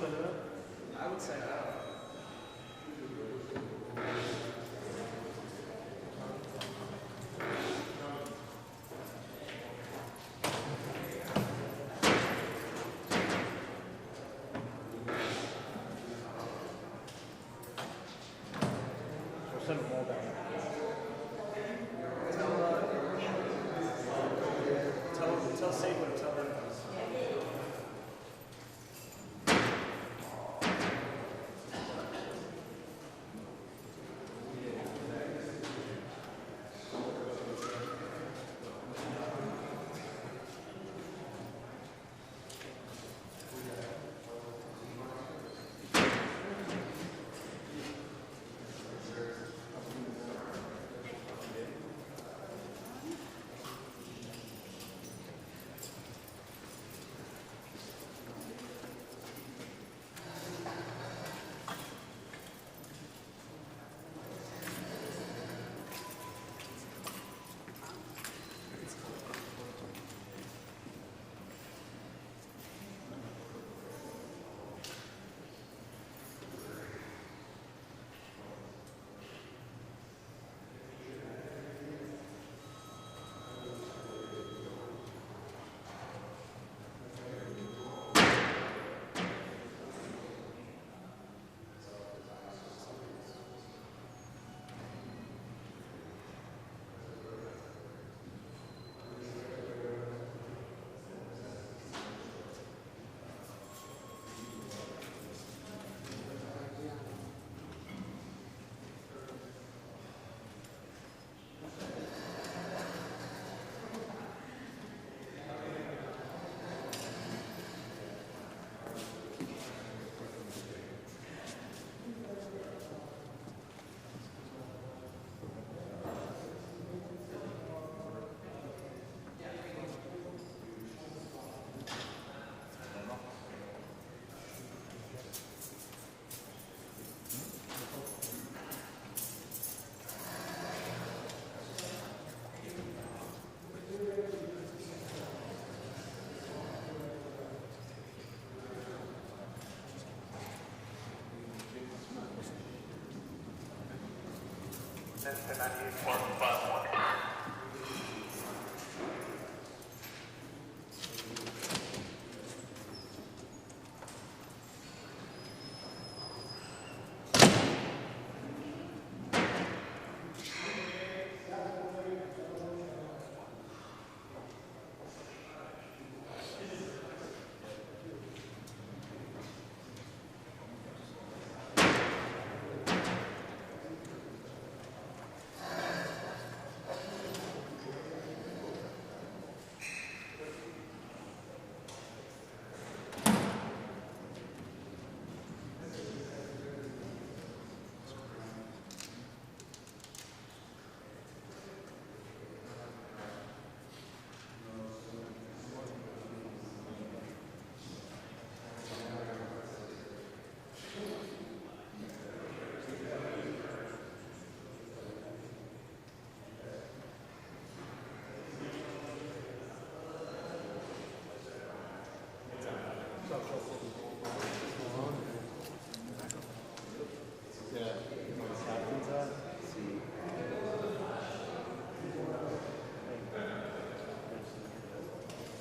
want to do it? I would say no. We'll send them all down. Tell Saban, tell them.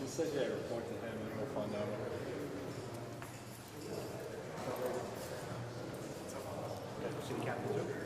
Just say report to him and we'll find out. City captain too?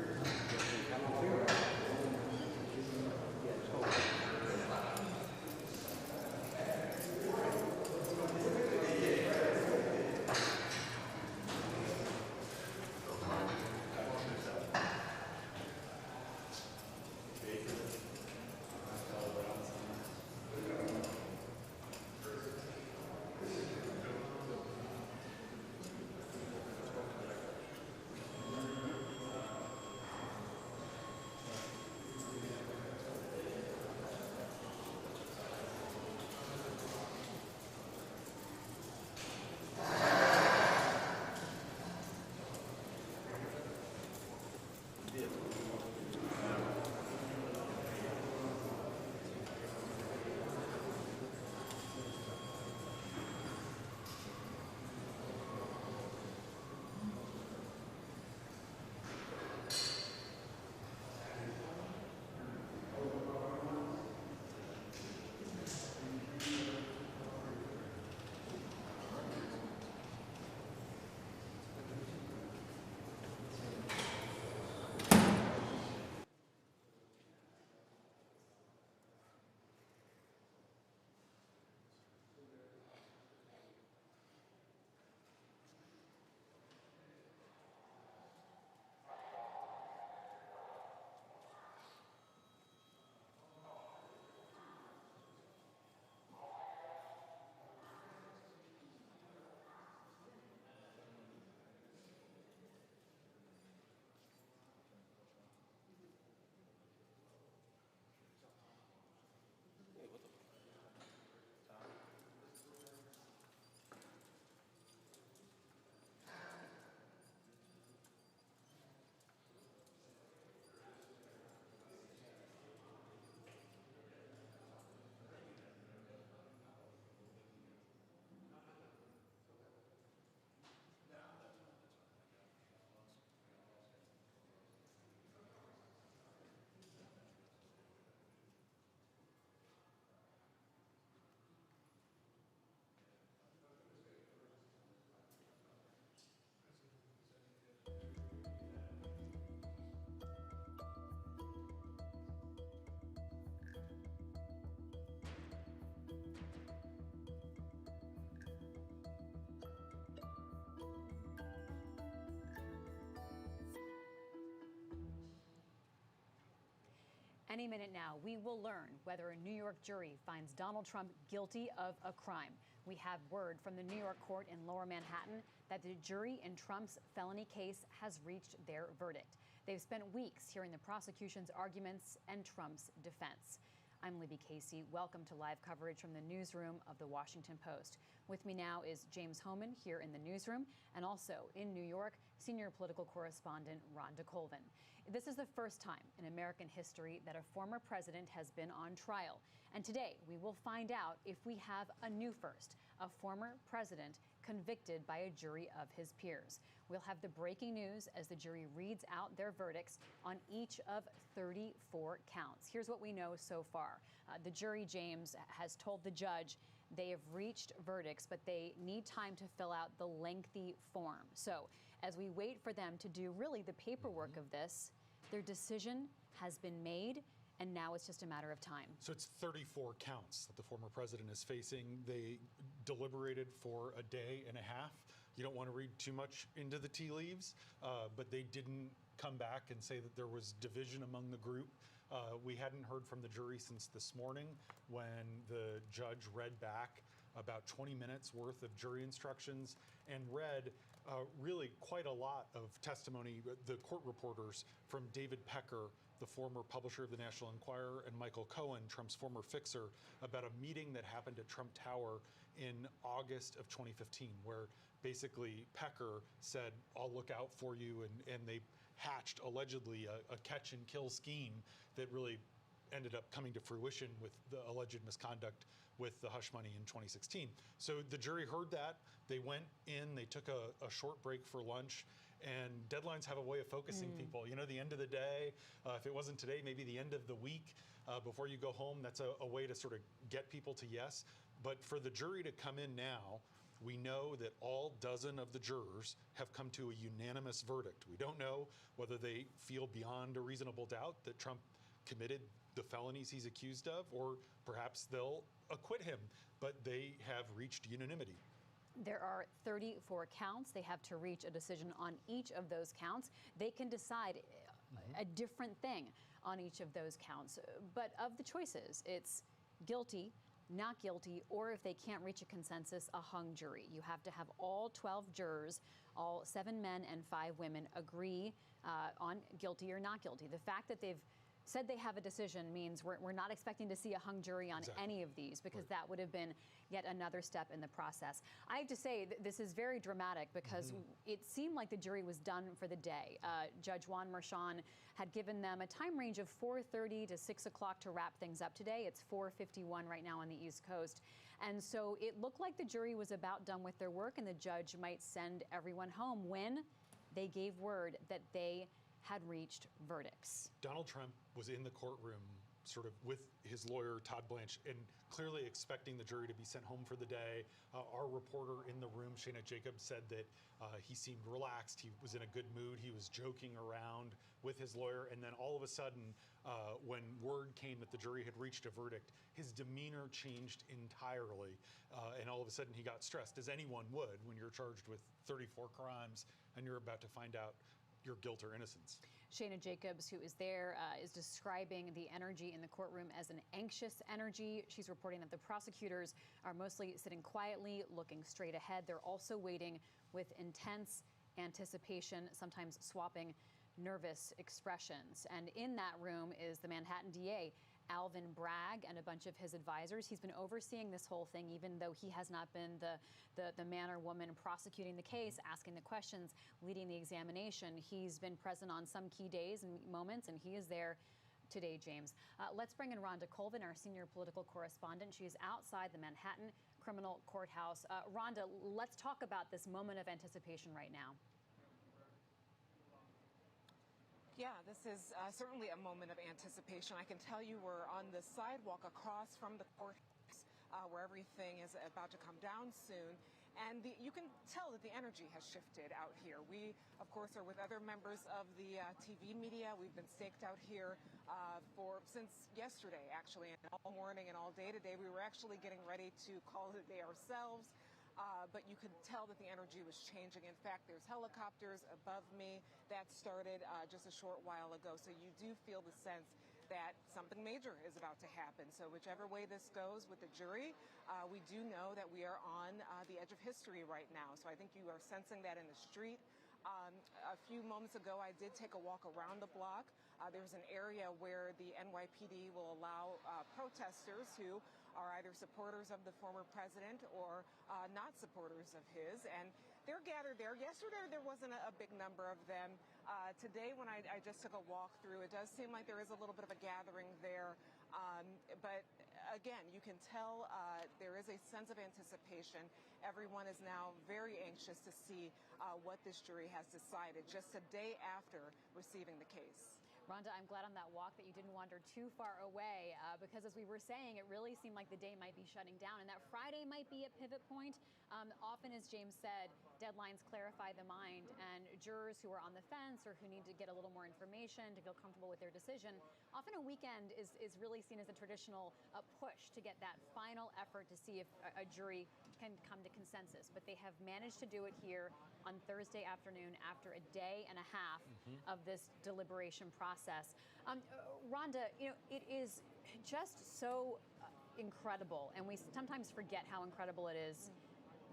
Any minute now, we will learn whether a New York jury finds Donald Trump guilty of a crime. We have word from the New York court in Lower Manhattan that the jury in Trump's felony case has reached their verdict. They've spent weeks hearing the prosecution's arguments and Trump's defense. I'm Libby Casey. Welcome to live coverage from the newsroom of The Washington Post. With me now is James Hohmann here in the newsroom, and also in New York, senior political correspondent Rhonda Colvin. This is the first time in American history that a former president has been on trial. And today we will find out if we have a new first, a former president convicted by a jury of his peers. We'll have the breaking news as the jury reads out their verdicts on each of 34 counts. Here's what we know so far. The jury, James, has told the judge they have reached verdicts, but they need time to fill out the lengthy form. So as we wait for them to do really the paperwork of this, their decision has been made. And now it's just a matter of time. So it's 34 counts that the former president is facing. They deliberated for a day and a half. You don't want to read too much into the tea leaves, but they didn't come back and say that there was division among the group. We hadn't heard from the jury since this morning when the judge read back about 20 minutes worth of jury instructions and read really quite a lot of testimony. The court reporters from David Pecker, the former publisher of the National Enquirer, and Michael Cohen, Trump's former fixer, about a meeting that happened at Trump Tower in August of 2015, where basically Pecker said, "I'll look out for you," and they hatched allegedly a catch and kill scheme that really ended up coming to fruition with the alleged misconduct with the hush money in 2016. So the jury heard that. They went in, they took a short break for lunch, and deadlines have a way of focusing people. You know, the end of the day, if it wasn't today, maybe the end of the week before you go home, that's a way to sort of get people to yes. But for the jury to come in now, we know that all dozen of the jurors have come to a unanimous verdict. We don't know whether they feel beyond a reasonable doubt that Trump committed the felonies he's accused of, or perhaps they'll acquit him, but they have reached unanimity. There are 34 counts. They have to reach a decision on each of those counts. They can decide a different thing on each of those counts. But of the choices, it's guilty, not guilty, or if they can't reach a consensus, a hung jury. You have to have all 12 jurors, all 7 men and 5 women, agree on guilty or not guilty. The fact that they've said they have a decision means we're not expecting to see a hung jury on any of these, because that would have been yet another step in the process. I have to say this is very dramatic because it seemed like the jury was done for the day. Judge Juan Merchan had given them a time range of 4:30 to 6 o'clock to wrap things up today. It's 4:51 right now on the East Coast. And so it looked like the jury was about done with their work and the judge might send everyone home when they gave word that they had reached verdicts. Donald Trump was in the courtroom sort of with his lawyer, Todd Blanche, and clearly expecting the jury to be sent home for the day. Our reporter in the room, Shayna Jacobs, said that he seemed relaxed. He was in a good mood. He was joking around with his lawyer. And then all of a sudden, when word came that the jury had reached a verdict, his demeanor changed entirely. And all of a sudden, he got stressed, as anyone would when you're charged with 34 crimes and you're about to find out your guilt or innocence. Shayna Jacobs, who is there, is describing the energy in the courtroom as an anxious energy. She's reporting that the prosecutors are mostly sitting quietly, looking straight ahead. They're also waiting with intense anticipation, sometimes swapping nervous expressions. And in that room is the Manhattan DA, Alvin Bragg, and a bunch of his advisors. He's been overseeing this whole thing, even though he has not been the man or woman prosecuting the case, asking the questions, leading the examination. He's been present on some key days and moments, and he is there today, James. Let's bring in Rhonda Colvin, our senior political correspondent. She is outside the Manhattan criminal courthouse. Rhonda, let's talk about this moment of anticipation right now. Yeah, this is certainly a moment of anticipation. I can tell you we're on the sidewalk across from the courthouse where everything is about to come down soon. And you can tell that the energy has shifted out here. We, of course, are with other members of the TV media. We've been staked out here since yesterday, actually, and all morning and all day today. We were actually getting ready to call it a day ourselves. But you could tell that the energy was changing. In fact, there's helicopters above me. That started just a short while ago. So you do feel the sense that something major is about to happen. So whichever way this goes with the jury, we do know that we are on the edge of history right now. So I think you are sensing that in the street. A few moments ago, I did take a walk around the block. There's an area where the NYPD will allow protesters who are either supporters of the former president or not supporters of his, and they're gathered there. Yesterday, there wasn't a big number of them. Today, when I just took a walk through, it does seem like there is a little bit of a gathering there. But again, you can tell there is a sense of anticipation. Everyone is now very anxious to see what this jury has decided just a day after receiving the case. Rhonda, I'm glad on that walk that you didn't wander too far away because, as we were saying, it really seemed like the day might be shutting down, and that Friday might be a pivot point. Often, as James said, deadlines clarify the mind, and jurors who are on the fence or who need to get a little more information to feel comfortable with their decision, often a weekend is really seen as a traditional push to get that final effort to see if a jury can come to consensus. But they have managed to do it here on Thursday afternoon after a day and a half of this deliberation process. Rhonda, it is just so incredible, and we sometimes forget how incredible it is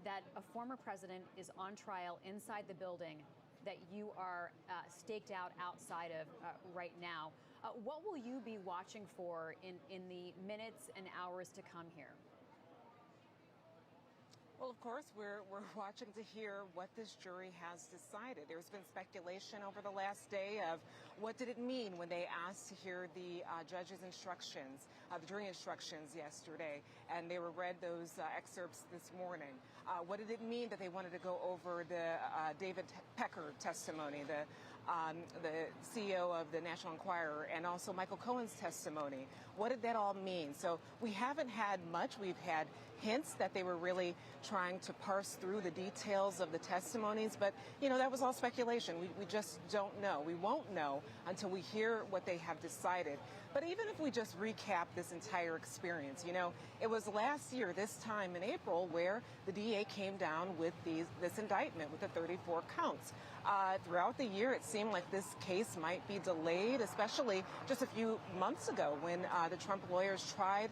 that a former president is on trial inside the building that you are staked out outside of right now. What will you be watching for in the minutes and hours to come here? Well, of course, we're watching to hear what this jury has decided. There's been speculation over the last day of what did it mean when they asked to hear the judge's instructions, the jury instructions yesterday, and they were read those excerpts this morning. What did it mean that they wanted to go over the David Pecker testimony, the CEO of the National Enquirer, and also Michael Cohen's testimony? What did that all mean? So we haven't had much. We've had hints that they were really trying to parse through the details of the testimonies, but that was all speculation. We just don't know. We won't know until we hear what they have decided. But even if we just recap this entire experience, it was last year, this time in April, where the DA came down with this indictment with the 34 counts. Throughout the year, it seemed like this case might be delayed, especially just a few months ago when the Trump lawyers tried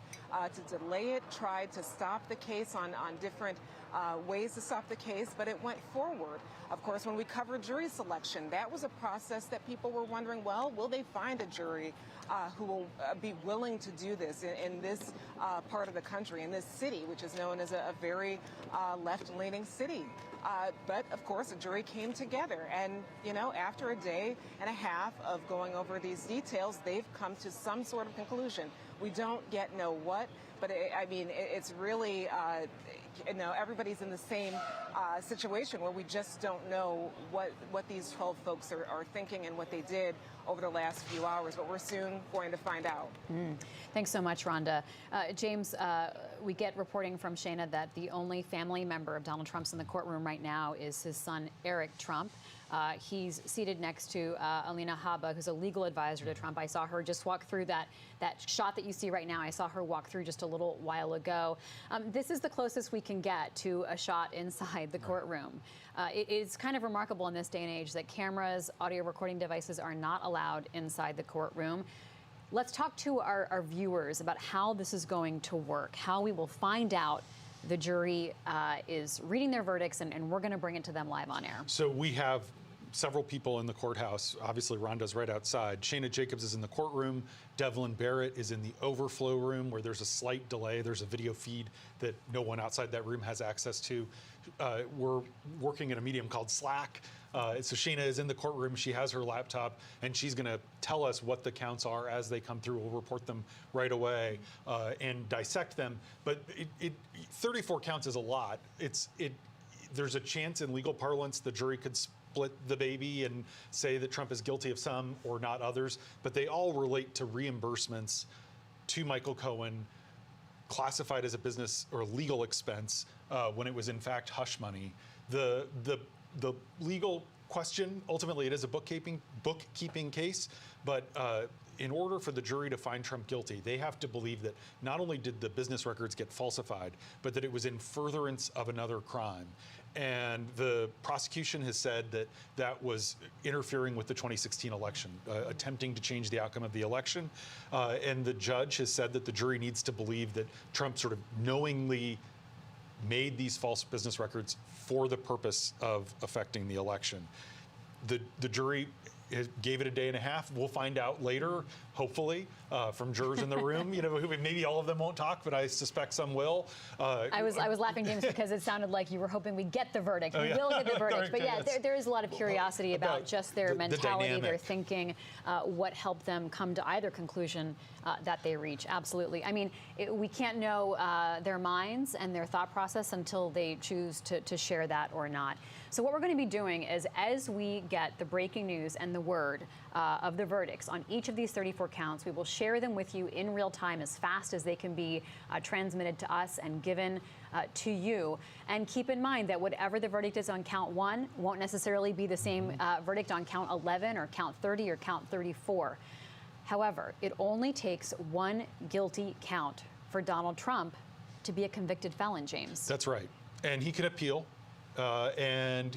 to delay it, tried to stop the case on different ways to stop the case, but it went forward. Of course, when we covered jury selection, that was a process that people were wondering, well, will they find a jury who will be willing to do this in this part of the country, in this city, which is known as a very left-leaning city? But, of course, a jury came together. And, after a day and a half of going over these details, they've come to some sort of conclusion. We don't yet know what, but it's really, everybody's in the same situation where we just don't know what these 12 folks are thinking and what they did over the last few hours, but we're soon going to find out. Thanks so much, Rhonda. James, we get reporting from Shayna that the only family member of Donald Trump's in the courtroom right now is his son, Eric Trump. He's seated next to Alina Habba, who's a legal advisor to Trump. I saw her just walk through that shot that you see right now. I saw her walk through just a little while ago. This is the closest we can get to a shot inside the courtroom. It is kind of remarkable in this day and age that cameras, audio recording devices are not allowed inside the courtroom. Let's talk to our viewers about how this is going to work, how we will find out the jury is reading their verdicts, and we're going to bring it to them live on air. So we have several people in the courthouse. Obviously, Rhonda's right outside. Shayna Jacobs is in the courtroom. Devlin Barrett is in the overflow room where there's a slight delay. There's a video feed that no one outside that room has access to. We're working in a medium called Slack. So Shayna is in the courtroom. She has her laptop, and she's going to tell us what the counts are as they come through. We'll report them right away and dissect them. But 34 counts is a lot. There's a chance in legal parlance the jury could split the baby and say that Trump is guilty of some or not others. But they all relate to reimbursements to Michael Cohen, classified as a business or legal expense when it was in fact hush money. The legal question. Ultimately, it is a bookkeeping case, but in order for the jury to find Trump guilty, they have to believe that not only did the business records get falsified, but that it was in furtherance of another crime. And the prosecution has said that that was interfering with the 2016 election, attempting to change the outcome of the election. And the judge has said that the jury needs to believe that Trump sort of knowingly made these false business records for the purpose of affecting the election. The jury gave it a day and a half. We'll find out later, hopefully, from jurors in the room. You know, maybe all of them won't talk, but I suspect some will. I was laughing, James, because it sounded like you were hoping we'd get the verdict. We will get the verdict. But yeah, there is a lot of curiosity about just their mentality, their thinking, what helped them come to either conclusion that they reach. Absolutely. I mean, we can't know their minds and their thought process until they choose to share that or not. So what we're going to be doing is, as we get the breaking news and the word of the verdicts on each of these 34 counts, we will share them with you in real time as fast as they can be transmitted to us and given to you. And keep in mind that whatever the verdict is on count 1 won't necessarily be the same verdict on count 11 or count 30 or count 34. However, it only takes one guilty count for Donald Trump to be a convicted felon, James. That's right. And he can appeal. And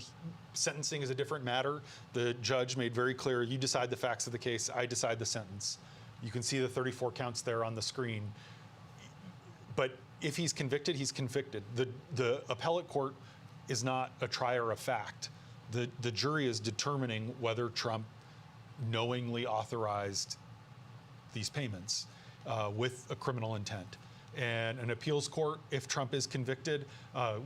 sentencing is a different matter. The judge made very clear, you decide the facts of the case, I decide the sentence. You can see the 34 counts there on the screen. But if he's convicted, he's convicted. The appellate court is not a trier of fact. The jury is determining whether Trump knowingly authorized these payments with a criminal intent. And an appeals court, if Trump is convicted,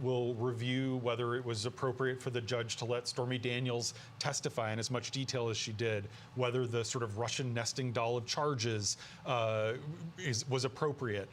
will review whether it was appropriate for the judge to let Stormy Daniels testify in as much detail as she did, whether the sort of Russian nesting doll of charges was appropriate,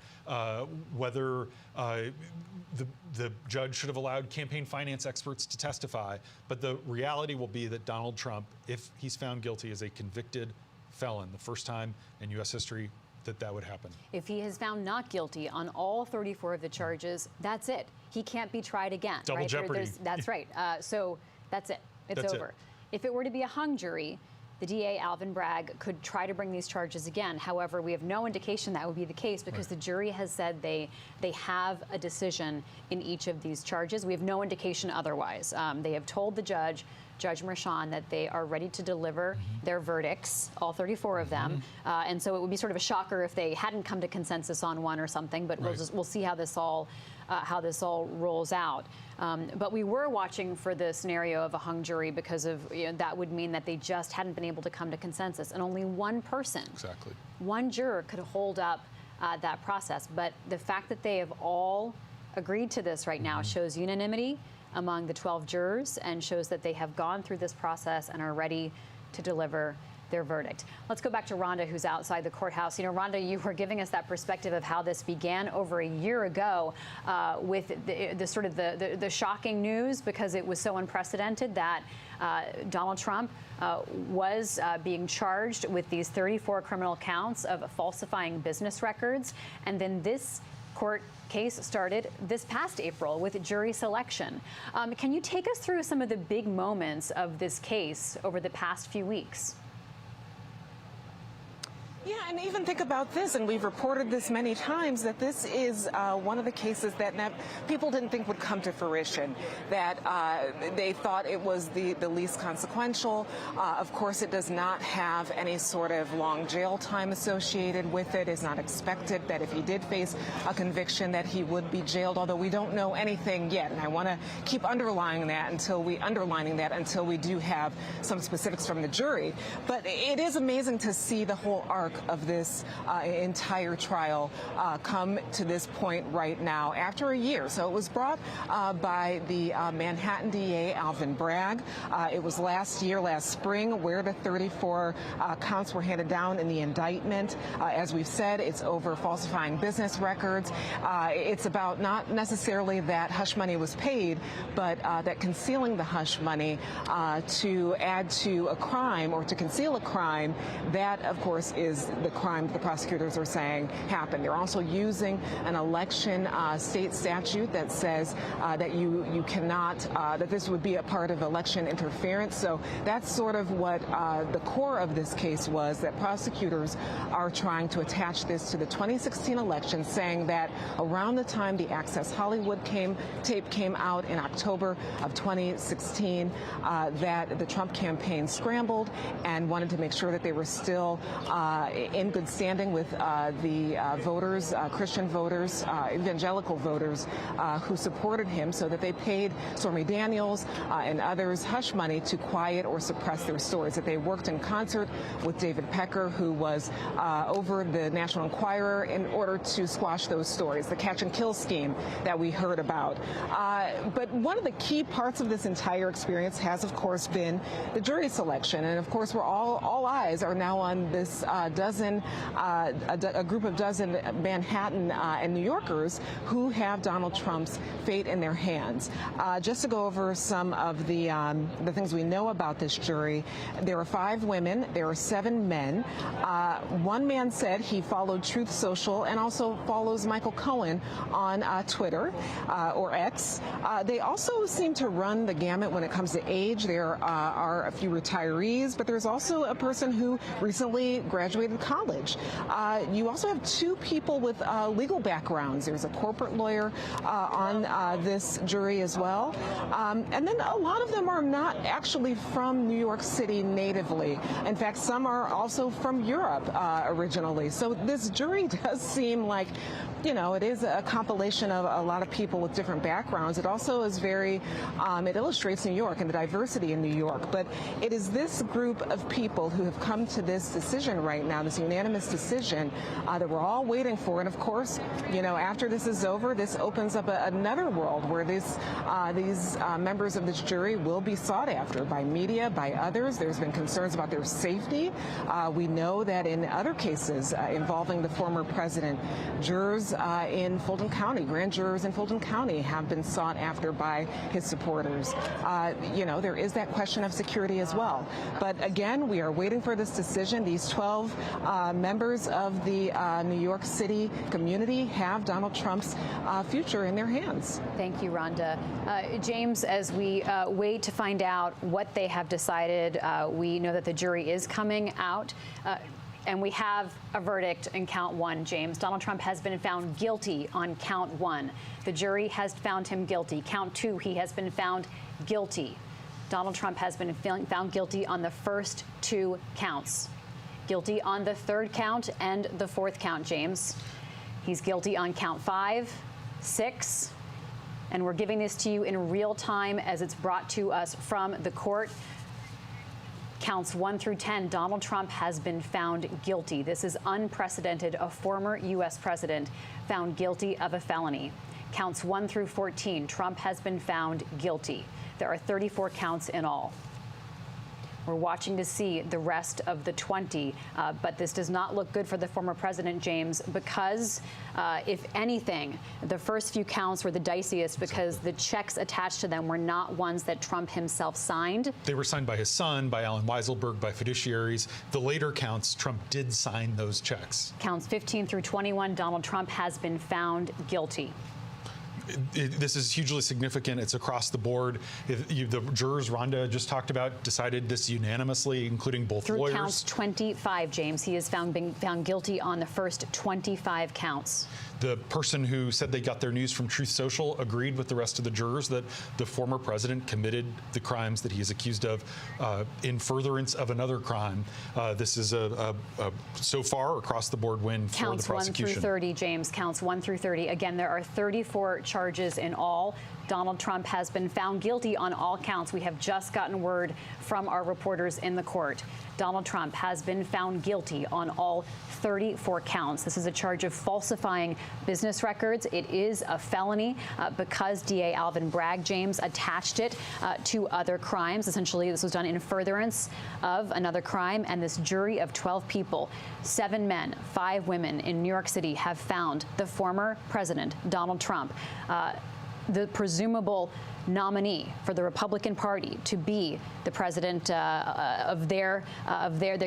whether the judge should have allowed campaign finance experts to testify. But the reality will be that Donald Trump, if he's found guilty, is a convicted felon, the first time in U.S. history that would happen. If he is found not guilty on all 34 of the charges, that's it. He can't be tried again. Double jeopardy. That's right. So that's it. It's over. If it were to be a hung jury, the DA, Alvin Bragg, could try to bring these charges again. However, we have no indication that would be the case because the jury has said they have a decision in each of these charges. We have no indication otherwise. They have told the judge, Judge Merchan, that they are ready to deliver their verdicts, all 34 of them. And so it would be sort of a shocker if they hadn't come to consensus on one or something, but we'll see how this all rolls out. But we were watching for the scenario of a hung jury because of that would mean that they just hadn't been able to come to consensus, and only one person, one juror, could hold up that process. But the fact that they have all agreed to this right now shows unanimity among the 12 jurors and shows that they have gone through this process and are ready to deliver their verdict. Let's go back to Rhonda, who's outside the courthouse. You know, Rhonda, you were giving us that perspective of how this began over a year ago with the shocking news, because it was so unprecedented that Donald Trump was being charged with these 34 criminal counts of falsifying business records. And then this court case started this past April with jury selection. Can you take us through some of the big moments of this case over the past few weeks? Yeah, and even think about this, and we've reported this many times, that this is one of the cases that people didn't think would come to fruition, that they thought it was the least consequential. Of course, it does not have any sort of long jail time associated with it. It's not expected that if he did face a conviction that he would be jailed, although we don't know anything yet. And I want to keep underlining that until we do have some specifics from the jury. But it is amazing to see the whole arc of this entire trial come to this point right now after a year. So it was brought by the Manhattan DA, Alvin Bragg. It was last spring, where the 34 counts were handed down in the indictment. As we've said, it's over falsifying business records. It's about not necessarily that hush money was paid, but that concealing the hush money to add to a crime or to conceal a crime, that, of course, is is the crime the prosecutors are saying happened. They're also using an election state statute that says that you cannot, that this would be a part of election interference. So that's sort of what the core of this case was, that prosecutors are trying to attach this to the 2016 election, saying that around the time the Access Hollywood tape came out in October of 2016, that the Trump campaign scrambled and wanted to make sure that they were still in good standing with the voters, Christian voters, evangelical voters who supported him, so that they paid Stormy Daniels and others hush money to quiet or suppress their stories, that they worked in concert with David Pecker, who was over the National Enquirer, in order to squash those stories, the catch and kill scheme that we heard about. But one of the key parts of this entire experience has, of course, been the jury selection. And of course, we're all eyes are now on this a group of dozen Manhattan and New Yorkers who have Donald Trump's fate in their hands. Just to go over some of the things we know about this jury, there are 5 women, there are 7 men. One man said he followed Truth Social and also follows Michael Cohen on Twitter or X. They also seem to run the gamut when it comes to age. There are a few retirees, but there's also a person who recently graduated college. You also have 2 people with legal backgrounds. There's a corporate lawyer on this jury as well. And then a lot of them are not actually from New York City natively. In fact, some are also from Europe originally. So this jury does seem like, you know, it is a compilation of a lot of people with different backgrounds. It also is very, it illustrates New York and the diversity in New York. But it is this group of people who have come to this decision right now, this unanimous decision that we're all waiting for. And of course, you know, after this is over, this opens up another world where these members of this jury will be sought after by media, by others. There's been concerns about their safety. We know that in other cases involving the former president, jurors in Fulton County, grand jurors in Fulton County, have been sought after by his supporters. You know, there is that question of security as well. But again, we are waiting for this decision. These 12 members of the New York City community have Donald Trump's future in their hands. Thank you, Rhonda. James, as we wait to find out what they have decided, we know that the jury is coming out. And we have a verdict in count 1, James. Donald Trump has been found guilty on count 1. The jury has found him guilty. Count 2, he has been found guilty. Donald Trump has been found guilty on the first 2 counts. Guilty on the 3rd count and the 4th count, James. He's guilty on count 5, 6, and we're giving this to you in real time as it's brought to us from the court. Counts 1 through 10, Donald Trump has been found guilty. This is unprecedented. A former U.S. president found guilty of a felony. Counts 1 through 14, Trump has been found guilty. There are 34 counts in all. We're watching to see the rest of the 20, but this does not look good for the former president, James, because if anything, the first few counts were the diciest because the checks attached to them were not ones that Trump himself signed. They were signed by his son, by Alan Weiselberg, by fiduciaries. The later counts, Trump did sign those checks. Counts 15 through 21, Donald Trump has been found guilty. This is hugely significant. It's across the board. The jurors Rhonda just talked about decided this unanimously, including both Through lawyers. Counts 25, James. He is found guilty on the first 25 counts. The person who said they got their news from Truth Social agreed with the rest of the jurors that the former president committed the crimes that he is accused of in furtherance of another crime. This is so far across the board win for Counts the prosecution. 1 through 30, James. Counts 1 through 30. Again, there are 34 charges in all. Donald Trump has been found guilty on all counts. We have just gotten word from our reporters in the court. Donald Trump has been found guilty on all 34 counts. This is a charge of falsifying business records. It is a felony because DA Alvin Bragg, James, attached it to other crimes. Essentially, this was done in furtherance of another crime. And this jury of 12 people, 7 men, 5 women in New York City, have found the former president, Donald Trump, the presumable nominee for the Republican Party to be the president the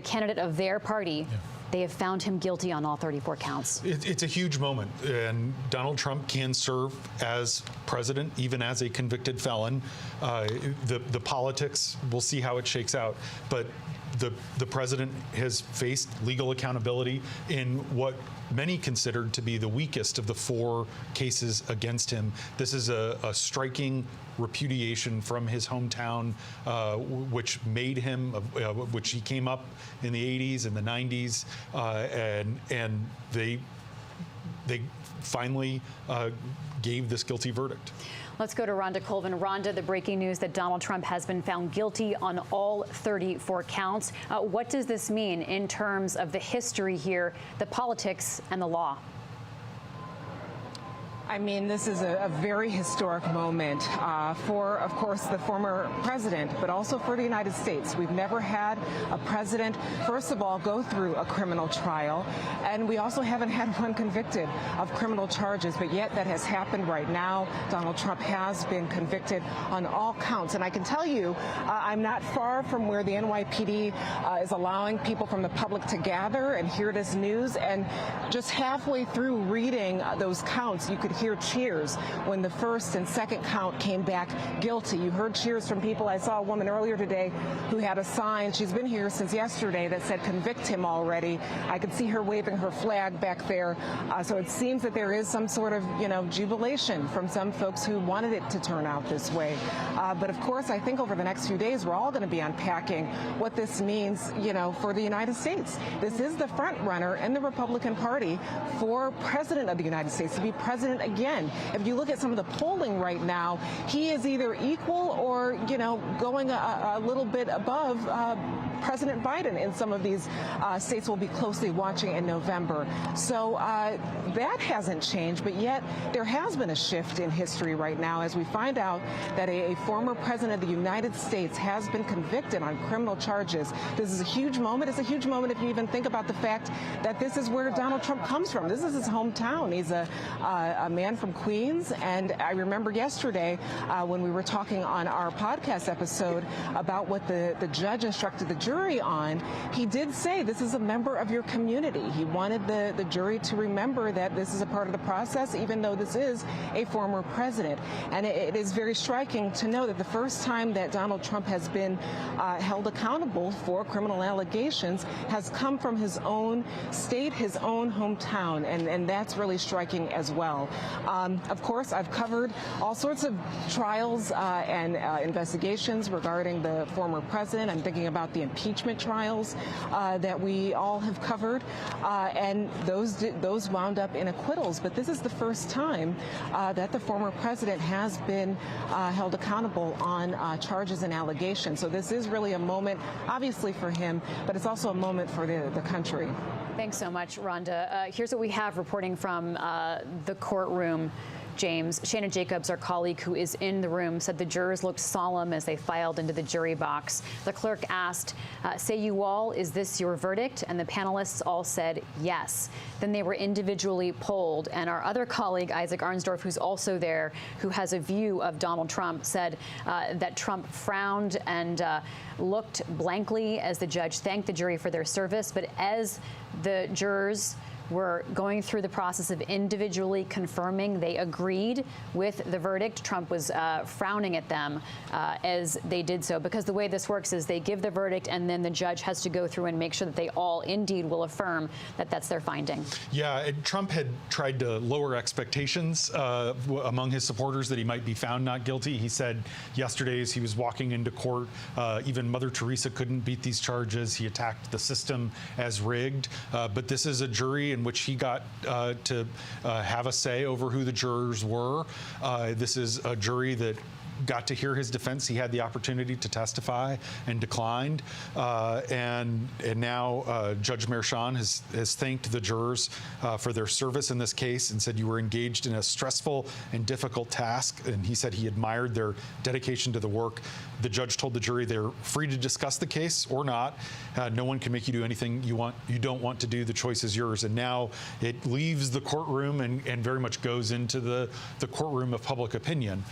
candidate of their party, they have found him guilty on all 34 counts. It's a huge moment, and Donald Trump can serve as president, even as a convicted felon. The politics, we'll see how it shakes out, but the president has faced legal accountability in what many considered to be the weakest of the 4 cases against him. This is a striking repudiation from his hometown, which made him, which he came up in the 80s and the 90s, and they finally gave this guilty verdict. Let's go to Rhonda Colvin. Rhonda, the breaking news that Donald Trump has been found guilty on all 34 counts. What does this mean in terms of the history here, the politics, and the law? I mean, this is a very historic moment for, of course, the former president, but also for the United States. We've never had a president, first of all, go through a criminal trial, and we also haven't had one convicted of criminal charges, but yet that has happened right now. Donald Trump has been convicted on all counts, and I can tell you, I'm not far from where the NYPD is allowing people from the public to gather and hear this news, and just halfway through reading those counts, you could hear cheers when the first and second count came back guilty. You heard cheers from people. I saw a woman earlier today who had a sign, she's been here since yesterday, that said convict him already. I could see her waving her flag back there. So it seems that there is some sort of, jubilation from some folks who wanted it to turn out this way. But of course, I think over the next few days, we're all going to be unpacking what this means, for the United States. This is the front runner in the Republican Party for president of the United States, to be president again. If you look at some of the polling right now, he is either equal or, going a little bit above President Biden in some of these states we'll be closely watching in November. So that hasn't changed, but yet there has been a shift in history right now as we find out that a former president of the United States has been convicted on criminal charges. This is a huge moment. It's a huge moment if you even think about the fact that this is where Donald Trump comes from. This is his hometown. He's a man from Queens, and I remember yesterday when we were talking on our podcast episode about what the judge instructed the jury on, he did say this is a member of your community. He wanted the jury to remember that this is a part of the process, even though this is a former president. And it is very striking to know that the first time that Donald Trump has been held accountable for criminal allegations has come from his own state, his own hometown, and that's really striking as well. Of course, I've covered all sorts of trials and investigations regarding the former president. I'm thinking about the impeachment trials that we all have covered, and those wound up in acquittals. But this is the first time that the former president has been held accountable on charges and allegations. So this is really a moment, obviously, for him, but it's also a moment for the country. Thanks so much, Rhonda. Here's what we have reporting from the courtroom. James, Shannon Jacobs, our colleague who is in the room, said the jurors looked solemn as they filed into the jury box. The clerk asked, say you all, is this your verdict? And the panelists all said yes. Then they were individually polled. And our other colleague, Isaac Arnsdorf, who's also there, who has a view of Donald Trump, said that Trump frowned and looked blankly as the judge thanked the jury for their service. But as the jurors were going through the process of individually confirming they agreed with the verdict, Trump was frowning at them as they did so, because the way this works is they give the verdict and then the judge has to go through and make sure that they all indeed will affirm that that's their finding. Yeah, Trump had tried to lower expectations among his supporters that he might be found not guilty. He said yesterday as he was walking into court, even Mother Teresa couldn't beat these charges. He attacked the system as rigged, but this is a jury in which he got to have a say over who the jurors were. This is a jury that got to hear his defense. He had the opportunity to testify and declined. And now Judge Merchan has thanked the jurors for their service in this case and said you were engaged in a stressful and difficult task. And he said he admired their dedication to the work. The judge told the jury they're free to discuss the case or not. No one can make you do anything you don't want to do. The choice is yours. And now it leaves the courtroom and very much goes into the courtroom of public opinion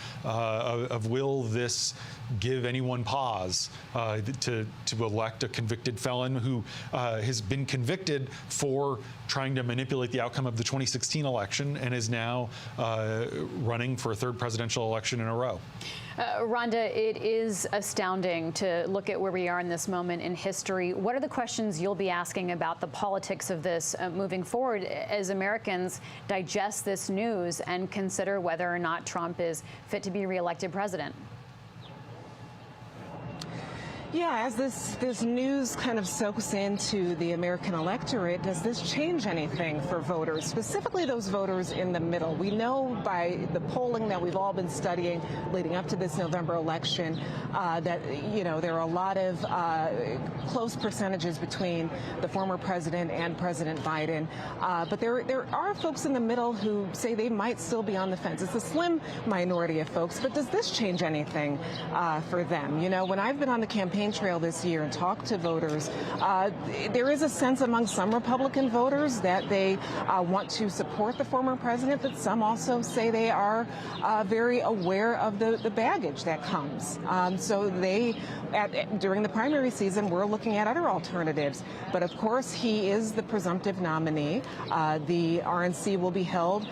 of will this give anyone pause to elect a convicted felon who has been convicted for trying to manipulate the outcome of the 2016 election and is now running for a third presidential election in a row. Rhonda, it is astounding to look at where we are in this moment in history. What are the questions you'll be asking about the politics of this moving forward as Americans digest this news and consider whether or not Trump is fit to be reelected president? Yeah, as this news kind of soaks into the American electorate, does this change anything for voters, specifically those voters in the middle? We know by the polling that we've all been studying leading up to this November election that, you know, there are a lot of close percentages between the former president and President Biden. But there are folks in the middle who say they might still be on the fence. It's a slim minority of folks, but does this change anything for them? You know, when I've been on the campaign trail this year and talk to voters, there is a sense among some Republican voters that they want to support the former president, but some also say they are very aware of the baggage that comes. So they, during the primary season, we're looking at other alternatives. But of course, he is the presumptive nominee. The RNC will be held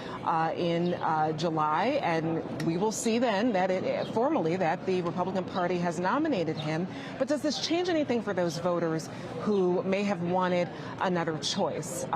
in July, and we will see then that formally that the Republican Party has nominated him. But does this change anything for those voters who may have wanted another choice?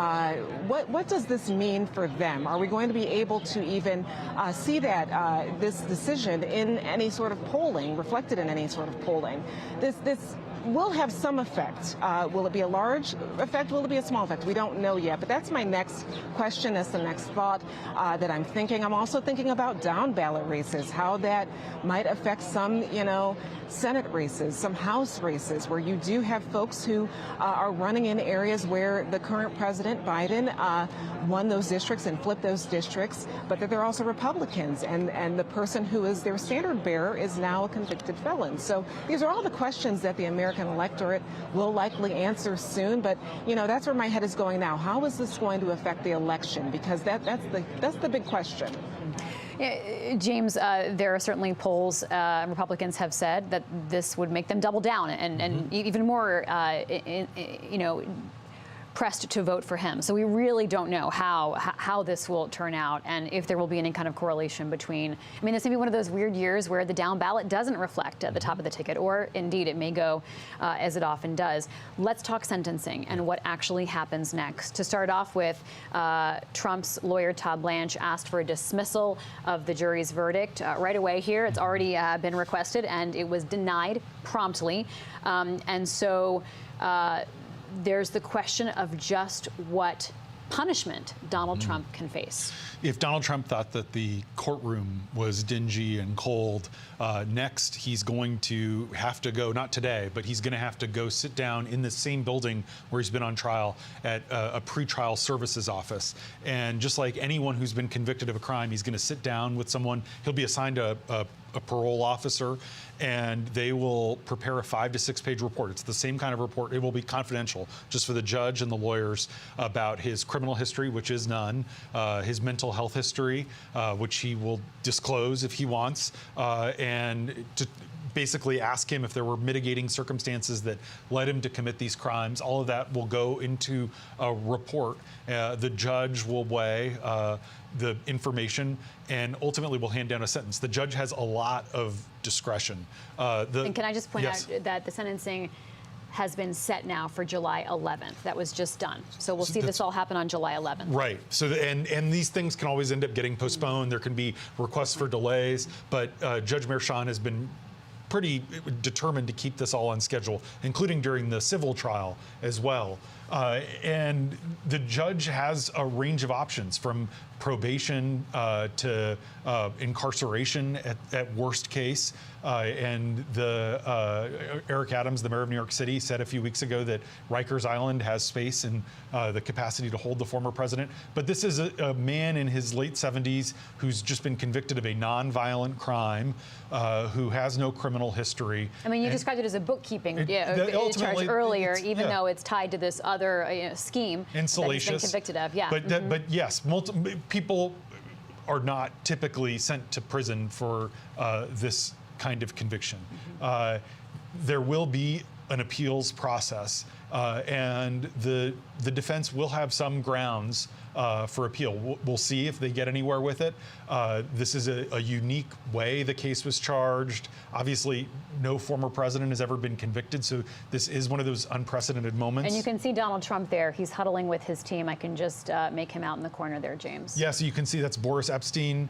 What does this mean for them? Are we going to be able to even see that this decision in any sort of polling, reflected in any sort of polling? This will have some effect. Will it be a large effect? Will it be a small effect? We don't know yet, but that's my next question. That's the next thought that I'm thinking. I'm also thinking about down ballot races, how that might affect some, you know, Senate races, some House races, where you do have folks who are running in areas where the current President Biden won those districts and flipped those districts, but that they're also Republicans, and the person who is their standard bearer is now a convicted felon. So these are all the questions that the American electorate will likely answer soon, but you know, that's where my head is going now. How is this going to affect the election? Because that's the big question. James, there are certainly polls, Republicans have said that this would make them double down and even more, you know, pressed to vote for him. So we really don't know how this will turn out and if there will be any kind of correlation between, I mean, this may be one of those weird years where the down ballot doesn't reflect at the top of the ticket, or indeed it may go as it often does. Let's talk sentencing and what actually happens next. To start off with, Trump's lawyer, Todd Blanche, asked for a dismissal of the jury's verdict right away here. It's already been requested and it was denied promptly. And so there's the question of just what punishment Donald Trump can face. If Donald Trump thought that the courtroom was dingy and cold, next he's going to have to go, not today, but he's going to have to go sit down in the same building where he's been on trial at a pretrial services office. And just like anyone who's been convicted of a crime, he's going to sit down with someone. He'll be assigned a parole officer, and they will prepare a 5 to 6 page report. It's the same kind of report. It will be confidential, just for the judge and the lawyers, about his criminal history, which is none, his mental health history, which he will disclose if he wants, and to basically ask him if there were mitigating circumstances that led him to commit these crimes. All of that will go into a report. The judge will weigh the information and ultimately will hand down a sentence. The judge has a lot of discretion. And can I just point out that the sentencing has been set now for July 11th. That was just done. So we'll see this all happen on July 11th. Right. So and these things can always end up getting postponed. There can be requests for delays, but Judge Merchan has been pretty determined to keep this all on schedule, including during the civil trial as well. And the judge has a range of options, from probation to incarceration at worst case. And Eric Adams, the mayor of New York City, said a few weeks ago that Rikers Island has space and the capacity to hold the former president. But this is a man in his late 70s who's just been convicted of a nonviolent crime, who has no criminal history. I mean, you described it as a bookkeeping charge earlier, even though it's tied to this other scheme and salacious, that he's been convicted of. Yeah. But yes, people are not typically sent to prison for this kind of conviction. There will be an appeals process, and the defense will have some grounds for appeal. We'll see if they get anywhere with it. This is a unique way the case was charged. Obviously, no former president has ever been convicted, so this is one of those unprecedented moments. And you can see Donald Trump there. He's huddling with his team. I can just make him out in the corner there, James. Yeah, so you can see that's Boris Epshteyn,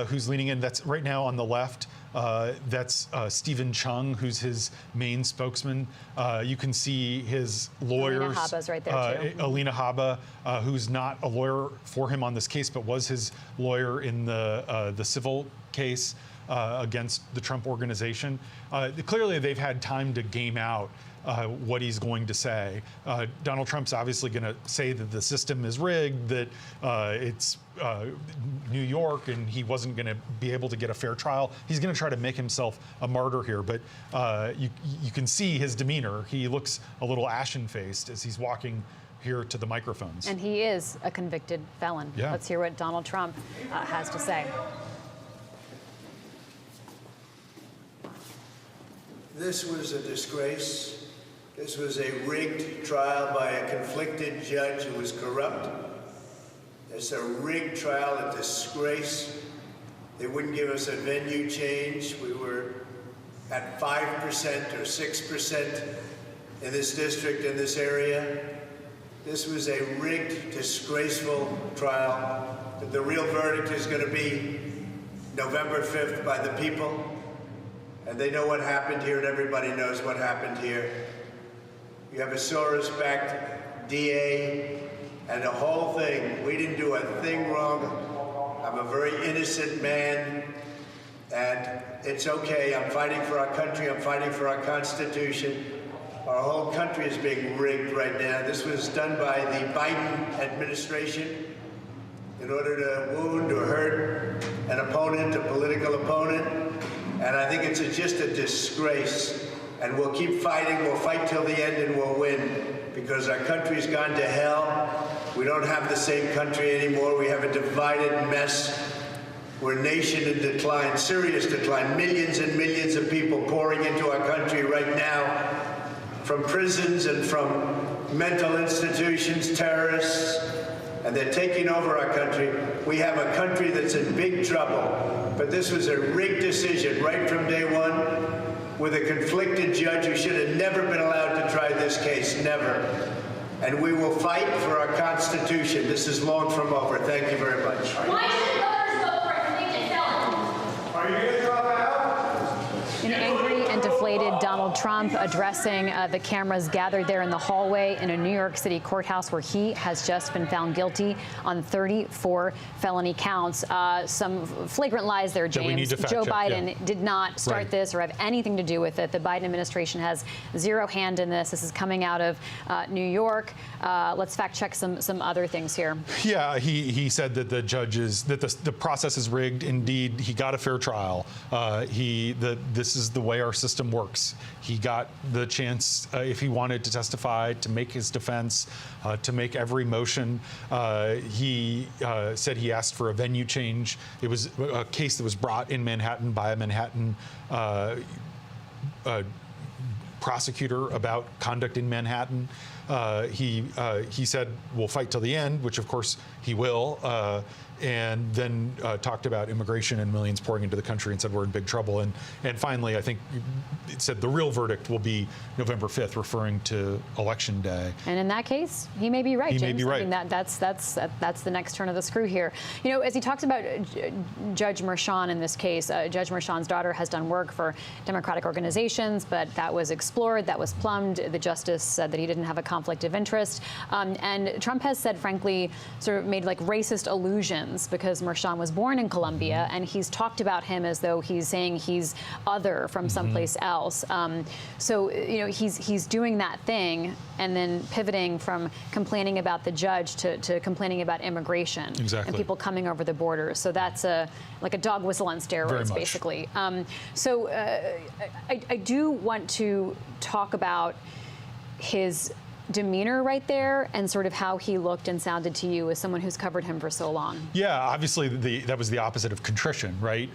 who's leaning in. That's right now on the left. That's Stephen Chung, who's his main spokesman. You can see his lawyers. Alina Habba's right there, too. Alina Habba, who's not a lawyer for him on this case, but was his lawyer in the civil case against the Trump organization. Clearly, they've had time to game out what he's going to say. Donald Trump's obviously going to say that the system is rigged, that it's New York and he wasn't going to be able to get a fair trial. He's going to try to make himself a martyr here, but you can see his demeanor. He looks a little ashen-faced as he's walking here to the microphones. And he is a convicted felon. Yeah. Let's hear what Donald Trump has to say. This was a disgrace. This was a rigged trial by a conflicted judge who was corrupt. It's a rigged trial, a disgrace. They wouldn't give us a venue change. We were at 5% or 6% in this district, in this area. This was a rigged, disgraceful trial. The real verdict is going to be November 5th by the people. And they know what happened here, and everybody knows what happened here. You have a Soros-backed DA, and the whole thing. We didn't do a thing wrong. I'm a very innocent man, and it's okay. I'm fighting for our country. I'm fighting for our Constitution. Our whole country is being rigged right now. This was done by the Biden administration in order to wound or hurt an opponent, a political opponent. And I think it's just a disgrace. And we'll keep fighting. We'll fight till the end, and we'll win, because our country's gone to hell. We don't have the same country anymore. We have a divided mess. We're a nation in decline, serious decline. Millions and millions of people pouring into our country right now from prisons and from mental institutions, terrorists, and they're taking over our country. We have a country that's in big trouble. But this was a rigged decision right from day one, with a conflicted judge who should have never been allowed to try this case, never. And we will fight for our Constitution. This is long from over. Thank you very much. Why should voters vote for a convicted felon? Are you going to drop out? An angry and deflated Donald Trump addressing the cameras gathered there in the hallway in a New York City courthouse where he has just been found guilty on 34 felony counts. Some flagrant lies there, James. We need to fact Joe check, Biden did not start this or have anything to do with it. The Biden administration has zero hand in this. This is coming out of New York. Let's fact check some other things here. Yeah, he said that the judges, that the process is rigged. Indeed, he got a fair trial. This is the way our system works. He got the chance, if he wanted to testify, to make his defense, to make every motion. He said he asked for a venue change. It was a case that was brought in Manhattan by a Manhattan prosecutor about conduct in Manhattan. He said, we'll fight till the end, which of course he will, and then talked about immigration and millions pouring into the country and said we're in big trouble. And finally, I think it said the real verdict will be November 5th, referring to Election Day. And in that case, he may be right, James. He may be right. I mean, that's the next turn of the screw here. You know, as he talks about Judge Merchan in this case, Judge Merchan's daughter has done work for Democratic organizations, but that was explored, that was plumbed. The justice said that he didn't have a conflict of interest. And Trump has said, frankly, sort of made like racist allusions because Merchan was born in Colombia, and he's talked about him as though he's saying he's other from someplace else. So, you know, he's doing that thing and then pivoting from complaining about the judge to complaining about immigration and people coming over the border. So that's like a dog whistle on steroids, basically. I do want to talk about his demeanor right there and sort of how he looked and sounded to you as someone who's covered him for so long? Yeah, obviously that was the opposite of contrition, right?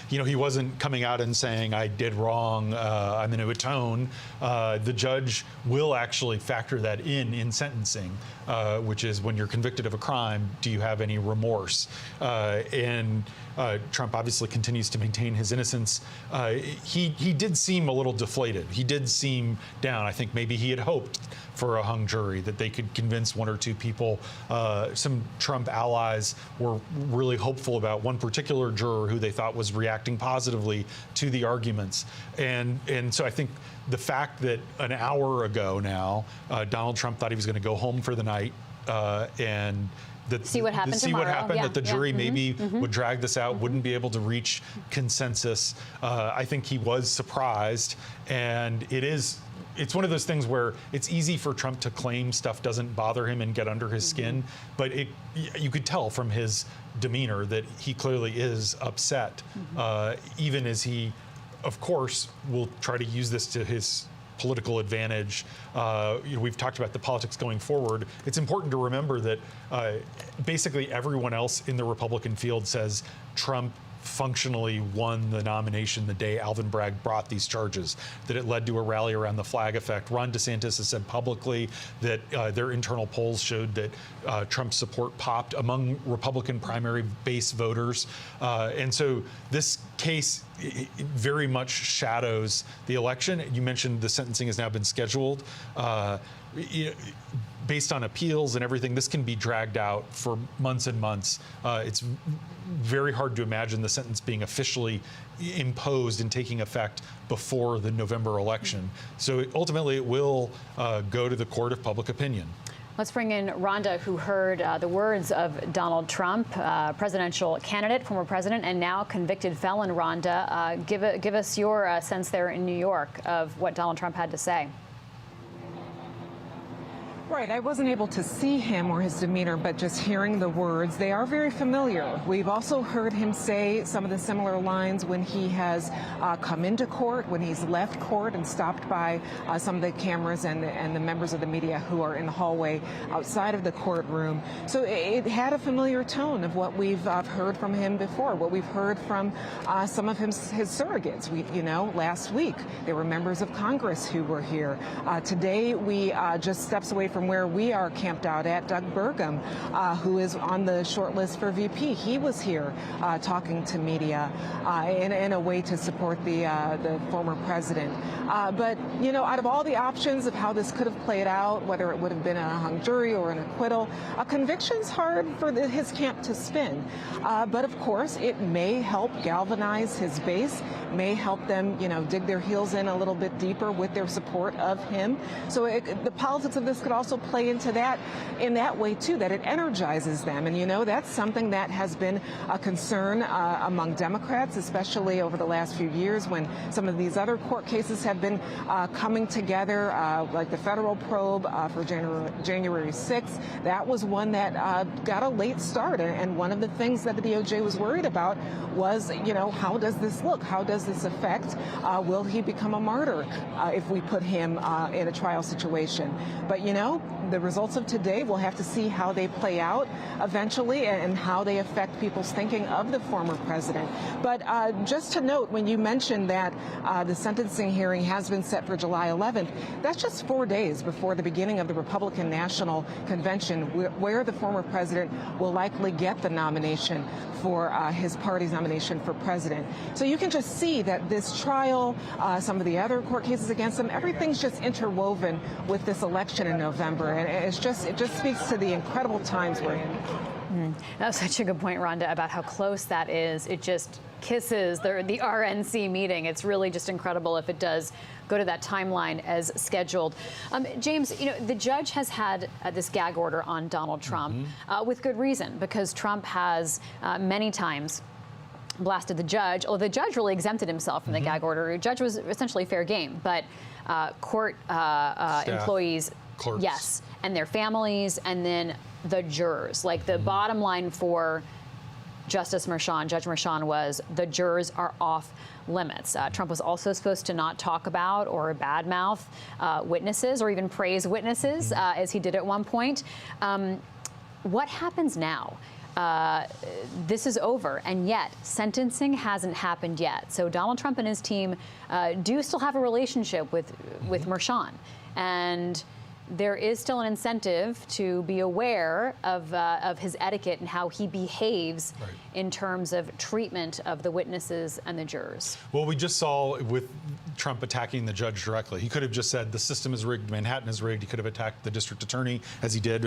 He wasn't coming out and saying, I did wrong, I'm going to atone. The judge will actually factor that in sentencing, which is when you're convicted of a crime, do you have any remorse? And Trump obviously continues to maintain his innocence. He did seem a little deflated. He did seem down. I think maybe he had hoped for a hung jury, that they could convince one or two people. Some Trump allies were really hopeful about one particular juror who they thought was reacting positively to the arguments. And so I think the fact that an hour ago now, Donald Trump thought he was going to go home for the night and see what happened tomorrow. That the jury maybe would drag this out, wouldn't be able to reach consensus. I think he was surprised, and it's one of those things where it's easy for Trump to claim stuff doesn't bother him and get under his skin, but you could tell from his demeanor that he clearly is upset, even as he, of course, will try to use this to his political advantage. We've talked about the politics going forward. It's important to remember that basically everyone else in the Republican field says Trump functionally won the nomination the day Alvin Bragg brought these charges, that it led to a rally around the flag effect. Ron DeSantis has said publicly that their internal polls showed that Trump's support popped among Republican primary base voters. And so this case very much shadows the election. You mentioned the sentencing has now been scheduled. Based on appeals and everything, this can be dragged out for months and months. It's very hard to imagine the sentence being officially imposed and taking effect before the November election. So ultimately, it will go to the court of public opinion. Let's bring in Rhonda, who heard the words of Donald Trump, presidential candidate, former president, and now convicted felon. Rhonda, give us your sense there in New York of what Donald Trump had to say. Right, I wasn't able to see him or his demeanor, but just hearing the words, they are very familiar. We've also heard him say some of the similar lines when he has come into court, when he's left court and stopped by some of the cameras and the members of the media who are in the hallway outside of the courtroom. So it had a familiar tone of what we've heard from him before, what we've heard from some of his surrogates. Last week, there were members of Congress who were here. Today, we just steps away from where we are camped out at, Doug Burgum, who is on the short list for VP. He was here talking to media in a way to support the former president. But, out of all the options of how this could have played out, whether it would have been a hung jury or an acquittal, a conviction's hard for his camp to spin. But, of course, it may help galvanize his base, may help them, dig their heels in a little bit deeper with their support of him. So the politics of this could also play into that in that way, too, that it energizes them. And, that's something that has been a concern among Democrats, especially over the last few years when some of these other court cases have been coming together, like the federal probe for January 6th. That was one that got a late start. And one of the things that the DOJ was worried about was, how does this look? How does this affect? Will he become a martyr if we put him in a trial situation? But, the results of today, we'll have to see how they play out eventually and how they affect people's thinking of the former president. But just to note, when you mentioned that the sentencing hearing has been set for July 11th, that's just 4 days before the beginning of the Republican National Convention, where the former president will likely get the nomination for his party's nomination for president. So you can just see that this trial, some of the other court cases against him, everything's just interwoven with this election in November. And it just speaks to the incredible times we're in. That was such a good point, Rhonda, about how close that is. It just kisses the RNC meeting. It's really just incredible if it does go to that timeline as scheduled. James, the judge has had this gag order on Donald Trump with good reason, because Trump has many times blasted the judge, although the judge really exempted himself from the gag order. The judge was essentially fair game, but court employees, clerks. Yes, and their families, and then the jurors. Like the bottom line for Judge Merchan was, the jurors are off limits. Trump was also supposed to not talk about or badmouth witnesses or even praise witnesses, as he did at one point. What happens now? This is over, and yet sentencing hasn't happened yet. So Donald Trump and his team do still have a relationship with Merchan, and there is still an incentive to be aware of his etiquette and how he behaves in terms of treatment of the witnesses and the jurors. Well, we just saw with Trump attacking the judge directly. He could have just said the system is rigged, Manhattan is rigged. He could have attacked the district attorney, as he did,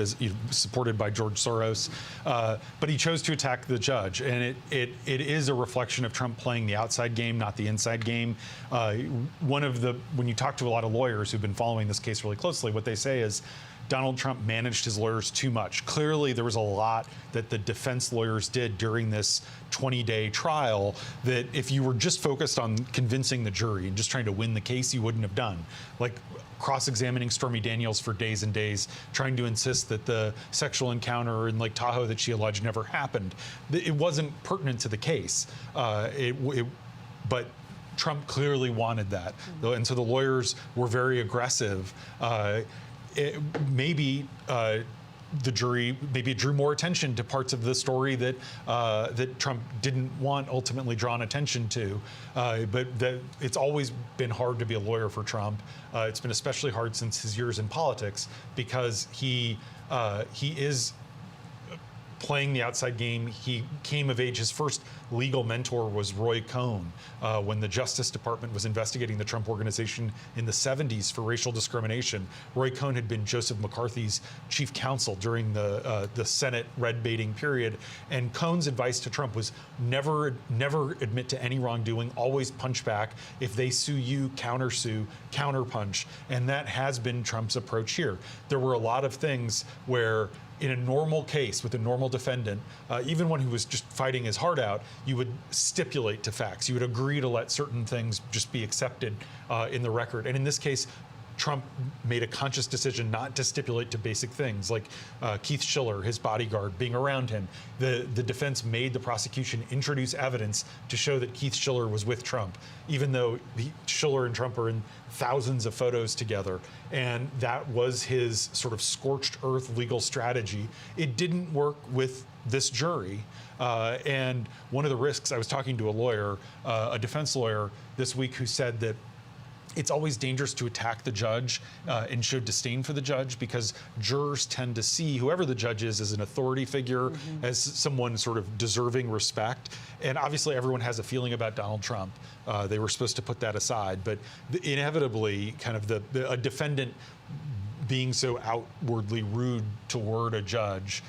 supported by George Soros. But he chose to attack the judge, and it is a reflection of Trump playing the outside game, not the inside game. When you talk to a lot of lawyers who've been following this case really closely, what they say is Donald Trump managed his lawyers too much. Clearly, there was a lot that the defense lawyers did during this 20-day trial that if you were just focused on convincing the jury and just trying to win the case, you wouldn't have done. Like cross-examining Stormy Daniels for days and days, trying to insist that the sexual encounter in Lake Tahoe that she alleged never happened. It wasn't pertinent to the case. But Trump clearly wanted that. And so the lawyers were very aggressive. Maybe the jury drew more attention to parts of the story that Trump didn't want ultimately drawn attention to. But it's always been hard to be a lawyer for Trump. It's been especially hard since his years in politics because he is playing the outside game. He came of age. His first legal mentor was Roy Cohn when the Justice Department was investigating the Trump Organization in the 70s for racial discrimination. Roy Cohn had been Joseph McCarthy's chief counsel during the Senate red baiting period. And Cohn's advice to Trump was never admit to any wrongdoing, always punch back. If they sue you, countersue, counterpunch. And that has been Trump's approach here. There were a lot of things where in a normal case with a normal defendant, even one who was just fighting his heart out, you would stipulate to facts. You would agree to let certain things just be accepted in the record. And in this case, Trump made a conscious decision not to stipulate to basic things like Keith Schiller, his bodyguard, being around him. The defense made the prosecution introduce evidence to show that Keith Schiller was with Trump, even though Schiller and Trump are in thousands of photos together. And that was his sort of scorched earth legal strategy. It didn't work with this jury. And one of the risks, I was talking to a lawyer, a defense lawyer this week, who said that it's always dangerous to attack the judge and show disdain for the judge because jurors tend to see whoever the judge is as an authority figure, as someone sort of deserving respect. And obviously everyone has a feeling about Donald Trump. They were supposed to put that aside, but inevitably kind of a defendant being so outwardly rude toward a judge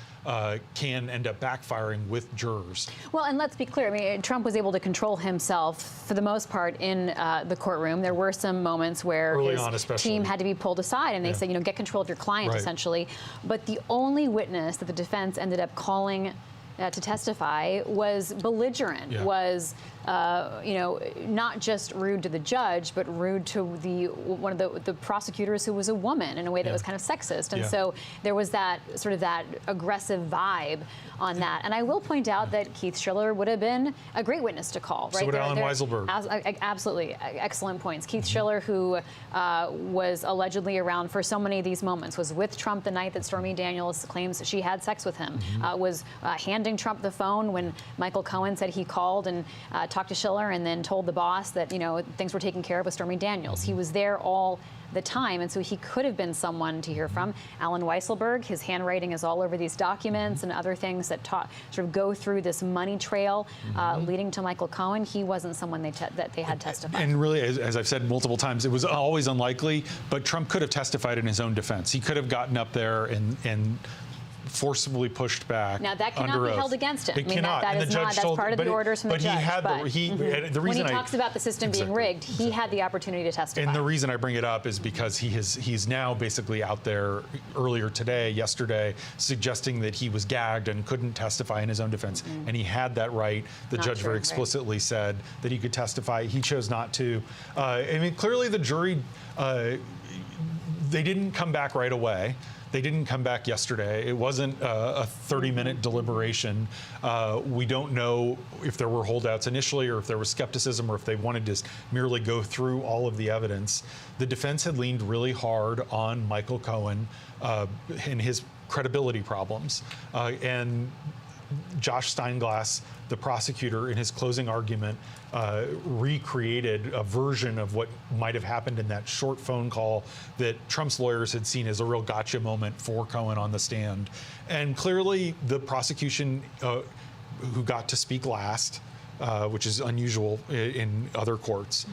can end up backfiring with jurors. Well, and let's be clear. I mean, Trump was able to control himself for the most part in the courtroom. There were some moments where his team had to be pulled aside, and they said, get control of your client, essentially. But the only witness that the defense ended up calling to testify was belligerent, was not just rude to the judge, but rude to one of the prosecutors who was a woman in a way that was kind of sexist. And so there was that sort of that aggressive vibe on that. And I will point out that Keith Schiller would have been a great witness to call. Right? So would Alan Weisselberg. Absolutely. Excellent points. Keith Schiller, who was allegedly around for so many of these moments, was with Trump the night that Stormy Daniels claims that she had sex with him, was handing Trump the phone when Michael Cohen said he called and talked to Schiller and then told the boss that, things were taken care of with Stormy Daniels. He was there all the time, and so he could have been someone to hear from. Alan Weisselberg, his handwriting is all over these documents and other things that sort of go through this money trail leading to Michael Cohen. He wasn't someone that they had testified. And really, as I've said multiple times, it was always unlikely, but Trump could have testified in his own defense. He could have gotten up there and forcibly pushed back. Now that cannot be held against him. It cannot. That's part of the orders from the judge. The reason when he talks about the system being rigged, he had the opportunity to testify. And the reason I bring it up is because he's now basically out there earlier today, yesterday, suggesting that he was gagged and couldn't testify in his own defense. And he had that right. The judge very explicitly said that he could testify. He chose not to. I mean, clearly the jury they didn't come back right away. They didn't come back yesterday. It wasn't a 30-minute deliberation. We don't know if there were holdouts initially or if there was skepticism or if they wanted to merely go through all of the evidence. The defense had leaned really hard on Michael Cohen and his credibility problems. And Josh Steinglass, the prosecutor, in his closing argument, recreated a version of what might have happened in that short phone call that Trump's lawyers had seen as a real gotcha moment for Cohen on the stand. And clearly the prosecution, who got to speak last, which is unusual in other courts,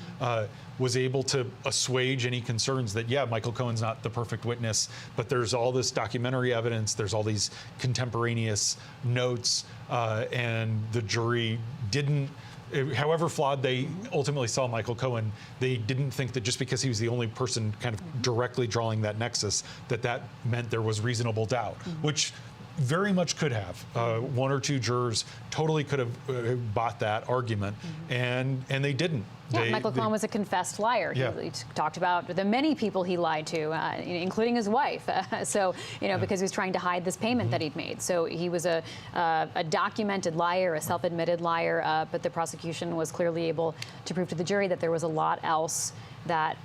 was able to assuage any concerns that, yeah, Michael Cohen's not the perfect witness, but there's all this documentary evidence, there's all these contemporaneous notes, and the jury didn't, however flawed they ultimately saw Michael Cohen, they didn't think that just because he was the only person kind of directly drawing that nexus, that meant there was reasonable doubt, which very much could have. One or two jurors totally could have bought that argument, and they didn't. Yeah, Michael Cohen was a confessed liar. Yeah. He talked about the many people he lied to, including his wife. So, because he was trying to hide this payment that he'd made. So he was a documented liar, a self-admitted liar, but the prosecution was clearly able to prove to the jury that there was a lot else that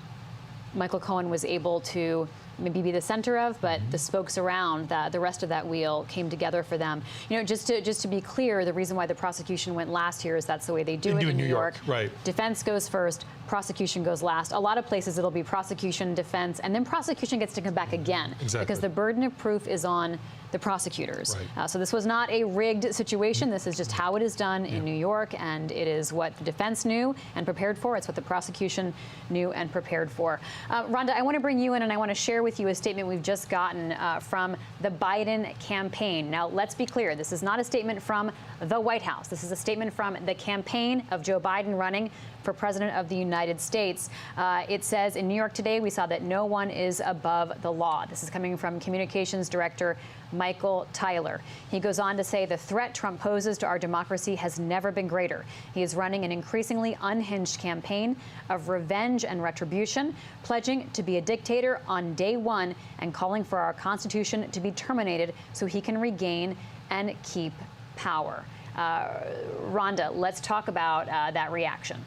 Michael Cohen was able to maybe be the center of, but the spokes around the rest of that wheel came together for them. Just to be clear, the reason why the prosecution went last here is that's the way they do it in New York. Right. Defense goes first, prosecution goes last. A lot of places it'll be prosecution, defense, and then prosecution gets to come back again. Exactly. Because the burden of proof is on the prosecutors. Right. So this was not a rigged situation. This is just how it is done in New York, and it is what the defense knew and prepared for. It's what the prosecution knew and prepared for. Rhonda, I want to bring you in, and I want to share with you a statement we've just gotten from the Biden campaign. Now, let's be clear. This is not a statement from the White House. This is a statement from the campaign of Joe Biden running for President of the United States. It says, in New York today, we saw that no one is above the law. This is coming from Communications Director Michael Tyler. He goes on to say the threat Trump poses to our democracy has never been greater. He is running an increasingly unhinged campaign of revenge and retribution, pledging to be a dictator on day one and calling for our Constitution to be terminated so he can regain and keep power. Rhonda, let's talk about that reaction.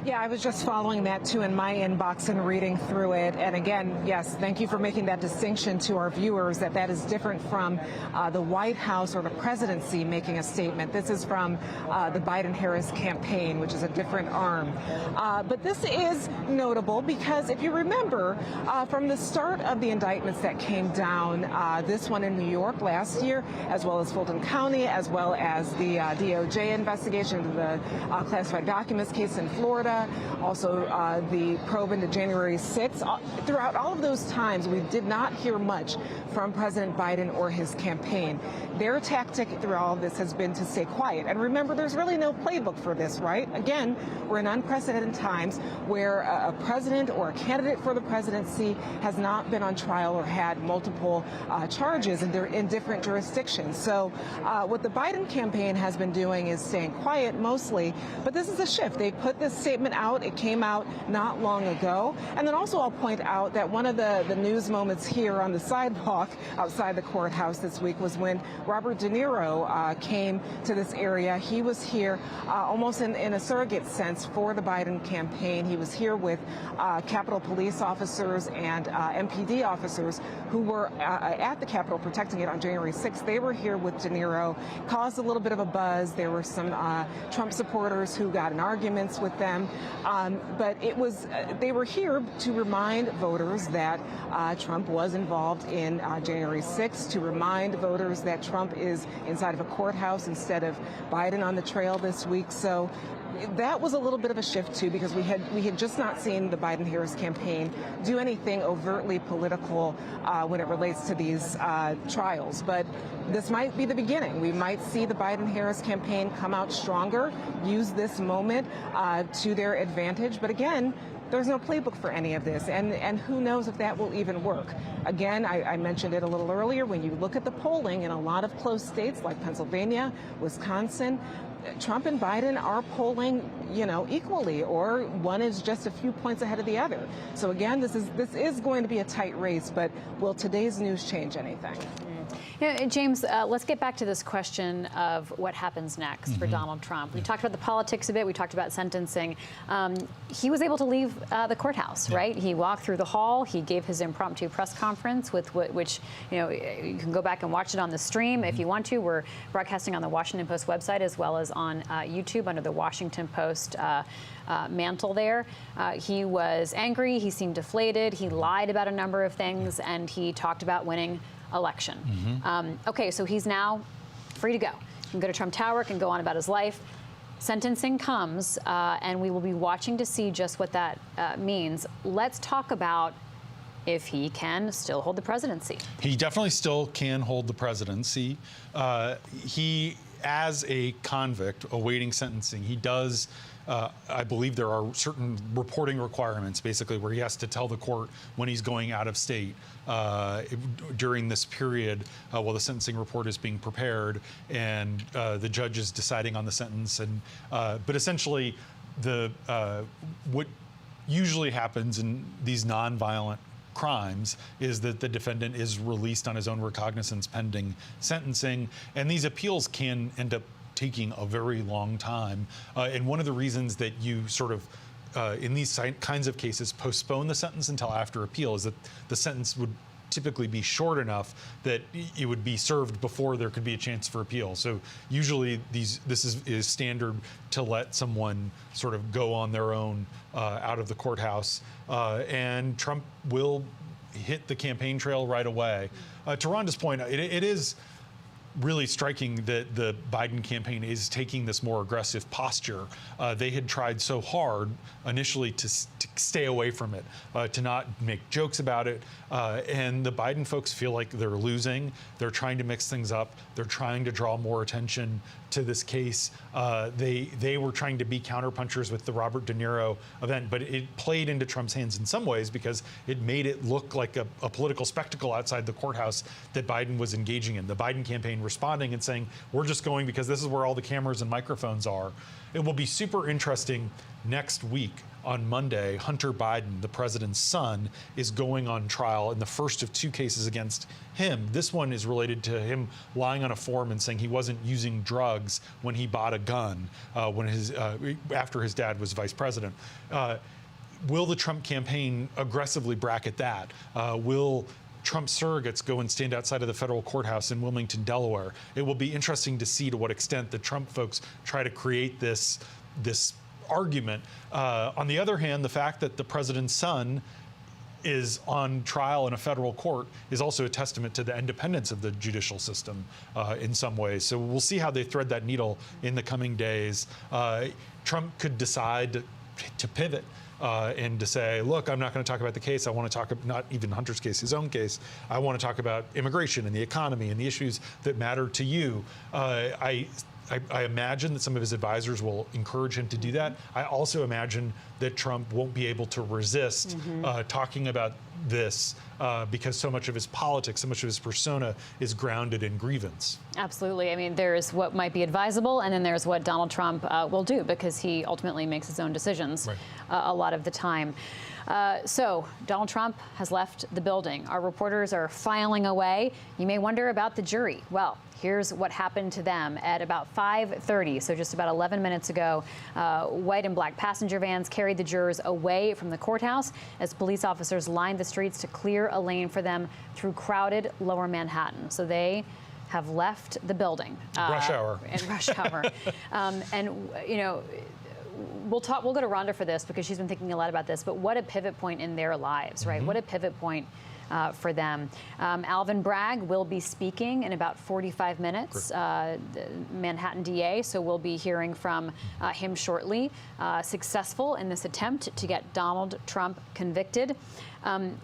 Yeah, I was just following that too in my inbox and reading through it. And again, yes, thank you for making that distinction to our viewers that is different from the White House or the presidency making a statement. This is from the Biden-Harris campaign, which is a different arm. But this is notable because if you remember from the start of the indictments that came down, this one in New York last year, as well as Fulton County, as well as the DOJ investigation into the classified documents case in Florida, also the probe into January 6th. Throughout all of those times, we did not hear much from President Biden or his campaign. Their tactic through all of this has been to stay quiet. And remember, there's really no playbook for this, right? Again, we're in unprecedented times where a president or a candidate for the presidency has not been on trial or had multiple charges, and they're in different jurisdictions. So what the Biden campaign has been doing is staying quiet mostly, but this is a shift. They put this statement out. It came out not long ago. And then also I'll point out that one of the news moments here on the sidewalk outside the courthouse this week was when Robert De Niro came to this area. He was here almost in a surrogate sense for the Biden campaign. He was here with Capitol Police officers and MPD officers who were at the Capitol protecting it on January 6th. They were here with De Niro, caused a little bit of a buzz. There were some Trump supporters who got in arguments with them. But it was they were here to remind voters that Trump was involved in January 6th, to remind voters that Trump is inside of a courthouse instead of Biden on the trail this week. So that was a little bit of a shift too, because we had just not seen the Biden-Harris campaign do anything overtly political when it relates to these trials. But this might be the beginning. We might see the Biden-Harris campaign come out stronger, use this moment to their advantage. But again, There's no playbook for any of this, and who knows if that will even work. Again, I mentioned it a little earlier, when you look at the polling in a lot of close states like Pennsylvania, Wisconsin, Trump and Biden are polling, equally, or one is just a few points ahead of the other. So again, this is going to be a tight race, but will today's news change anything? James, let's get back to this question of what happens next for Donald Trump. We talked about the politics a bit. We talked about sentencing. He was able to leave the courthouse, right? He walked through the hall. He gave his impromptu press conference, which you can go back and watch it on the stream if you want to. We're broadcasting on the Washington Post website as well as on YouTube under the Washington Post mantle there. He was angry. He seemed deflated. He lied about a number of things, and he talked about winning election. Okay, so he's now free to go. He can go to Trump Tower, can go on about his life. Sentencing comes, and we will be watching to see just what that means. Let's talk about if he can still hold the presidency. He definitely still can hold the presidency. He, as a convict awaiting sentencing, he does I believe there are certain reporting requirements, basically, where he has to tell the court when he's going out of state during this period while the sentencing report is being prepared and the judge is deciding on the sentence. And but essentially, what usually happens in these nonviolent crimes is that the defendant is released on his own recognizance pending sentencing, and these appeals can end up taking a very long time. And one of the reasons that you sort of, in these kinds of cases, postpone the sentence until after appeal is that the sentence would typically be short enough that it would be served before there could be a chance for appeal. So usually this is standard to let someone sort of go on their own out of the courthouse. And Trump will hit the campaign trail right away. To Rhonda's point, it is really striking that the Biden campaign is taking this more aggressive posture. They had tried so hard initially to stay away from it, to not make jokes about it. And the Biden folks feel like they're losing. They're trying to mix things up. They're trying to draw more attention to this case. They were trying to be counterpunchers with the Robert De Niro event, but it played into Trump's hands in some ways because it made it look like a political spectacle outside the courthouse that Biden was engaging in. The Biden campaign responding and saying, we're just going because this is where all the cameras and microphones are. It will be super interesting next week. On Monday, Hunter Biden, the president's son, is going on trial in the first of 2 cases against him. This one is related to him lying on a form and saying he wasn't using drugs when he bought a gun after his dad was vice president. Will the Trump campaign aggressively bracket that? Will Trump surrogates go and stand outside of the federal courthouse in Wilmington, Delaware? It will be interesting to see to what extent the Trump folks try to create this argument. On the other hand, the fact that the president's son is on trial in a federal court is also a testament to the independence of the judicial system in some ways. So we'll see how they thread that needle in the coming days. Trump could decide to pivot and to say, look, I'm not going to talk about the case. I want to talk about not even Hunter's case, his own case. I want to talk about immigration and the economy and the issues that matter to you. I imagine that some of his advisors will encourage him to do that. I also imagine that Trump won't be able to resist talking about this because so much of his politics, so much of his persona is grounded in grievance. Absolutely. I mean, there's what might be advisable, and then there's what Donald Trump will do because he ultimately makes his own decisions a lot of the time. So Donald Trump has left the building. Our reporters are filing away. You may wonder about the jury. Well, here's what happened to them at about 5:30, so just about 11 minutes ago. White and black passenger vans carried the jurors away from the courthouse as police officers lined the streets to clear a lane for them through crowded Lower Manhattan. So they have left the building. Rush hour. In rush hour. And, you know, we'll go to Rhonda for this because she's been thinking a lot about this, but what a pivot point in their lives, right? What a pivot point for them. Alvin Bragg will be speaking in about 45 minutes, the Manhattan DA, so we'll be hearing from him shortly. Successful in this attempt to get Donald Trump convicted.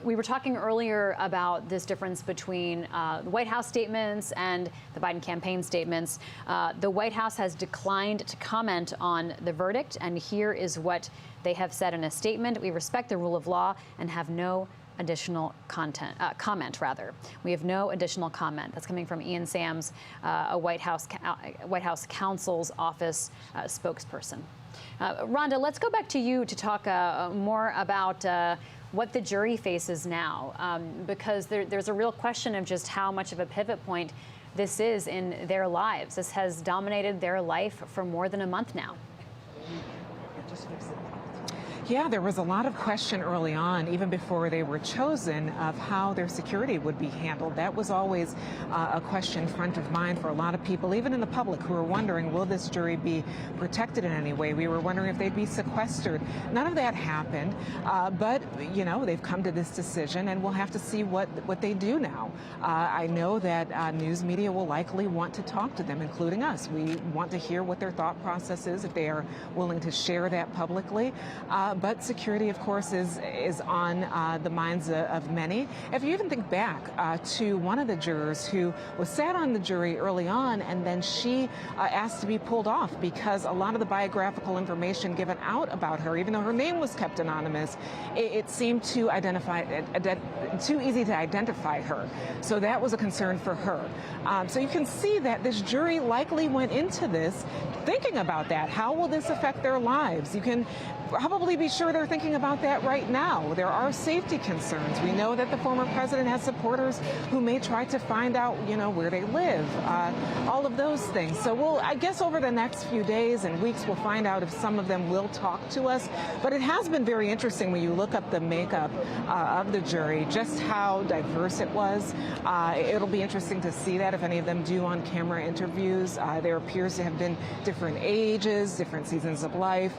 We were talking earlier about this difference between the White House statements and the Biden campaign statements. The White House has declined to comment on the verdict, and here is what they have said in a statement. We respect the rule of law and have no additional comment. We have no additional comment. That's coming from Ian Sams, a White House counsel's office spokesperson. Rhonda, let's go back to you to talk more about what the jury faces now, because there's a real question of just how much of a pivot point this is in their lives. This has dominated their life for more than a month now. Yeah, there was a lot of question early on, even before they were chosen, of how their security would be handled. That was always a question front of mind for a lot of people, even in the public, who were wondering, will this jury be protected in any way? We were wondering if they'd be sequestered. None of that happened, but, you know, they've come to this decision, and we'll have to see what they do now. I know that news media will likely want to talk to them, including us. We want to hear what their thought process is, if they are willing to share that publicly. But security, of course, is on the minds of many. If you even think back to one of the jurors who was sat on the jury early on, and then she asked to be pulled off because a lot of the biographical information given out about her, even though her name was kept anonymous, it seemed too easy to identify her. So that was a concern for her. So you can see that this jury likely went into this thinking about that. How will this affect their lives? You can probably be sure they're thinking about that right now. There are safety concerns. We know that the former president has supporters who may try to find out, you know, where they live, all of those things. So I guess over the next few days and weeks, we'll find out if some of them will talk to us. But it has been very interesting when you look up the makeup of the jury, just how diverse it was. It'll be interesting to see that if any of them do on-camera interviews. There appears to have been different ages, different seasons of life.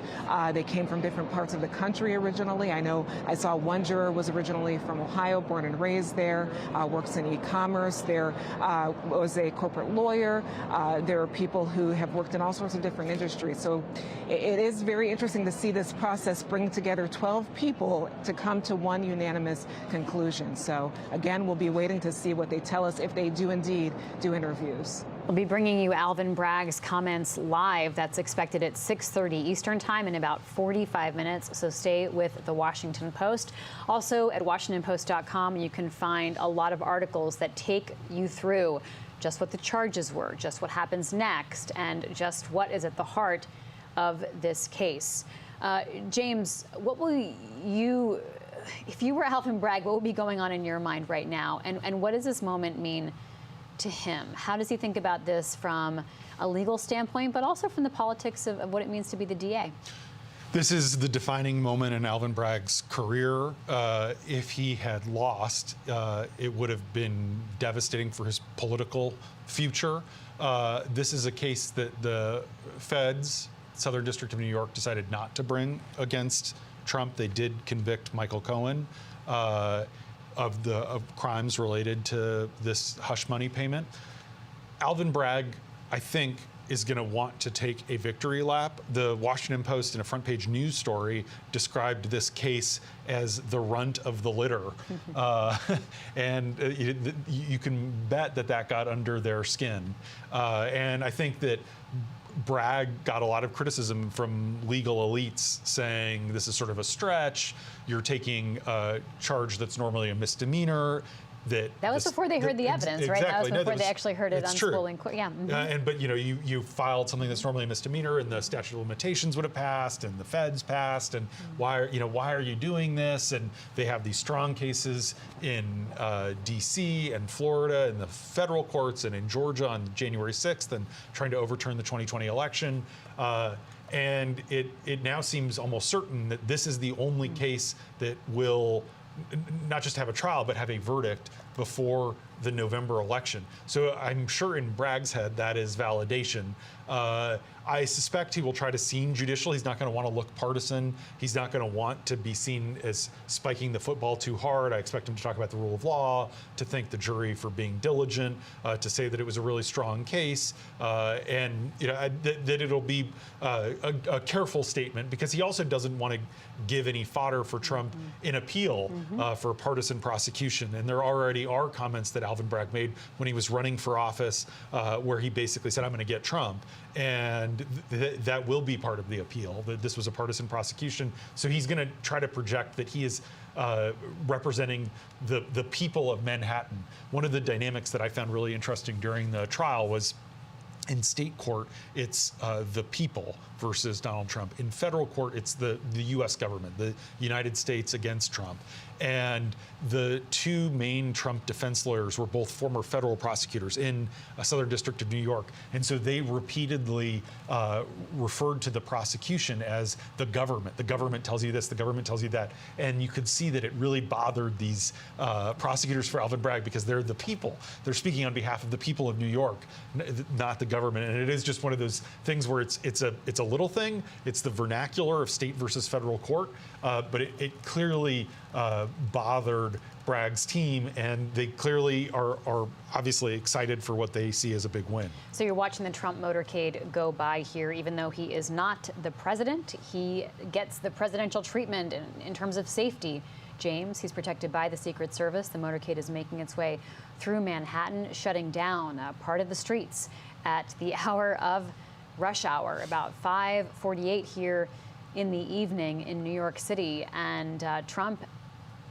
They came from different parts of the country originally. I know I saw one juror was originally from Ohio, born and raised there, works in e-commerce. There was a corporate lawyer. There are people who have worked in all sorts of different industries. So it is very interesting to see this process bring together 12 people to come to one unanimous conclusion. So again, we'll be waiting to see what they tell us if they do indeed do interviews. We'll be bringing you Alvin Bragg's comments live. That's expected at 6:30 Eastern Time in about 45 minutes. So stay with the Washington Post. Also at WashingtonPost.com, you can find a lot of articles that take you through just what the charges were, just what happens next, and just what is at the heart of this case. James, what will you, if you were Alvin Bragg, what would be going on in your mind right now? And what does this moment mean to him? How does he think about this from a legal standpoint, but also from the politics of what it means to be the DA? This is the defining moment in Alvin Bragg's career. If he had lost, it would have been devastating for his political future. This is a case that the feds, Southern District of New York, decided not to bring against Trump. They did convict Michael Cohen of crimes related to this hush money payment. Alvin Bragg, I think, is going to want to take a victory lap. The Washington Post, in a front page news story, described this case as the runt of the litter. And you can bet that got under their skin. And I think that Bragg got a lot of criticism from legal elites saying this is sort of a stretch. You're taking a charge that's normally a misdemeanor. That was before they heard the evidence, right? That was before they actually heard it unspool in court. Yeah. Mm-hmm. But you filed something that's normally a misdemeanor, and the statute of limitations would have passed, and the feds passed, and why are you doing this? And they have these strong cases in D.C. and Florida, in the federal courts, and in Georgia on January 6th, and trying to overturn the 2020 election. And it now seems almost certain that this is the only case that will not just have a trial, but have a verdict before the November election. So I'm sure in Bragg's head that is validation. I suspect he will try to seem judicial. He's not going to want to look partisan. He's not going to want to be seen as spiking the football too hard. I expect him to talk about the rule of law, to thank the jury for being diligent, to say that it was a really strong case, and that it'll be a careful statement, because he also doesn't want to give any fodder for Trump in appeal for partisan prosecution. And there already are comments that Alvin Bragg made when he was running for office, where he basically said, I'm going to get Trump. And that will be part of the appeal, that this was a partisan prosecution. So he's going to try to project that he is representing the people of Manhattan. One of the dynamics that I found really interesting during the trial was, in state court, it's the people versus Donald Trump. In federal court, it's the U.S. government, the United States against Trump. And the two main Trump defense lawyers were both former federal prosecutors in a Southern District of New York. And so they repeatedly referred to the prosecution as the government. The government tells you this, the government tells you that. And you could see that it really bothered these prosecutors for Alvin Bragg, because they're the people. They're speaking on behalf of the people of New York, not the government. And it is just one of those things where it's a little thing. It's the vernacular of state versus federal court. But it clearly bothered Bragg's team, and they clearly are obviously excited for what they see as a big win. So you're watching the Trump motorcade go by here. Even though he is not the president, he gets the presidential treatment in terms of safety. James, he's protected by the Secret Service. The motorcade is making its way through Manhattan, shutting down part of the streets at the hour of rush hour, about 5:48 here in the evening in New York City, and Trump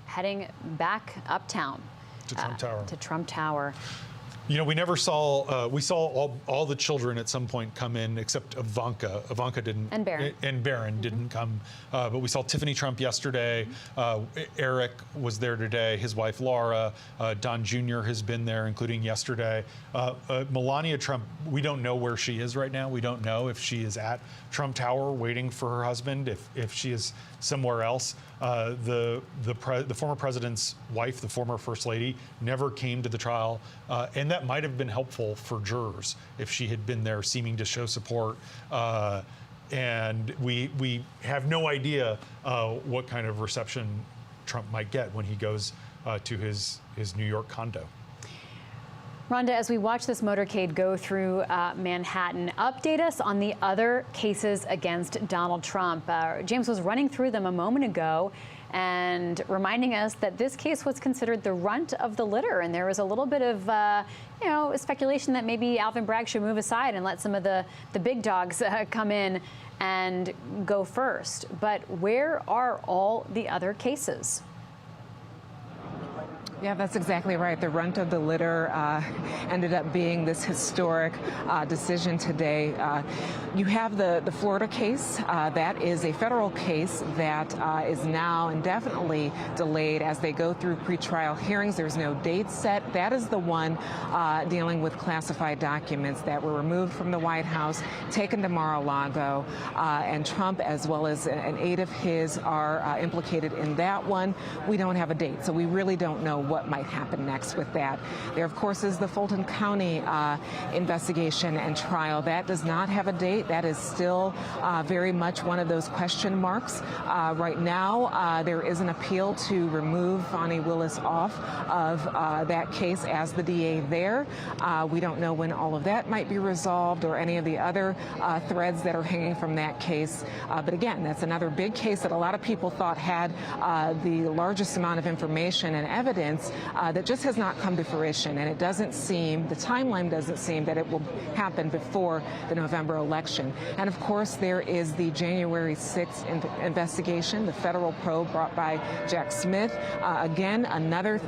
heading back uptown to Trump Tower. To Trump Tower. You know, we never saw, we saw all the children at some point come in, except Ivanka. Ivanka didn't. And Barron. And Barron didn't come. But we saw Tiffany Trump yesterday. Eric was there today, his wife Laura. Don Jr. has been there, including yesterday. Melania Trump, we don't know where she is right now. We don't know if she is at Trump Tower waiting for her husband, if she is somewhere else. The former president's wife, the former first lady, never came to the trial, and that might have been helpful for jurors if she had been there, seeming to show support. And we have no idea what kind of reception Trump might get when he goes to his New York condo. Rhonda, as we watch this motorcade go through Manhattan, update us on the other cases against Donald Trump. James was running through them a moment ago and reminding us that this case was considered the runt of the litter, and there was a little bit of speculation that maybe Alvin Bragg should move aside and let some of the big dogs come in and go first. But where are all the other cases? Yeah, that's exactly right. The runt of the litter ended up being this historic decision today. You have the Florida case. That is a federal case that is now indefinitely delayed as they go through pretrial hearings. There's no date set. That is the one dealing with classified documents that were removed from the White House, taken to Mar-a-Lago, and Trump, as well as an aide of his, are implicated in that one. We don't have a date, so we really don't know what might happen next with that. There, of course, is the Fulton County investigation and trial. That does not have a date. That is still very much one of those question marks. Right now, there is an appeal to remove Fani Willis off of that case as the DA there. We don't know when all of that might be resolved or any of the other threads that are hanging from that case. But again, that's another big case that a lot of people thought had the largest amount of information and evidence that just has not come to fruition. And it doesn't seem, the timeline doesn't seem that it will happen before the November election. And of course, there is the January 6th investigation, the federal probe brought by Jack Smith. Again, another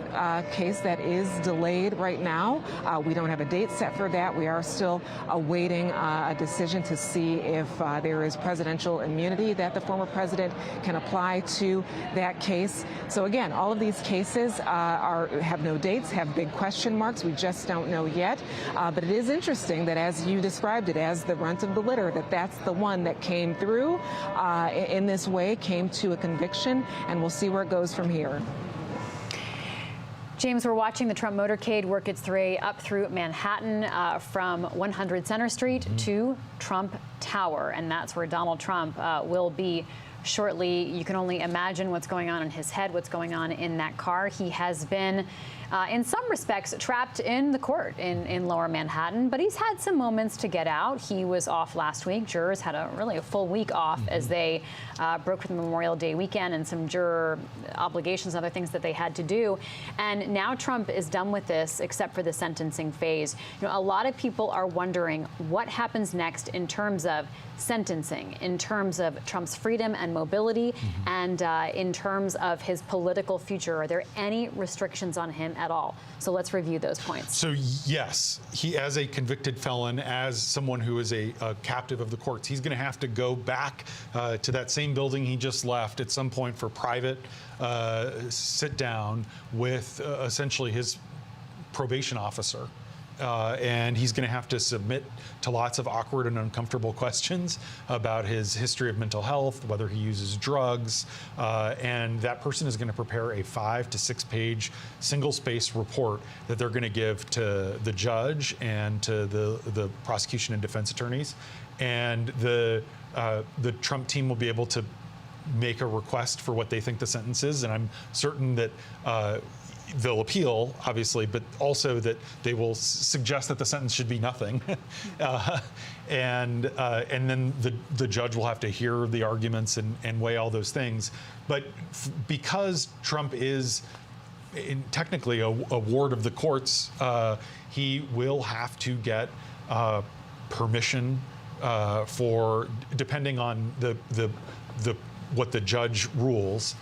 case that is delayed right now. We don't have a date set for that. We are still awaiting a decision to see if there is presidential immunity that the former president can apply to that case. So again, all of these cases have no dates, have big question marks. We just don't know yet. But it is interesting that, as you described it, as the runt of the litter, that's the one that came through in this way, came to a conviction, and we'll see where it goes from here. James, we're watching the Trump motorcade work its way up through Manhattan from 100 Center Street to Trump Tower, and that's where Donald Trump will be shortly. You can only imagine what's going on in his head, what's going on in that car. He has been, in some respects, trapped in the court in Lower Manhattan, but he's had some moments to get out. He was off last week. Jurors had really a full week off as they broke for the Memorial Day weekend and some juror obligations and other things that they had to do. And now Trump is done with this, except for the sentencing phase. A lot of people are wondering what happens next in terms of sentencing, in terms of Trump's freedom and mobility, and in terms of his political future. Are there any restrictions on him at all? So let's review those points. So yes, he, as a convicted felon, as someone who is a captive of the courts, he's going to have to go back to that same building he just left at some point for private sit down with essentially his probation officer. And he's going to have to submit to lots of awkward and uncomfortable questions about his history of mental health, whether he uses drugs, and that person is going to prepare a 5 to 6 page single-space report that they're going to give to the judge and to the prosecution and defense attorneys, and the Trump team will be able to make a request for what they think the sentence is, and I'm certain that they'll appeal, obviously, but also that they will suggest that the sentence should be nothing, and then the judge will have to hear the arguments and weigh all those things. But because Trump is technically a ward of the courts, he will have to get permission for, depending on what the judge rules,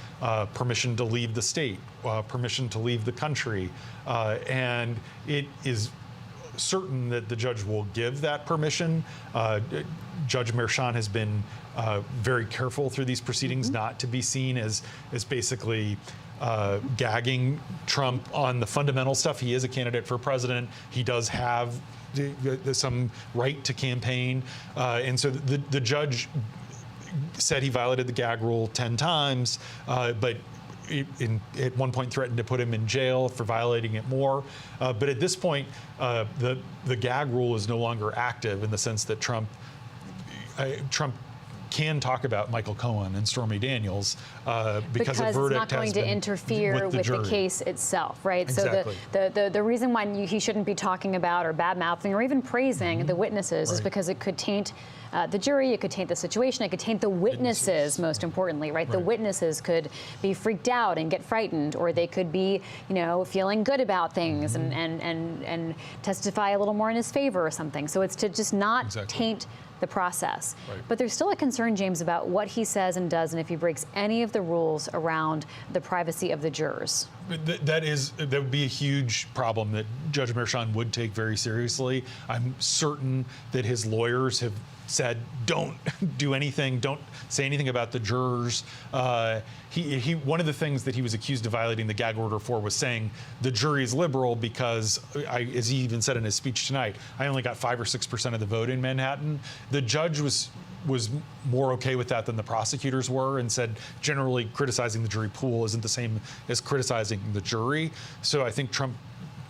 permission to leave the state, permission to leave the country, and it is certain that the judge will give that permission. Judge Merchan has been very careful through these proceedings not to be seen as basically gagging Trump on the fundamental stuff. He is a candidate for president. He does have some right to campaign, and so the judge said he violated the gag rule 10 times, but at one point threatened to put him in jail for violating it more. But at this point, the gag rule is no longer active in the sense that Trump can talk about Michael Cohen and Stormy Daniels because a verdict has been it's not going to interfere with the case itself, right? Exactly. So the reason why he shouldn't be talking about or bad-mouthing or even praising the witnesses is because it could taint the jury, it could taint the situation, it could taint the witnesses, most importantly, right? The witnesses could be freaked out and get frightened, or they could be, feeling good about things and testify a little more in his favor or something. So it's to just not taint the process. But there's still a concern, James, about what he says and does, and if he breaks any of the rules around the privacy of the jurors. That would be a huge problem that Judge Merchan would take very seriously. I'm certain that his lawyers have said, don't do anything, don't say anything about the jurors. One of the things that he was accused of violating the gag order for was saying the jury is liberal because, as he even said in his speech tonight, I only got 5 or 6% of the vote in Manhattan. The judge was more okay with that than the prosecutors were, and said generally criticizing the jury pool isn't the same as criticizing the jury. So I think Trump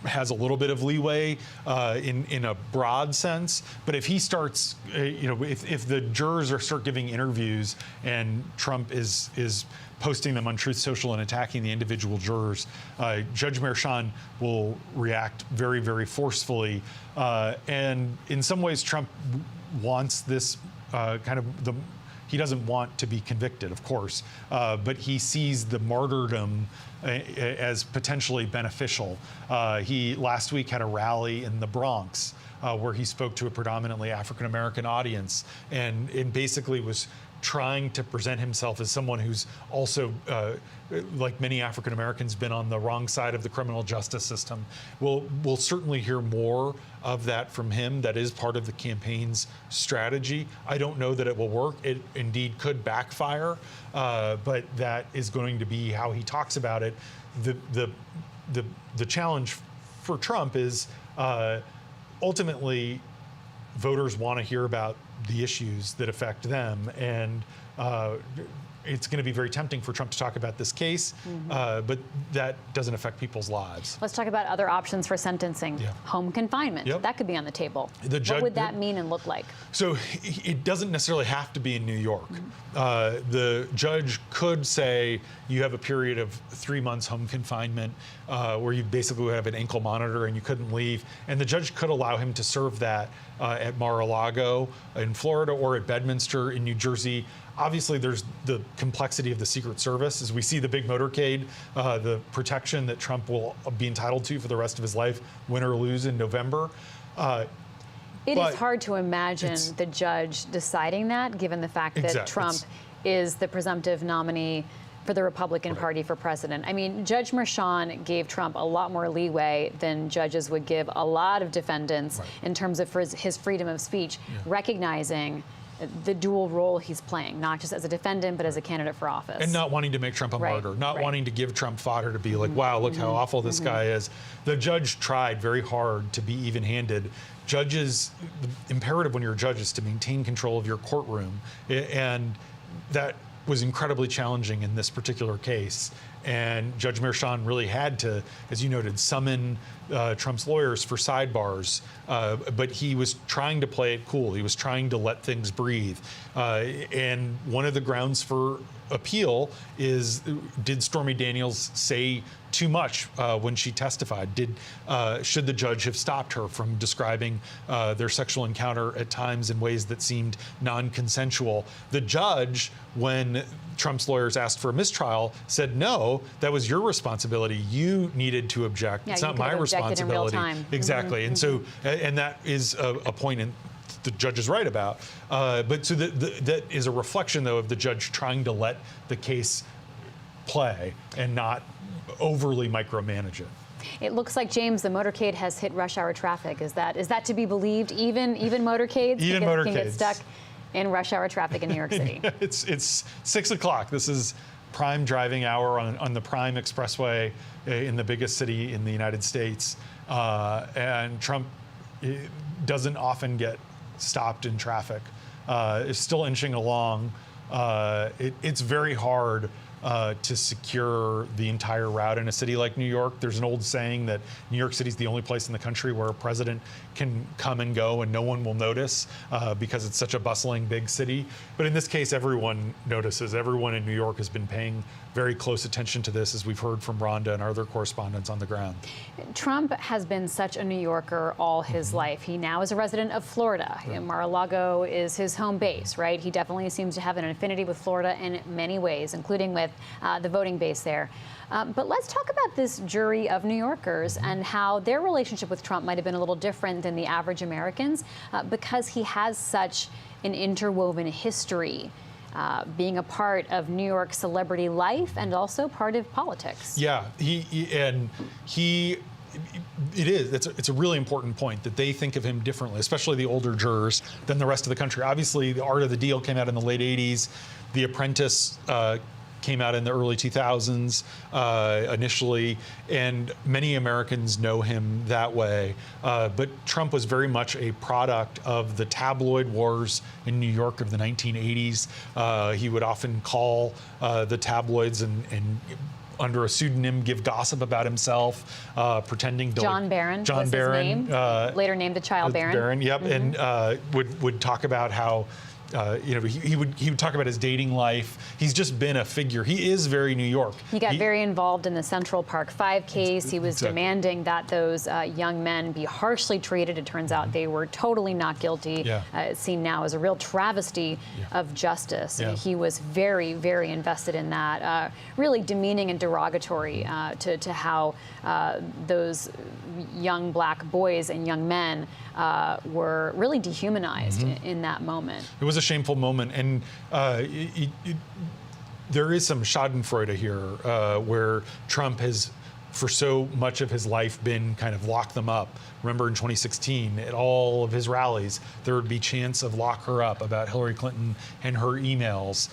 has a little bit of leeway in a broad sense, but if he starts, if the jurors start giving interviews and Trump is posting them on Truth Social and attacking the individual jurors, Judge Merchan will react very, very forcefully, and in some ways Trump wants this he doesn't want to be convicted, of course, but he sees the martyrdom as potentially beneficial. He last week had a rally in the Bronx where he spoke to a predominantly African-American audience and basically was trying to present himself as someone who's also, like many African Americans, been on the wrong side of the criminal justice system. We'll certainly hear more of that from him. That is part of the campaign's strategy. I don't know that it will work. It indeed could backfire, but that is going to be how he talks about it. The challenge for Trump is ultimately voters want to hear about the issues that affect them, and it's going to be very tempting for Trump to talk about this case, but that doesn't affect people's lives. Let's talk about other options for sentencing. Yeah. Home confinement. Yep. That could be on the table. What would that mean and look like? So it doesn't necessarily have to be in New York. The judge could say you have a period of 3 months home confinement where you basically would have an ankle monitor and you couldn't leave. And the judge could allow him to serve that at Mar-a-Lago in Florida or at Bedminster in New Jersey. Obviously, there's the complexity of the Secret Service. As we see the big motorcade, the protection that Trump will be entitled to for the rest of his life, win or lose in November. It is hard to imagine the judge deciding that, given the fact that Trump is the presumptive nominee for the Republican Party for president. I mean, Judge Merchan gave Trump a lot more leeway than judges would give a lot of defendants in terms of his freedom of speech, recognizing the dual role he's playing, not just as a defendant, but as a candidate for office. And not wanting to make Trump a martyr, not wanting to give Trump fodder to be like, wow, look how awful this guy is. The judge tried very hard to be even-handed. Judges, the imperative when you're a judge is to maintain control of your courtroom. And that was incredibly challenging in this particular case. And Judge Merchan really had to, as you noted, summon Trump's lawyers for sidebars, but he was trying to play it cool. He was trying to let things breathe. And one of the grounds for appeal is, did Stormy Daniels say too much when she testified? Should the judge have stopped her from describing their sexual encounter at times in ways that seemed non-consensual? The judge, when Trump's lawyers asked for a mistrial, said, no, that was your responsibility. You needed to object. Yeah, it's not my responsibility. In real time. Exactly. And so, and that is a point the judge is right about. But so that is a reflection, though, of the judge trying to let the case play and not overly micromanage it. It looks like, James, the motorcade has hit rush hour traffic. Is that to be believed? Even motorcades can get stuck in rush hour traffic in New York City. It's 6 o'clock. This is prime driving hour on the Prime Expressway in the biggest city in the United States. And Trump doesn't often get stopped in traffic. Is still inching along. It's very hard to secure the entire route in a city like New York. There's an old saying that New York City is the only place in the country where a president can come and go and no one will notice because it's such a bustling big city. But in this case, everyone notices. Everyone in New York has been paying very close attention to this, as we've heard from Rhonda and our other correspondents on the ground. Trump has been such a New Yorker all his life. He now is a resident of Florida. Right. Mar-a-Lago is his home base, right? He definitely seems to have an affinity with Florida in many ways, including with the voting base there. But let's talk about this jury of New Yorkers and how their relationship with Trump might have been a little different than the average Americans because he has such an interwoven history. Being a part of New York celebrity life and also part of politics. Yeah, it's a really important point that they think of him differently, especially the older jurors, than the rest of the country. Obviously, The Art of the Deal came out in the late 80s. The Apprentice came out in the early 2000s initially, and many Americans know him that way. But Trump was very much a product of the tabloid wars in New York of the 1980s. He would often call the tabloids and under a pseudonym give gossip about himself, pretending to John Barron was his name, later named a child Barron. Barron, yep, and would talk about how he would talk about his dating life. He's just been a figure. He is very New York. He got very involved in the Central Park 5 case. He was demanding that those young men be harshly treated. It turns out they were totally not guilty. It's seen now as a real travesty of justice. He was very, very invested in that, really demeaning and derogatory to how those young black boys and young men were really dehumanized in that moment. It was a shameful moment, and there is some schadenfreude here, where Trump has for so much of his life been kind of lock them up. Remember in 2016, at all of his rallies, there would be chants of lock her up about Hillary Clinton and her emails.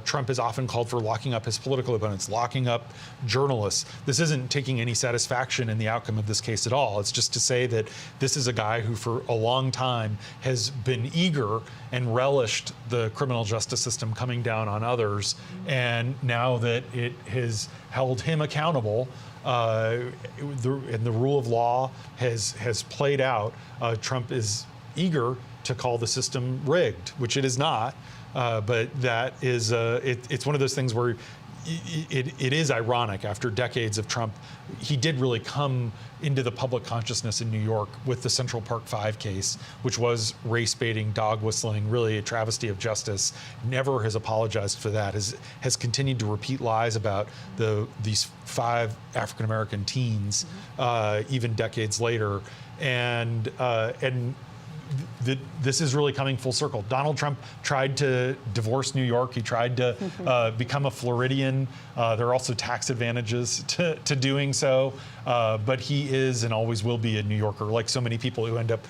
Trump has often called for locking up his political opponents, locking up journalists. This isn't taking any satisfaction in the outcome of this case at all. It's just to say that this is a guy who for a long time has been eager and relished the criminal justice system coming down on others. And now that it has held him accountable, and the rule of law has played out, Trump is eager to call the system rigged, which it is not. But that is, it's one of those things where it is ironic after decades of Trump. He did really come into the public consciousness in New York with the Central Park 5 case, which was race baiting, dog whistling, really a travesty of justice. Never has apologized for that. Has continued to repeat lies about these 5 African American teens, even decades later, and this is really coming full circle. Donald Trump tried to divorce New York. He tried to become a Floridian. There are also tax advantages to doing so. But he is and always will be a New Yorker, like so many people who end up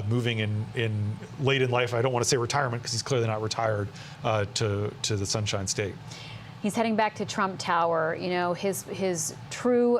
moving in late in life. I don't want to say retirement because he's clearly not retired, to the Sunshine State. He's heading back to Trump Tower. You know, his true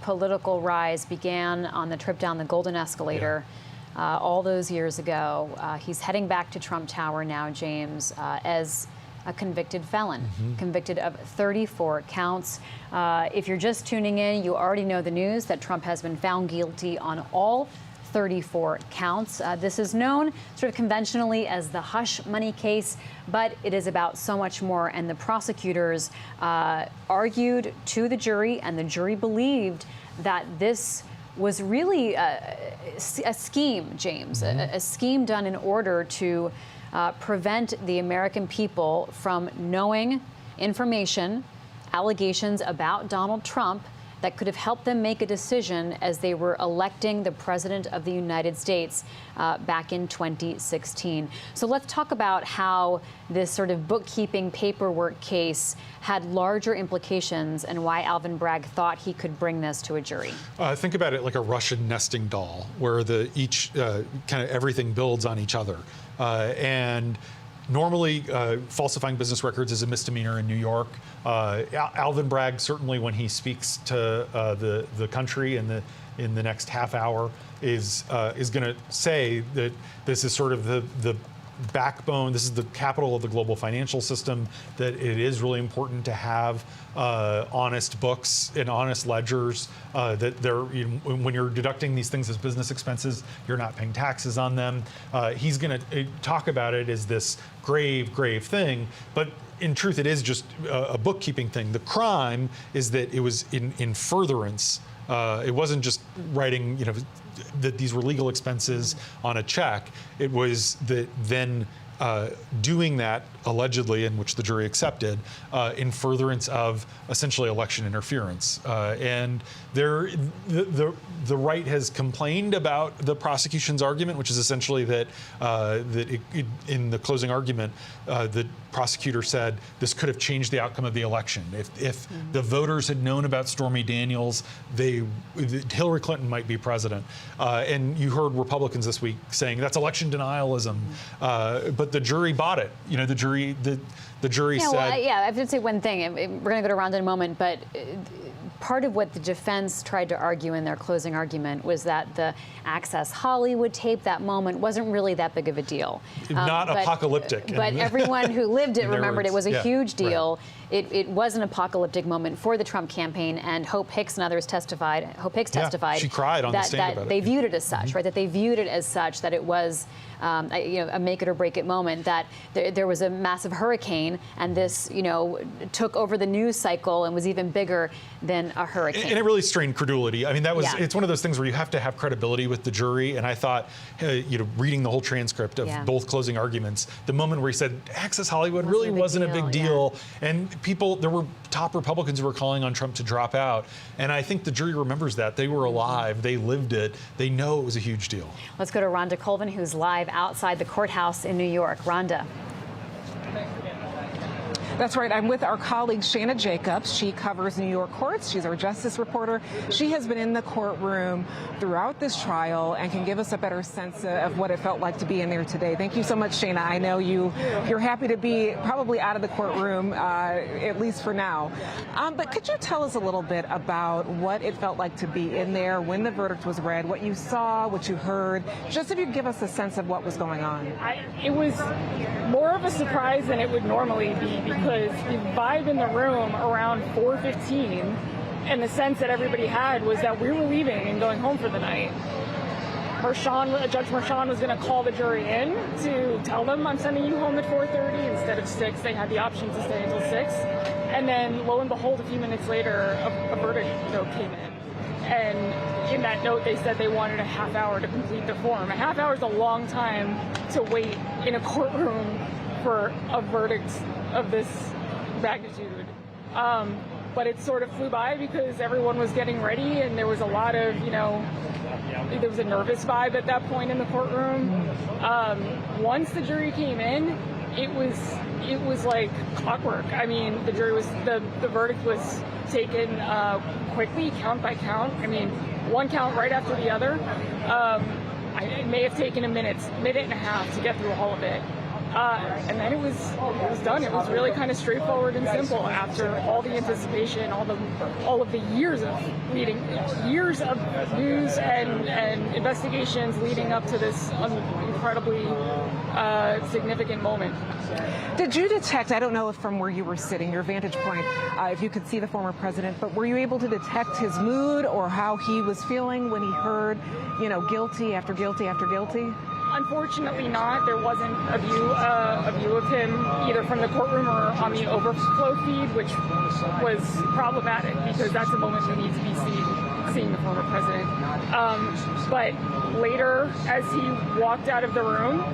political rise began on the trip down the Golden Escalator. Yeah. All those years ago. He's heading back to Trump Tower now, James, as a convicted felon, convicted of 34 counts. If you're just tuning in, you already know the news that Trump has been found guilty on all 34 counts. This is known sort of conventionally as the hush money case, but it is about so much more. And the prosecutors argued to the jury, and the jury believed that this was really a scheme, James, a scheme done in order to prevent the American people from knowing information, allegations about Donald Trump that could have helped them make a decision as they were electing the President of the United States back in 2016. So let's talk about how this sort of bookkeeping paperwork case had larger implications and why Alvin Bragg thought he could bring this to a jury. Think about it like a Russian nesting doll, where each kind of everything builds on each other. And normally, falsifying business records is a misdemeanor in New York. Alvin Bragg, certainly when he speaks to the country in the next half hour, is going to say that this is sort of the backbone. This is the capital of the global financial system. That it is really important to have honest books and honest ledgers. That when you're deducting these things as business expenses, you're not paying taxes on them. He's going to talk about it as this grave thing, but in truth, it is just a bookkeeping thing. The crime is that it was in furtherance. It wasn't just writing, that these were legal expenses on a check. It was that then doing that allegedly, in which the jury accepted, in furtherance of essentially election interference. And the right has complained about the prosecution's argument, which is essentially that in the closing argument, the prosecutor said this could have changed the outcome of the election. If the voters had known about Stormy Daniels, Hillary Clinton might be president. And you heard Republicans this week saying that's election denialism. But the jury bought it. The jury said. Well, I have to say one thing. We're going to go to Rhonda in a moment, but part of what the defense tried to argue in their closing argument was that the Access Hollywood tape, that moment, wasn't really that big of a deal. Not apocalyptic. But everyone who lived it remembered it was a huge deal. Right. It was an apocalyptic moment for the Trump campaign, and Hope Hicks and others testified. Hope Hicks testified. She cried on the stand about it. They viewed it as such, right? That they viewed it as such, that it was a make it or break it moment, that there was a massive hurricane, and this, took over the news cycle and was even bigger than a hurricane. And it really strained credulity. I mean, it's one of those things where you have to have credibility with the jury. And I thought, reading the whole transcript of both closing arguments, the moment where he said Access Hollywood really wasn't a big deal. And there were top Republicans who were calling on Trump to drop out. And I think the jury remembers that. They were alive. They lived it. They know it was a huge deal. Let's go to Rhonda Colvin, who's live outside the courthouse in New York. Rhonda. That's right. I'm with our colleague Shana Jacobs. She covers New York courts. She's our justice reporter. She has been in the courtroom throughout this trial and can give us a better sense of what it felt like to be in there today. Thank you so much, Shana. I know you're happy to be probably out of the courtroom, at least for now. But could you tell us a little bit about what it felt like to be in there when the verdict was read, what you saw, what you heard, just if you could give us a sense of what was going on? It was more of a surprise than it would normally be, because the vibe in the room around 4:15 and the sense that everybody had was that we were leaving and going home for the night. Judge Merchan was going to call the jury in to tell them, I'm sending you home at 4:30 instead of 6. They had the option to stay until 6. And then, lo and behold, a few minutes later, a verdict note came in. And in that note, they said they wanted a half hour to complete the form. A half hour is a long time to wait in a courtroom for a verdict of this magnitude. But it sort of flew by because everyone was getting ready, and there was a lot of, there was a nervous vibe at that point in the courtroom. Once the jury came in, it was like clockwork. I mean, the verdict was taken quickly, count by count. I mean, one count right after the other. It may have taken a minute and a half to get through all of it. And then it was done. It was really kind of straightforward and simple after all the anticipation, all of the years of news and investigations leading up to this incredibly significant moment. Did you detect, I don't know if from where you were sitting, your vantage point, if you could see the former president, but were you able to detect his mood or how he was feeling when he heard, guilty after guilty after guilty? Unfortunately not. There wasn't a view of him either from the courtroom or on the overflow feed, which was problematic because that's a moment we need to be seeing the former president. But later, as he walked out of the room,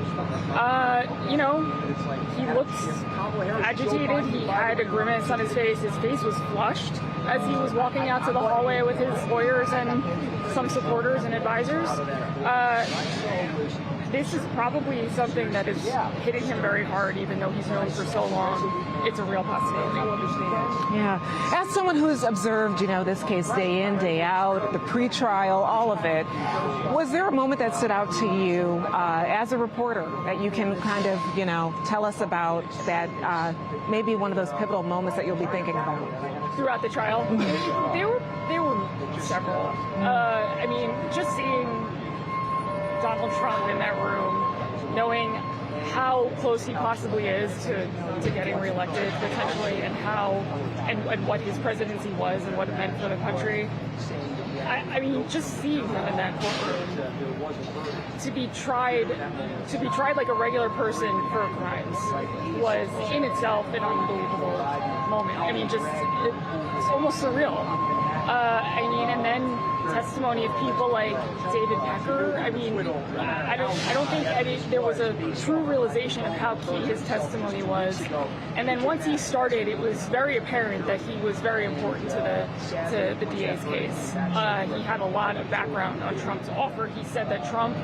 he looked agitated. He had a grimace on his face. His face was flushed as he was walking out to the hallway with his lawyers and some supporters and advisors. This is probably something that is hitting him very hard, even though he's known for so long. It's a real possibility. Yeah. As someone who's observed, this case day in, day out, the pretrial, all of it, was there a moment that stood out to you as a reporter that you can kind of, tell us about that maybe one of those pivotal moments that you'll be thinking about? Throughout the trial? There were several. I mean, just seeing Donald Trump in that room, knowing how close he possibly is to getting reelected potentially, and what his presidency was and what it meant for the country. I mean, just seeing him in that courtroom, to be tried like a regular person for crimes was in itself an unbelievable moment. I mean, it's almost surreal. And then testimony of people like David Pecker. I mean, I don't think there was a true realization of how key his testimony was. And then once he started, it was very apparent that he was very important to the DA's case. He had a lot of background on Trump's offer. He said that Trump,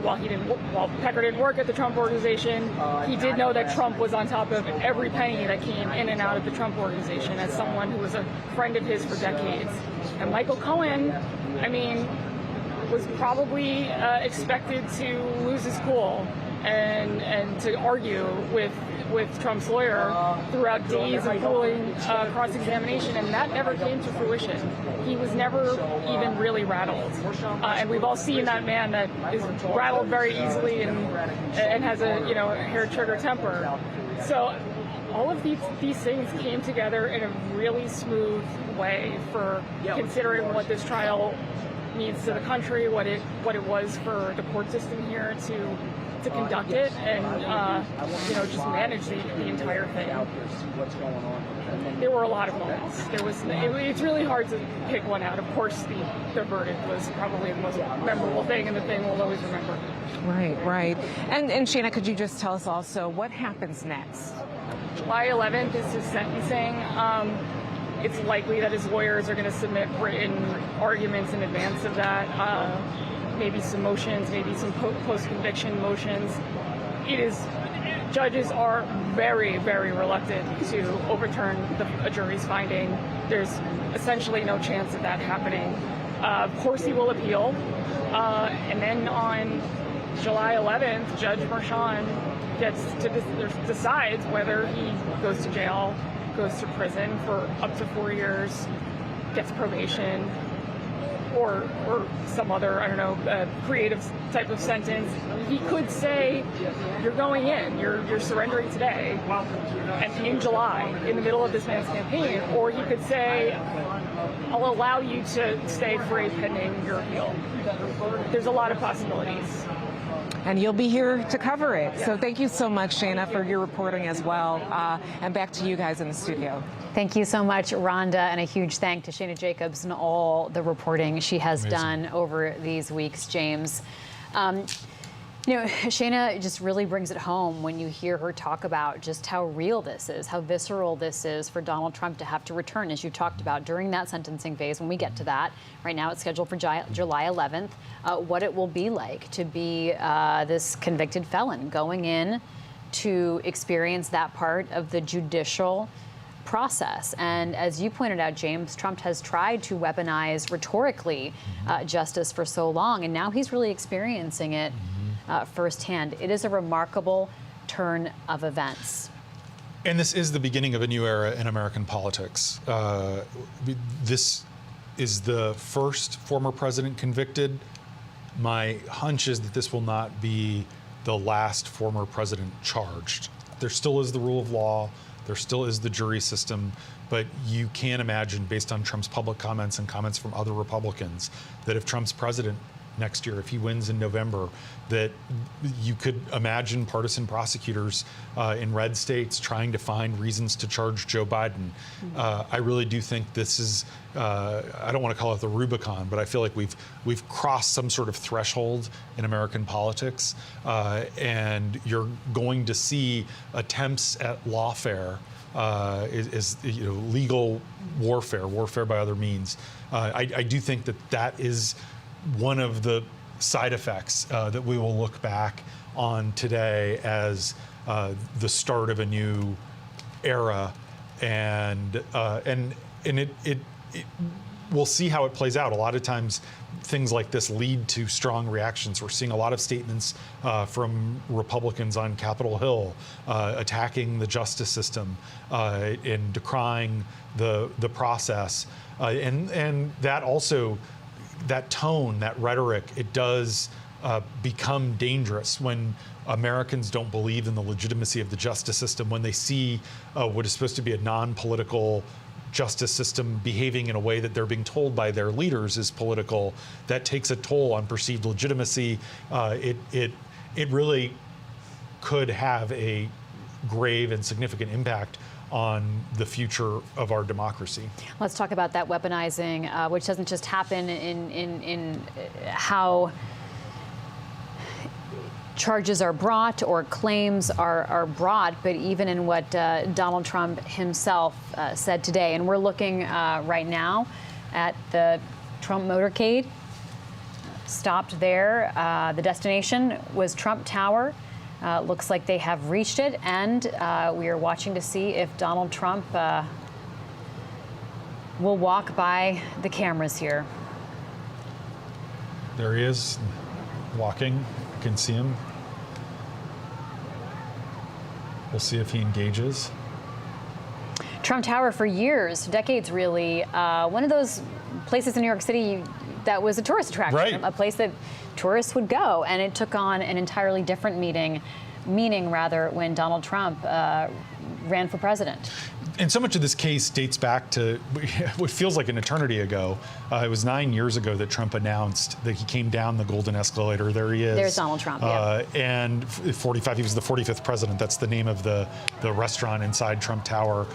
while Pecker didn't work at the Trump organization, he did know that Trump was on top of every penny that came in and out of the Trump organization as someone who was a friend of his for decades. And Michael Cohen, was probably expected to lose his cool and to argue with Trump's lawyer throughout days of grueling cross-examination, and that never came to fruition. He was never even really rattled. And we've all seen that man that is rattled very easily and has a hair-trigger temper. So all of these things came together in a really smooth way for considering what this trial means to the country, what it was for the court system here to conduct it, and just manage the entire thing. There were a lot of moments. It's really hard to pick one out. Of course, the verdict was probably the most memorable thing, and the thing we'll always remember. Right. And Shana, could you just tell us also what happens next? July 11th is his sentencing. It's likely that his lawyers are going to submit written arguments in advance of that. Maybe some motions, maybe some post-conviction motions. It is judges are very, very reluctant to overturn a jury's finding. There's essentially no chance of that happening. Of course, he will appeal. And then on July 11th, Judge Merchan decides whether he goes to jail, goes to prison for up to 4 years, gets probation, or some other, I don't know, creative type of sentence. He could say, you're going in, you're surrendering today, and in July, in the middle of this man's campaign, or he could say, I'll allow you to stay free pending your appeal. There's a lot of possibilities. And you'll be here to cover it. So thank you so much, Shayna, for your reporting as well. And back to you guys in the studio. Thank you so much, Rhonda, and a huge thank to Shayna Jacobs and all the reporting she has done over these weeks, James. You know, Shayna just really brings it home when you hear her talk about just how real this is, how visceral this is for Donald Trump to have to return, as you talked about, during that sentencing phase. When we get to that, right now it's scheduled for July 11th, what it will be like to be this convicted felon going in to experience that part of the judicial process. And as you pointed out, James, Trump has tried to weaponize rhetorically justice for so long, and now he's really experiencing it firsthand. It is a remarkable turn of events. And this is the beginning of a new era in American politics. This is the first former president convicted. My hunch is that this will not be the last former president charged. There still is the rule of law. There still is the jury system. But you can imagine, based on Trump's public comments and comments from other Republicans, that if Trump's president next year, if he wins in November, that you could imagine partisan prosecutors in red states trying to find reasons to charge Joe Biden. I really do think this is, I don't want to call it the Rubicon, but I feel like we've crossed some sort of threshold in American politics, and you're going to see attempts at lawfare, legal warfare by other means. I do think that is one of the side effects that we will look back on today as the start of a new era, and we'll see how it plays out. A lot of times, things like this lead to strong reactions. We're seeing a lot of statements from Republicans on Capitol Hill attacking the justice system and decrying the process, and that also. That tone, that rhetoric, it does become dangerous when Americans don't believe in the legitimacy of the justice system, when they see what is supposed to be a non-political justice system behaving in a way that they're being told by their leaders is political. That takes a toll on perceived legitimacy. It really could have a grave and significant impact on the future of our democracy. Let's talk about that weaponizing, which doesn't just happen in how charges are brought or claims are brought, but even in what Donald Trump himself said today. And we're looking right now at the Trump motorcade. Stopped there. The destination was Trump Tower. Looks like they have reached it, and we are watching to see if Donald Trump will walk by the cameras here. There he is, walking. You can see him. We'll see if he engages. Trump Tower for years, decades really, one of those places in New York City that was a tourist attraction, right. A place that tourists would go, and it took on an entirely different meaning when Donald Trump ran for president. And so much of this case dates back to what feels like an eternity ago. It was 9 years ago that Trump announced that he came down the golden escalator. There he is. There's Donald Trump, yeah. And 45, he was the 45th president. That's the name of the restaurant inside Trump Tower.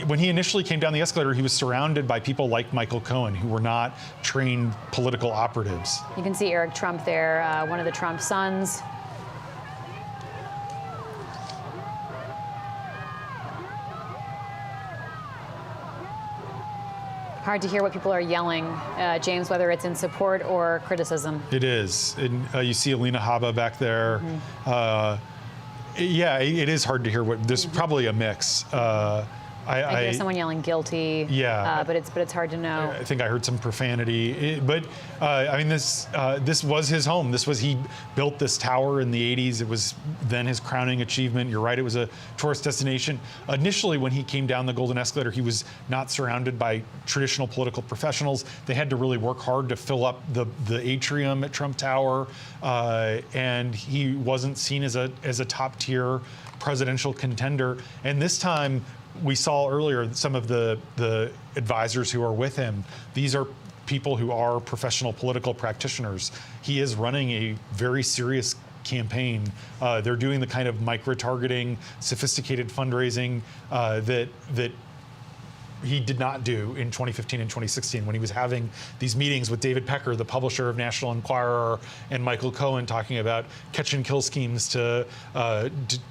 When he initially came down the escalator, he was surrounded by people like Michael Cohen, who were not trained political operatives. You can see Eric Trump there, one of the Trump sons. Hard to hear what people are yelling, James, whether it's in support or criticism. It is. And you see Alina Habba back there. Yeah, it is hard to hear what. There's probably a mix. I hear someone yelling guilty. Yeah, but it's hard to know. I think I heard some profanity, but I mean this was his home. He built this tower in the 80s. It was then his crowning achievement. You're right, it was a tourist destination. Initially, when he came down the Golden Escalator, he was not surrounded by traditional political professionals. They had to really work hard to fill up the atrium at Trump Tower, and he wasn't seen as a top tier presidential contender. And this time, we saw earlier some of the advisors who are with him. These are people who are professional political practitioners. He is running a very serious campaign. They're doing the kind of micro-targeting, sophisticated fundraising that he did not do in 2015 and 2016 when he was having these meetings with David Pecker, the publisher of National Enquirer, and Michael Cohen talking about catch and kill schemes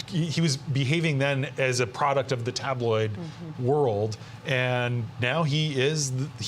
he was behaving then as a product of the tabloid world. And now he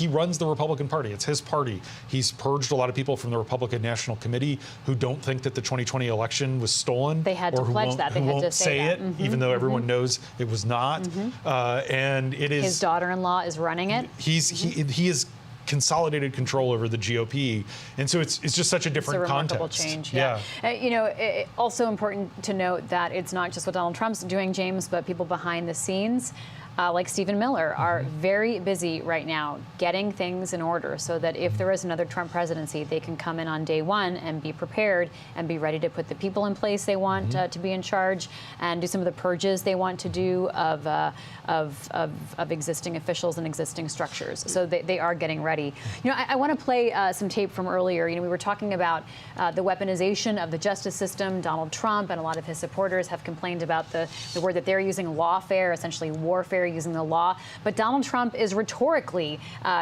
runs the Republican Party. It's his party. He's purged a lot of people from the Republican National Committee who don't think that the 2020 election was stolen. They had to pledge that. They had to say it, even though everyone knows it was not. And it is his daughter-in-law is running it. He is consolidated control over the GOP, and so it's just such a different remarkable context. Change. Yeah. Also important to note that it's not just what Donald Trump's doing, James, but people behind the scenes, like Stephen Miller, are very busy right now getting things in order so that if there is another Trump presidency, they can come in on day one and be prepared and be ready to put the people in place they want to be in charge and do some of the purges they want to do of existing officials and existing structures. So they are getting ready. I want to play some tape from earlier. We were talking about the weaponization of the justice system. Donald Trump and a lot of his supporters have complained about the word that they're using, lawfare, essentially warfare using the law. But Donald Trump is rhetorically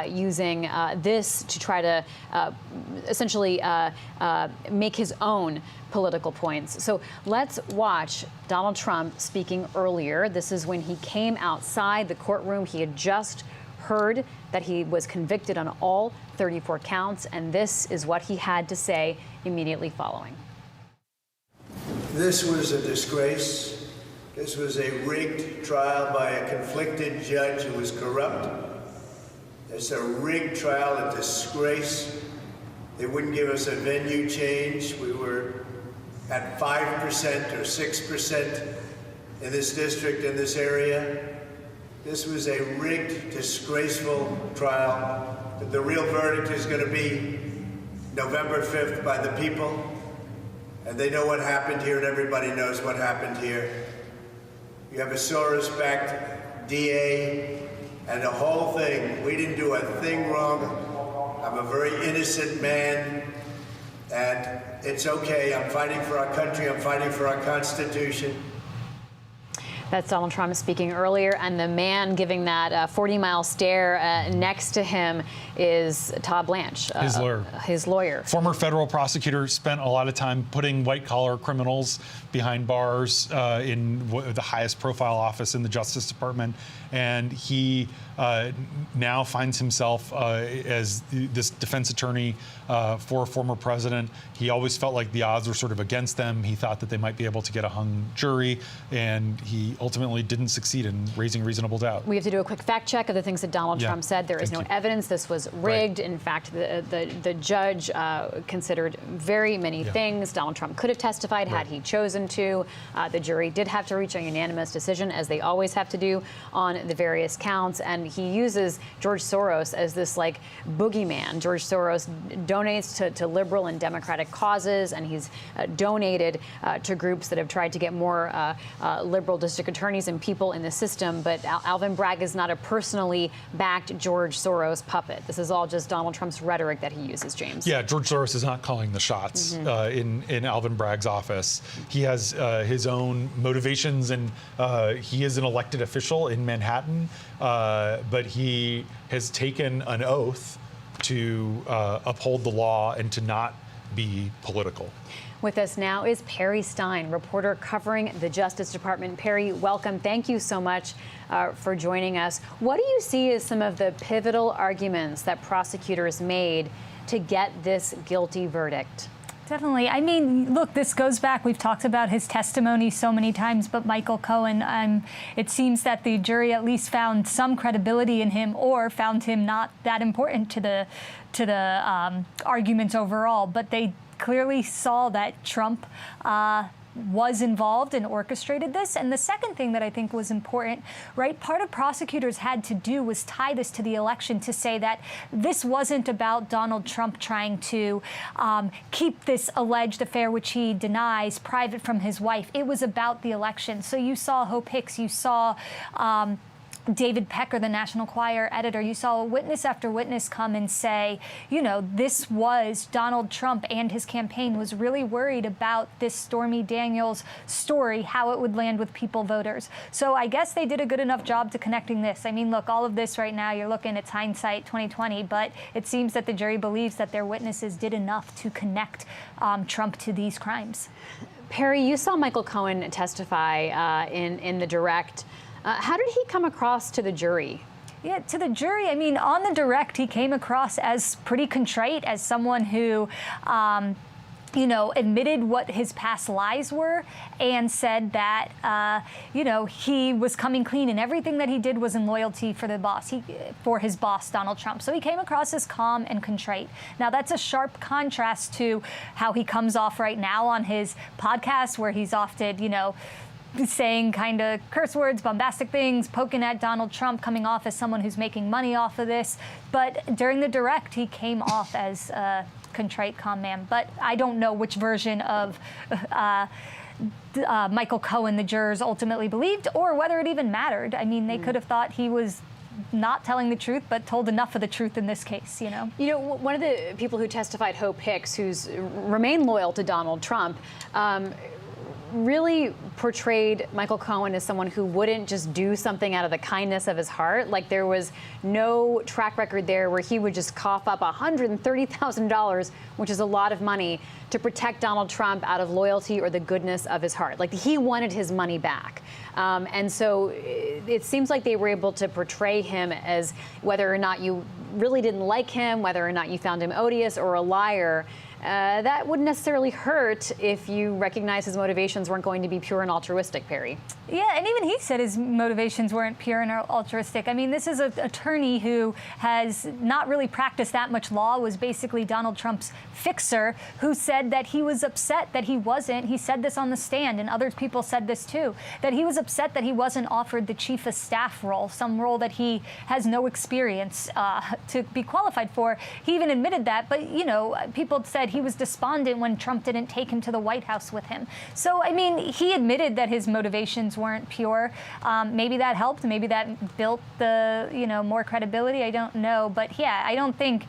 using this to try to essentially make his own political points. So let's watch Donald Trump speaking earlier. This is when he came outside the courtroom. He had just heard that he was convicted on all 34 counts, and this is what he had to say immediately following. This was a disgrace. This was a rigged trial by a conflicted judge who was corrupt. It's a rigged trial, a disgrace. They wouldn't give us a venue change. We were at 5% or 6% in this district, in this area. This was a rigged, disgraceful trial. But the real verdict is going to be November 5th by the people. And they know what happened here, and everybody knows what happened here. You have a Soros-backed DA and the whole thing. We didn't do a thing wrong. I'm a very innocent man, and it's okay. I'm fighting for our country. I'm fighting for our Constitution. That's Donald Trump speaking earlier, and the man giving that 40-mile stare next to him is Todd Blanche, his lawyer. Former federal prosecutor, spent a lot of time putting white-collar criminals behind bars in the highest profile office in the Justice Department, and he now finds himself as this defense attorney for a former president. He always felt like the odds were sort of against them. He thought that they might be able to get a hung jury, and he ultimately didn't succeed in raising reasonable doubt. We have to do a quick fact check of the things that Donald Trump said. There is no evidence this was rigged. Right. In fact, the judge considered very many things. Donald Trump could have testified had he chosen to. The jury did have to reach a unanimous decision, as they always have to do on the various counts. And he uses George Soros as this like boogeyman. George Soros donates to liberal and democratic causes, and he's donated to groups that have tried to get more liberal district attorneys and people in the system. But Alvin Bragg is not a personally backed George Soros puppet. This is all just Donald Trump's rhetoric that he uses, James. Yeah, George Soros is not calling the shots in Alvin Bragg's office. He has his own motivations, and he is an elected official in Manhattan, but he has taken an oath to uphold the law and to not be political. With us now is Perry Stein, reporter covering the Justice Department. Perry, welcome. Thank you so much for joining us. What do you see as some of the pivotal arguments that prosecutors made to get this guilty verdict? Definitely. I mean, look, this goes back. We've talked about his testimony so many times, but Michael Cohen, it seems that the jury at least found some credibility in him, or found him not that important to the arguments overall. But they clearly saw that Trump was involved and orchestrated this. And the second thing that I think was important, right, part of prosecutors had to do was tie this to the election, to say that this wasn't about Donald Trump trying to keep this alleged affair, which he denies, private from his wife. It was about the election. So you saw Hope Hicks, you saw David Pecker, the National Enquirer editor, you saw witness after witness come and say, you know, this was Donald Trump and his campaign was really worried about this Stormy Daniels story, how it would land with people voters. So I guess they did a good enough job to connecting this. I mean, look, all of this right now, you're looking, it's hindsight 2020, but it seems that the jury believes that their witnesses did enough to connect Trump to these crimes. Perry, you saw Michael Cohen testify in the direct. How did he come across to the jury? Yeah, to the jury, I mean, on the direct, he came across as pretty contrite, as someone who, you know, admitted what his past lies were and said that, you know, he was coming clean and everything that he did was in loyalty for the boss, for his boss, Donald Trump. So he came across as calm and contrite. Now, that's a sharp contrast to how he comes off right now on his podcast, where he's often, you know, saying kind of curse words, bombastic things, poking at Donald Trump, coming off as someone who's making money off of this. But during the direct, he came off as a contrite, calm man. But I don't know which version of Michael Cohen the jurors ultimately believed, or whether it even mattered. I mean, they could have thought he was not telling the truth, but told enough of the truth in this case, you know? You know, one of the people who testified, Hope Hicks, who's remained loyal to Donald Trump, really portrayed Michael Cohen as someone who wouldn't just do something out of the kindness of his heart. Like, there was no track record there where he would just cough up $130,000, which is a lot of money, to protect Donald Trump out of loyalty or the goodness of his heart. Like, he wanted his money back. And so it seems like they were able to portray him as, whether or not you really didn't like him, whether or not you found him odious or a liar, that wouldn't necessarily hurt if you recognize his motivations weren't going to be pure and altruistic, Perry. Yeah, and even he said his motivations weren't pure and altruistic. I mean, this is an attorney who has not really practiced that much law, was basically Donald Trump's fixer, who said that he was upset that he wasn't, he said this on the stand, and other people said this too, that he was upset that he wasn't offered the chief of staff role, some role that he has no experience to be qualified for. He even admitted that, but, you know, people said he was despondent when Trump didn't take him to the White House with him. So, I mean, he admitted that his motivations weren't pure. Maybe that helped. Maybe that built the, you know, more credibility. I don't know. But yeah, I don't think,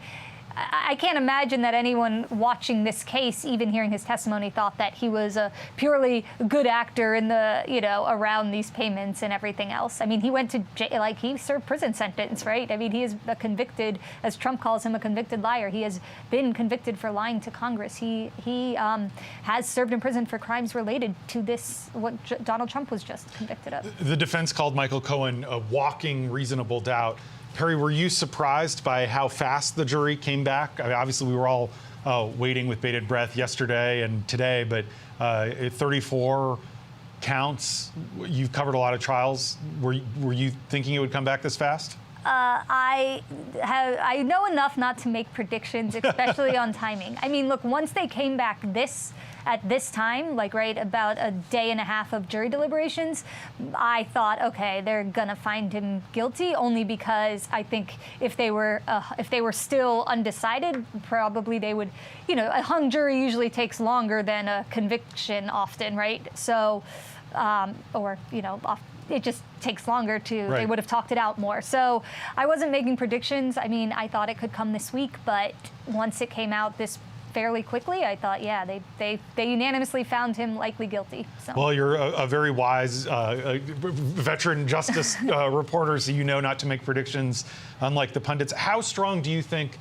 I can't imagine that anyone watching this case, even hearing his testimony, thought that he was a purely good actor in the, you know, around these payments and everything else. I mean, he went to jail, like, he served prison sentence, right? I mean, he is a convicted, as Trump calls him, a convicted liar. He has been convicted for lying to Congress. He has served in prison for crimes related to this, what Donald Trump was just convicted of. The defense called Michael Cohen a walking reasonable doubt. Perry, were you surprised by how fast the jury came back? I mean, obviously, we were all waiting with bated breath yesterday and today, but 34 counts. You've covered a lot of trials. Were you thinking it would come back this fast? I know enough not to make predictions, especially on timing. I mean, look, once they came back at this time, like right about a day and a half of jury deliberations, I thought, okay, they're gonna find him guilty, only because I think if they were still undecided, probably they would, you know, a hung jury usually takes longer than a conviction often, right? So, or, you know, it just takes longer to, right. They would have talked it out more. So I wasn't making predictions. I mean, I thought it could come this week, but once it came out this fairly quickly, I thought, yeah, they unanimously found him likely guilty. So. Well, you're a very wise veteran justice reporter, so you know not to make predictions, unlike the pundits. How strong do you think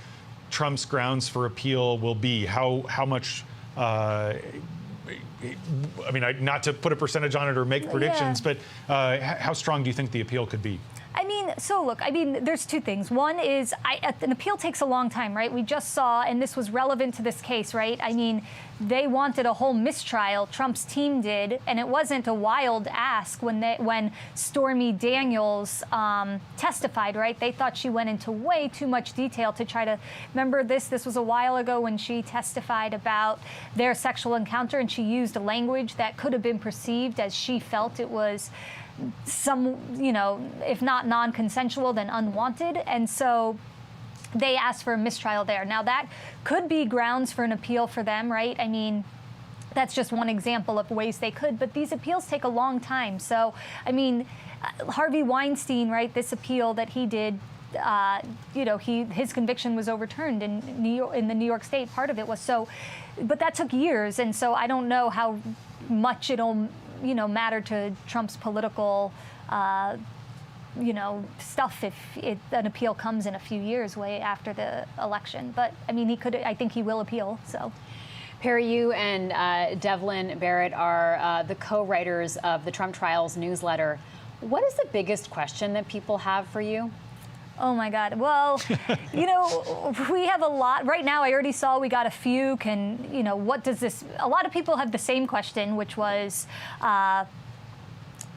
Trump's grounds for appeal will be? How much? I mean, not to put a percentage on it or make predictions, yeah. but how strong do you think the appeal could be? I mean, So look, I mean, there's two things. One is an appeal takes a long time, right? We just saw, and this was relevant to this case, right? I mean, they wanted a whole mistrial. Trump's team did, and it wasn't a wild ask when Stormy Daniels testified, right? They thought she went into way too much detail to try to remember this. This was a while ago when she testified about their sexual encounter, and she used a language that could have been perceived as she felt it was if not non-consensual, then unwanted. And so they asked for a mistrial there. Now, that could be grounds for an appeal for them, right? I mean, that's just one example of ways they could, but these appeals take a long time. So, I mean, Harvey Weinstein, right, this appeal that he did, his conviction was overturned in the New York State. Part of it was so, but that took years. And so I don't know how much it'll matter to Trump's political, stuff if an appeal comes in a few years, way after the election. But I mean, I think he will appeal. So, Perry, you and Devlin Barrett are the co-writers of the Trump Trials newsletter. What is the biggest question that people have for you? Oh my God. Well, we have a lot right now. I already saw we got a few. What does this? A lot of people have the same question, which was,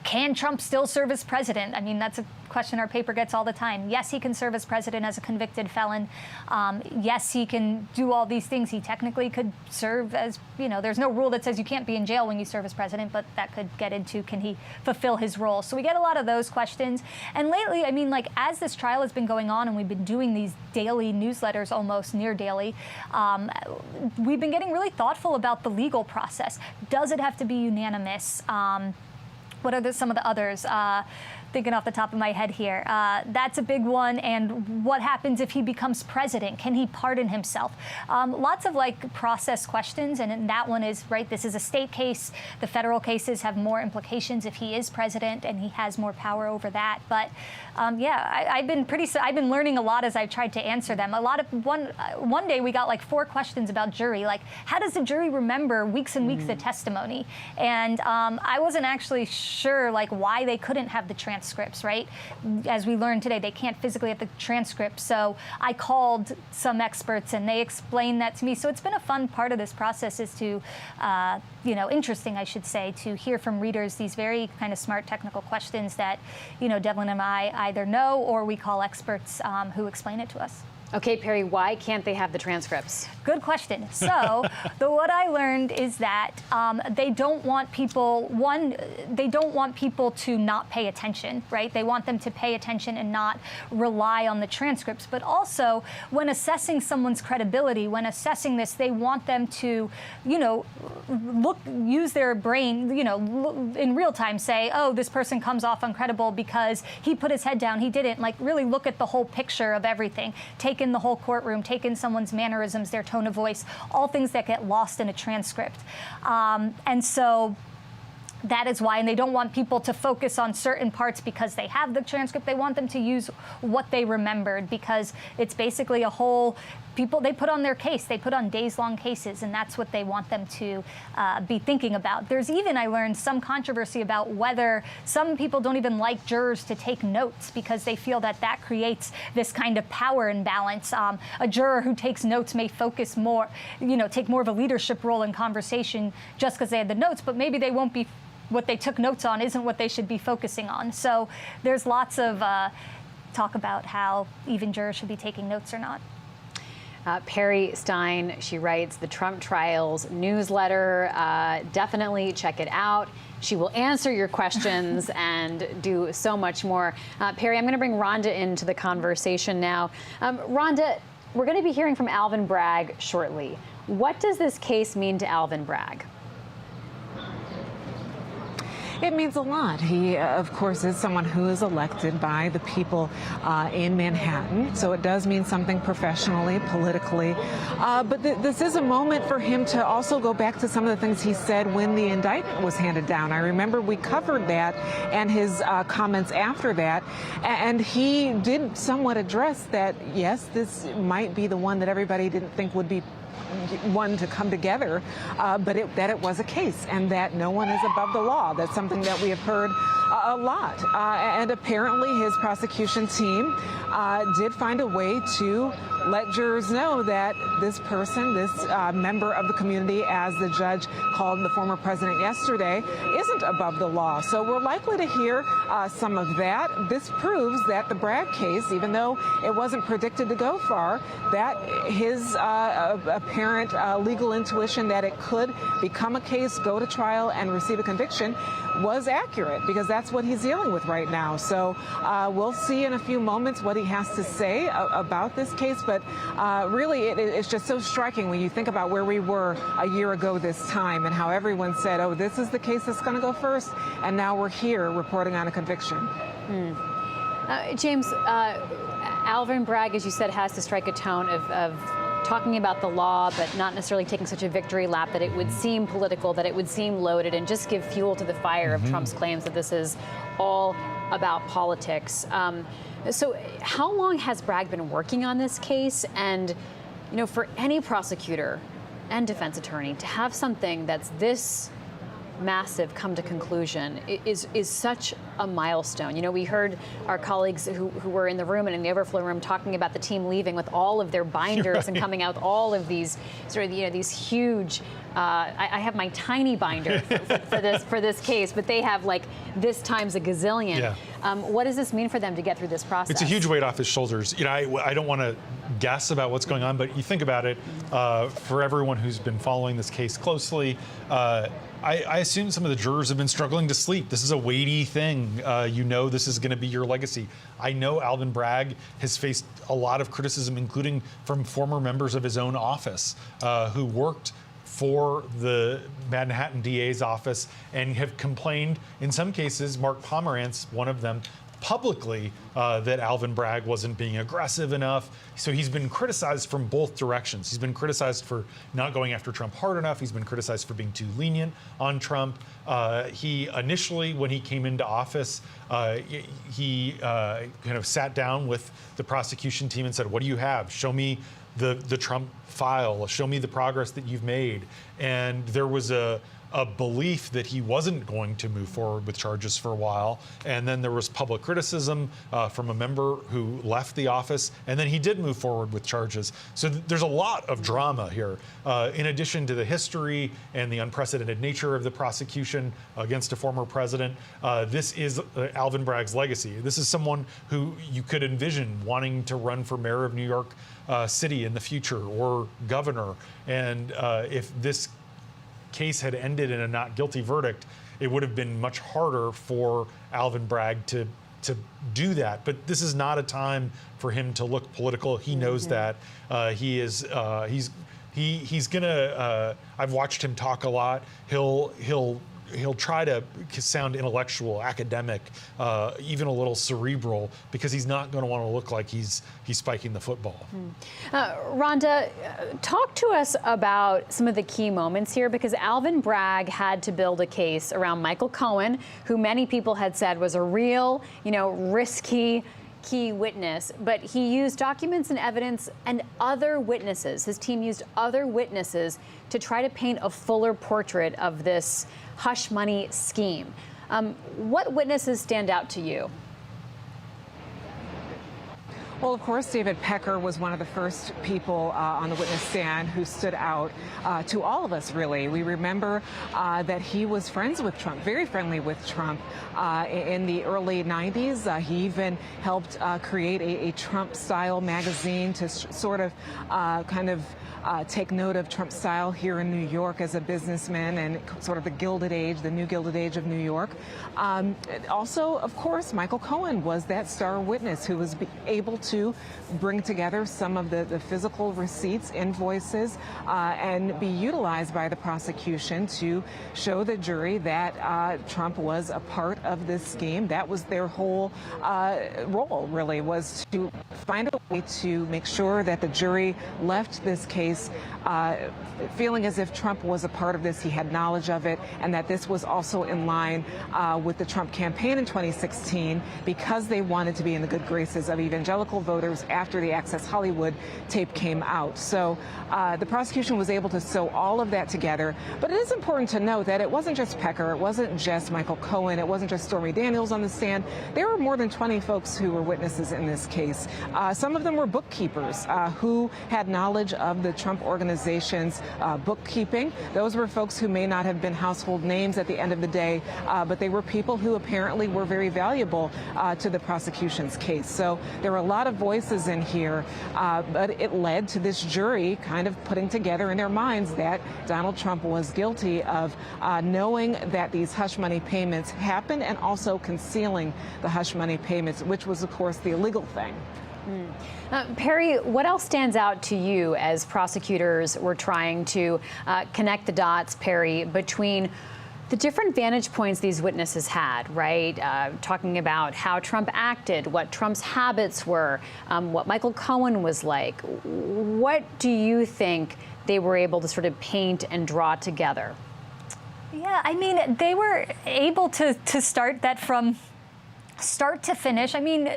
can Trump still serve as president? I mean, that's a question our paper gets all the time. Yes, he can serve as president as a convicted felon. Yes, he can do all these things. He technically could serve as, there's no rule that says you can't be in jail when you serve as president, but that could get into, can he fulfill his role? So we get a lot of those questions. And lately, I mean, as this trial has been going on and we've been doing these daily newsletters, almost near daily, we've been getting really thoughtful about the legal process. Does it have to be unanimous? What are some of the others? Thinking off the top of my head here. That's a big one. And what happens if he becomes president? Can he pardon himself? Lots of process questions. And that one is, right, this is a state case. The federal cases have more implications if he is president and he has more power over that. But I've been learning a lot as I've tried to answer them. One day we got 4 questions about jury. How does the jury remember weeks and weeks of testimony? And I wasn't actually sure why they couldn't have the transcripts, right? As we learned today, they can't physically have the transcripts. So I called some experts and they explained that to me. So it's been a fun part of this process is to, interesting, I should say, to hear from readers these very kind of smart technical questions that, Devlin and I either know or we call experts who explain it to us. Okay, Perry, why can't they have the transcripts? Good question. So what I learned is that they don't want people, they don't want people to not pay attention, right? They want them to pay attention and not rely on the transcripts. But also, when assessing someone's credibility, when assessing this, they want them to, use their brain, in real time, say, oh, this person comes off uncredible because he put his head down, he didn't. Really look at the whole picture of everything. Take in the whole courtroom, take in someone's mannerisms, their tone of voice, all things that get lost in a transcript. And so that is why, and they don't want people to focus on certain parts because they have the transcript. They want them to use what they remembered because it's basically a whole, they put on their case. They put on days-long cases, and that's what they want them to be thinking about. There's even, I learned, some controversy about whether some people don't even like jurors to take notes because they feel that that creates this kind of power imbalance. A juror who takes notes may focus more, take more of a leadership role in conversation just because they had the notes, but maybe they won't be, what they took notes on isn't what they should be focusing on. So there's lots of talk about how even jurors should be taking notes or not. Perry Stein, she writes the Trump Trials newsletter. Definitely check it out. She will answer your questions and do so much more. Perry, I'm going to bring Rhonda into the conversation now. Rhonda, we're going to be hearing from Alvin Bragg shortly. What does this case mean to Alvin Bragg? It means a lot. He, of course, is someone who is elected by the people in Manhattan. So it does mean something professionally, politically. But this is a moment for him to also go back to some of the things he said when the indictment was handed down. I remember we covered that and his comments after that. And he did somewhat address that, yes, this might be the one that everybody didn't think would be one to come together, but that it was a case and that no one is above the law. That's something that we have heard a lot. And apparently his prosecution team did find a way to let jurors know that this person, this member of the community, as the judge called the former president yesterday, isn't above the law. So we're likely to hear some of that. This proves that the Bragg case, even though it wasn't predicted to go far, that his apparent legal intuition that it could become a case, go to trial, and receive a conviction was accurate, because that's what he's dealing with right now. So we'll see in a few moments what he has to say about this case. But really, it's just so striking when you think about where we were a year ago this time and how everyone said, oh, this is the case that's going to go first. And now we're here reporting on a conviction. James, Alvin Bragg, as you said, has to strike a tone of talking about the law, but not necessarily taking such a victory lap that it would seem political, that it would seem loaded, and just give fuel to the fire of Trump's claims that this is all about politics. So how long has Bragg been working on this case? And, you know, for any prosecutor and defense attorney to have something that's this massive come to conclusion is such a milestone. You know, we heard our colleagues who were in the room and in the overflow room talking about the team leaving with all of their binders and coming out with all of these sort of, you know, these huge, I have my tiny binder for this case, but they have like this times a gazillion. Yeah. What does this mean for them to get through this process? It's a huge weight off his shoulders. You know, I don't want to guess about what's going on, but you think about it, for everyone who's been following this case closely, I assume some of the jurors have been struggling to sleep. This is a weighty thing. You know this is going to be your legacy. I know Alvin Bragg has faced a lot of criticism, including from former members of his own office who worked for the Manhattan DA's office and have complained, in some cases, Mark Pomerantz, one of them, publicly, that Alvin Bragg wasn't being aggressive enough. So he's been criticized from both directions. He's been criticized for not going after Trump hard enough. He's been criticized for being too lenient on Trump. He initially, when he came into office, he kind of sat down with the prosecution team and said, what do you have? Show me the Trump file. Show me the progress that you've made. And there was a belief that he wasn't going to move forward with charges for a while. And then there was public criticism from a member who left the office. And then he did move forward with charges. So there's a lot of drama here. In addition to the history and the unprecedented nature of the prosecution against a former president, this is Alvin Bragg's legacy. This is someone who you could envision wanting to run for mayor of New York City in the future, or governor. And if this case had ended in a not guilty verdict, it would have been much harder for Alvin Bragg to do that. But this is not a time for him to look political. He knows that. He's gonna. I've watched him talk a lot. He'll try to sound intellectual, academic, even a little cerebral, because he's not going to want to look like he's spiking the football. Rhonda, talk to us about some of the key moments here, because Alvin Bragg had to build a case around Michael Cohen, who many people had said was a real, risky key witness, but he used documents and evidence and other witnesses. His team used other witnesses to try to paint a fuller portrait of this hush money scheme. What witnesses stand out to you? Well, of course, David Pecker was one of the first people on the witness stand who stood out to all of us, really. We remember that he was friends with Trump, very friendly with Trump in the early 90s. He even helped create a Trump-style magazine to sort of take note of Trump's style here in New York as a businessman, and sort of the Gilded Age, the new Gilded Age of New York. Also, of course, Michael Cohen was that star witness who was able to bring together some of the physical receipts, invoices, and be utilized by the prosecution to show the jury that Trump was a part of this scheme. That was their whole role, really, was to find a way to make sure that the jury left this case feeling as if Trump was a part of this, he had knowledge of it, and that this was also in line with the Trump campaign in 2016, because they wanted to be in the good graces of evangelical local voters after the Access Hollywood tape came out. So the prosecution was able to sew all of that together. But it is important to note that it wasn't just Pecker, it wasn't just Michael Cohen, it wasn't just Stormy Daniels on the stand. There were more than 20 folks who were witnesses in this case. Some of them were bookkeepers who had knowledge of the Trump organization's bookkeeping. Those were folks who may not have been household names at the end of the day, but they were people who apparently were very valuable to the prosecution's case. So there were a lot of voices in here, but it led to this jury kind of putting together in their minds that Donald Trump was guilty of knowing that these hush money payments happened and also concealing the hush money payments, which was, of course, the illegal thing. Perry, what else stands out to you as prosecutors were trying to connect the dots, Perry, between the different vantage points these witnesses had, right? Talking about how Trump acted, what Trump's habits were, what Michael Cohen was like. What do you think they were able to sort of paint and draw together? Yeah, I mean, they were able to start that from start to finish. I mean,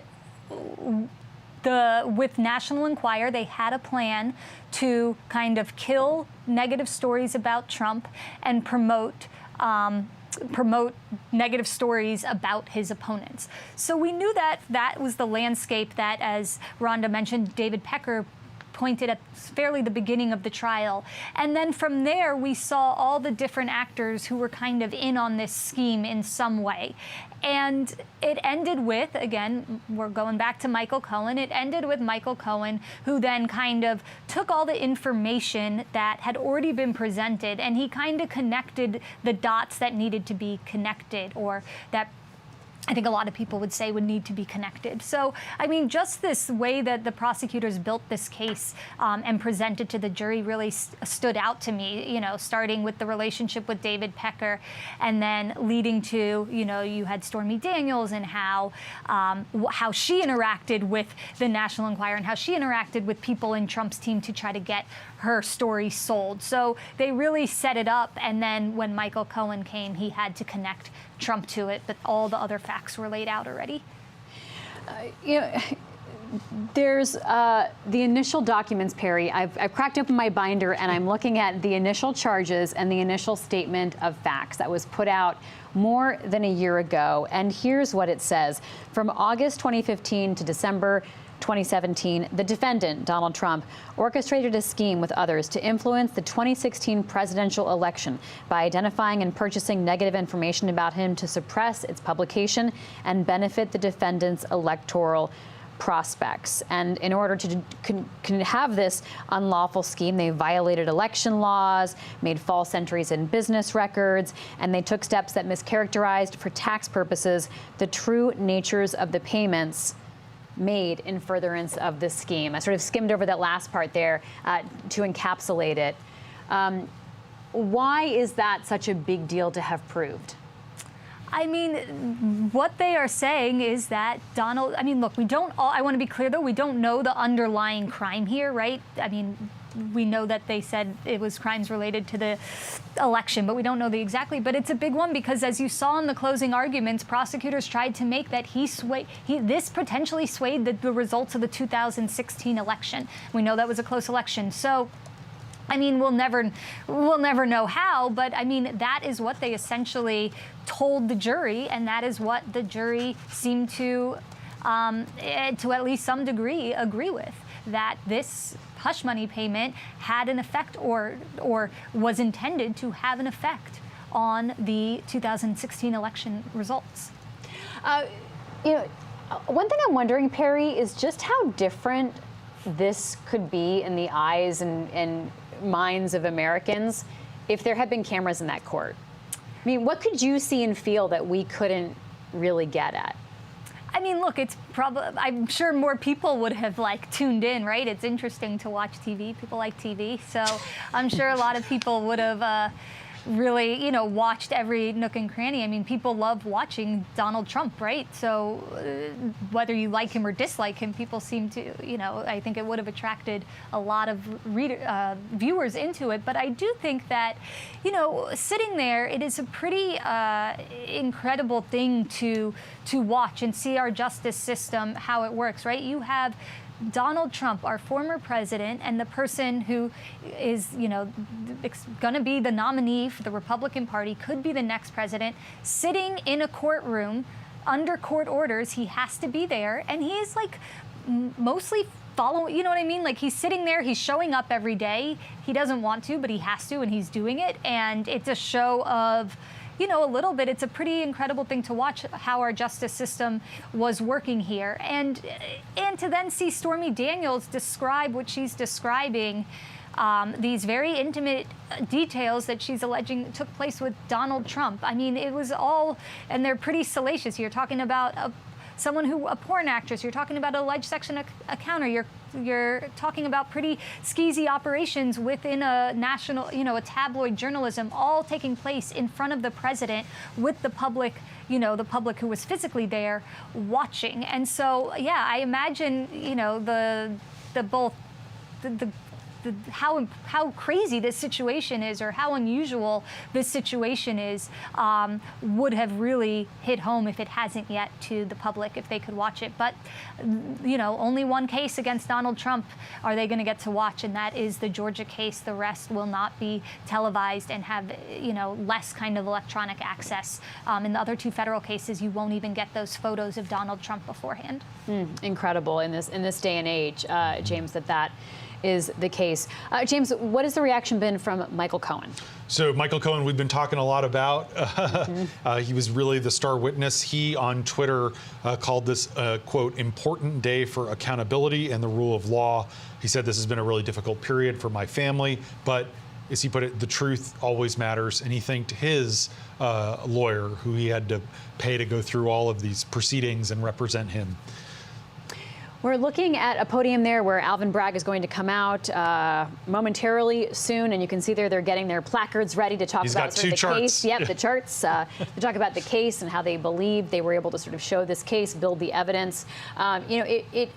with National Enquirer, they had a plan to kind of kill negative stories about Trump and promote negative stories about his opponents. So we knew that that was the landscape that, as Rhonda mentioned, David Pecker pointed at fairly the beginning of the trial. And then from there, we saw all the different actors who were kind of in on this scheme in some way. And it ended with, again, we're going back to Michael Cohen, it ended with Michael Cohen, who then kind of took all the information that had already been presented and he kind of connected the dots that needed to be connected, or that I think a lot of people would say would need to be connected. So, I mean, just this way that the prosecutors built this case and presented to the jury really stood out to me, you know, starting with the relationship with David Pecker and then leading to, you know, you had Stormy Daniels and how she interacted with the National Enquirer and how she interacted with people in Trump's team to try to get her story sold. So they really set it up. And then when Michael Cohen came, he had to connect Trump to it, but all the other facts were laid out already. You know, there's the initial documents, Perry. I've cracked open my binder and I'm looking at the initial charges and the initial statement of facts that was put out more than a year ago. And here's what it says. From August 2015 to December 2017, the defendant, Donald Trump, orchestrated a scheme with others to influence the 2016 presidential election by identifying and purchasing negative information about him to suppress its publication and benefit the defendant's electoral prospects. And in order to have this unlawful scheme, they violated election laws, made false entries in business records, and they took steps that mischaracterized for tax purposes the true natures of the payments made in furtherance of this scheme. I sort of skimmed over that last part there to encapsulate it. Why is that such a big deal to have proved? I mean, what they are saying is that Donald, I mean, look, I want to be clear though, we don't know the underlying crime here, right? I mean, we know that they said it was crimes related to the election, but we don't know exactly. But it's a big one because, as you saw in the closing arguments, prosecutors tried to make that this potentially swayed the results of the 2016 election. We know that was a close election. So, I mean, we'll never know how, but I mean, that is what they essentially told the jury, and that is what the jury seemed to at least some degree, agree with, that this hush money payment had an effect or was intended to have an effect on the 2016 election results. You know, one thing I'm wondering, Perry, is just how different this could be in the eyes and minds of Americans if there had been cameras in that court. I mean, what could you see and feel that we couldn't really get at? I mean, look, it's probably, I'm sure more people would have tuned in, right? It's interesting to watch TV. People like TV. So I'm sure a lot of people would have really, watched every nook and cranny. I mean, people love watching Donald Trump, right? So whether you like him or dislike him, people seem to, I think it would have attracted a lot of viewers into it. But I do think that, sitting there, it is a pretty incredible thing to watch and see our justice system, how it works, right? You have Donald Trump, our former president, and the person who is, going to be the nominee for the Republican Party, could be the next president, sitting in a courtroom under court orders. He has to be there, and he's like mostly following, you know what I mean? Like, he's sitting there, he's showing up every day. He doesn't want to, but he has to, and he's doing it. And it's a show of, a little bit, it's a pretty incredible thing to watch how our justice system was working here. And to then see Stormy Daniels describe what she's describing, these very intimate details that she's alleging took place with Donald Trump. I mean, it was all, and they're pretty salacious. You're talking about a porn actress. You're talking about an alleged sex accountant. You're talking about pretty skeezy operations within a national, a tabloid journalism, all taking place in front of the president with the public, the public who was physically there watching. And so, yeah, I imagine, how crazy this situation is, or how unusual this situation is, would have really hit home if it hasn't yet to the public, if they could watch it. But, only one case against Donald Trump are they going to get to watch, and that is the Georgia case. The rest will not be televised and have, less kind of electronic access. In the other two federal cases, you won't even get those photos of Donald Trump beforehand. Incredible in this day and age, James, that is the case. James, what has the reaction been from Michael Cohen? So Michael Cohen, we've been talking a lot about. He was really the star witness. He, on Twitter, called this, quote, important day for accountability and the rule of law. He said, this has been a really difficult period for my family, but as he put it, the truth always matters. And he thanked his lawyer, who he had to pay to go through all of these proceedings and represent him. We're looking at a podium there where Alvin Bragg is going to come out momentarily soon, and you can see there they're getting their placards ready to talk about sort of the case. Yep, the charts to talk about the case and how they believe they were able to sort of show this case, build the evidence. It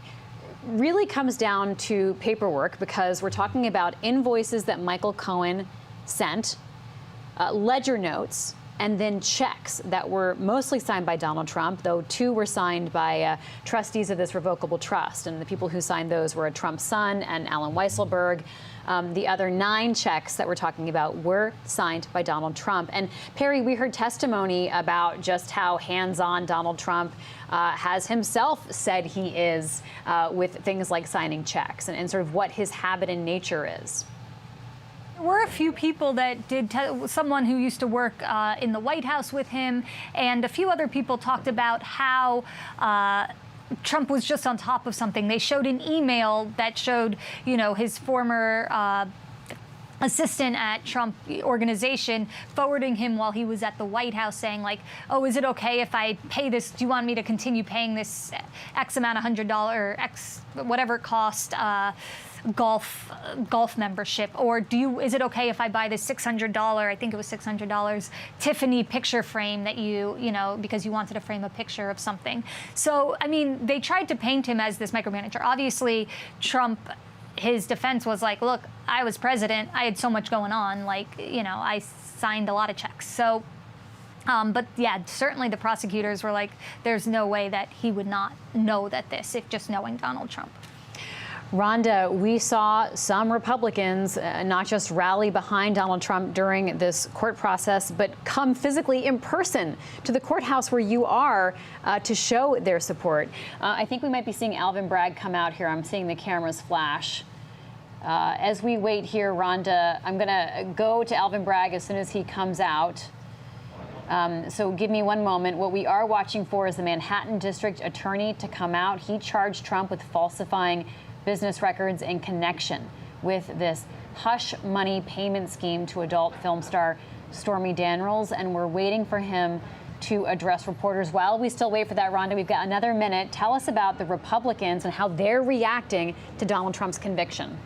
really comes down to paperwork, because we're talking about invoices that Michael Cohen sent, ledger notes, and then checks that were mostly signed by Donald Trump, though 2 were signed by trustees of this revocable trust. And the people who signed those were Trump's son and Alan Weisselberg. The other 9 checks that we're talking about were signed by Donald Trump. And Perry, we heard testimony about just how hands-on Donald Trump has himself said he is with things like signing checks, and sort of what his habit and nature is. There were a few people that did, someone who used to work in the White House with him, and a few other people talked about how Trump was just on top of something. They showed an email that showed, his former assistant at Trump organization forwarding him while he was at the White House, saying like, oh, is it okay if I pay this? Do you want me to continue paying this X amount, $100, X, whatever it cost, golf membership? Or is it okay if I buy this $600, I think it was $600, Tiffany picture frame that because you wanted to frame a picture of something. So, I mean, they tried to paint him as this micromanager. Obviously, Trump, his defense was like, look, I was president. I had so much going on. Like, I signed a lot of checks. So, but yeah, certainly the prosecutors were like, there's no way that he would not know that if just knowing Donald Trump. Rhonda, we saw some Republicans not just rally behind Donald Trump during this court process, but come physically in person to the courthouse where you are to show their support. I think we might be seeing Alvin Bragg come out here. I'm seeing the cameras flash. As we wait here, Rhonda, I'm going to go to Alvin Bragg as soon as he comes out. So give me one moment. What we are watching for is the Manhattan District Attorney to come out. He charged Trump with falsifying business records in connection with this hush money payment scheme to adult film star Stormy Daniels, and we're waiting for him to address reporters. While we still wait for that, Rhonda, we've got another minute. Tell us about the Republicans and how they're reacting to Donald Trump's conviction.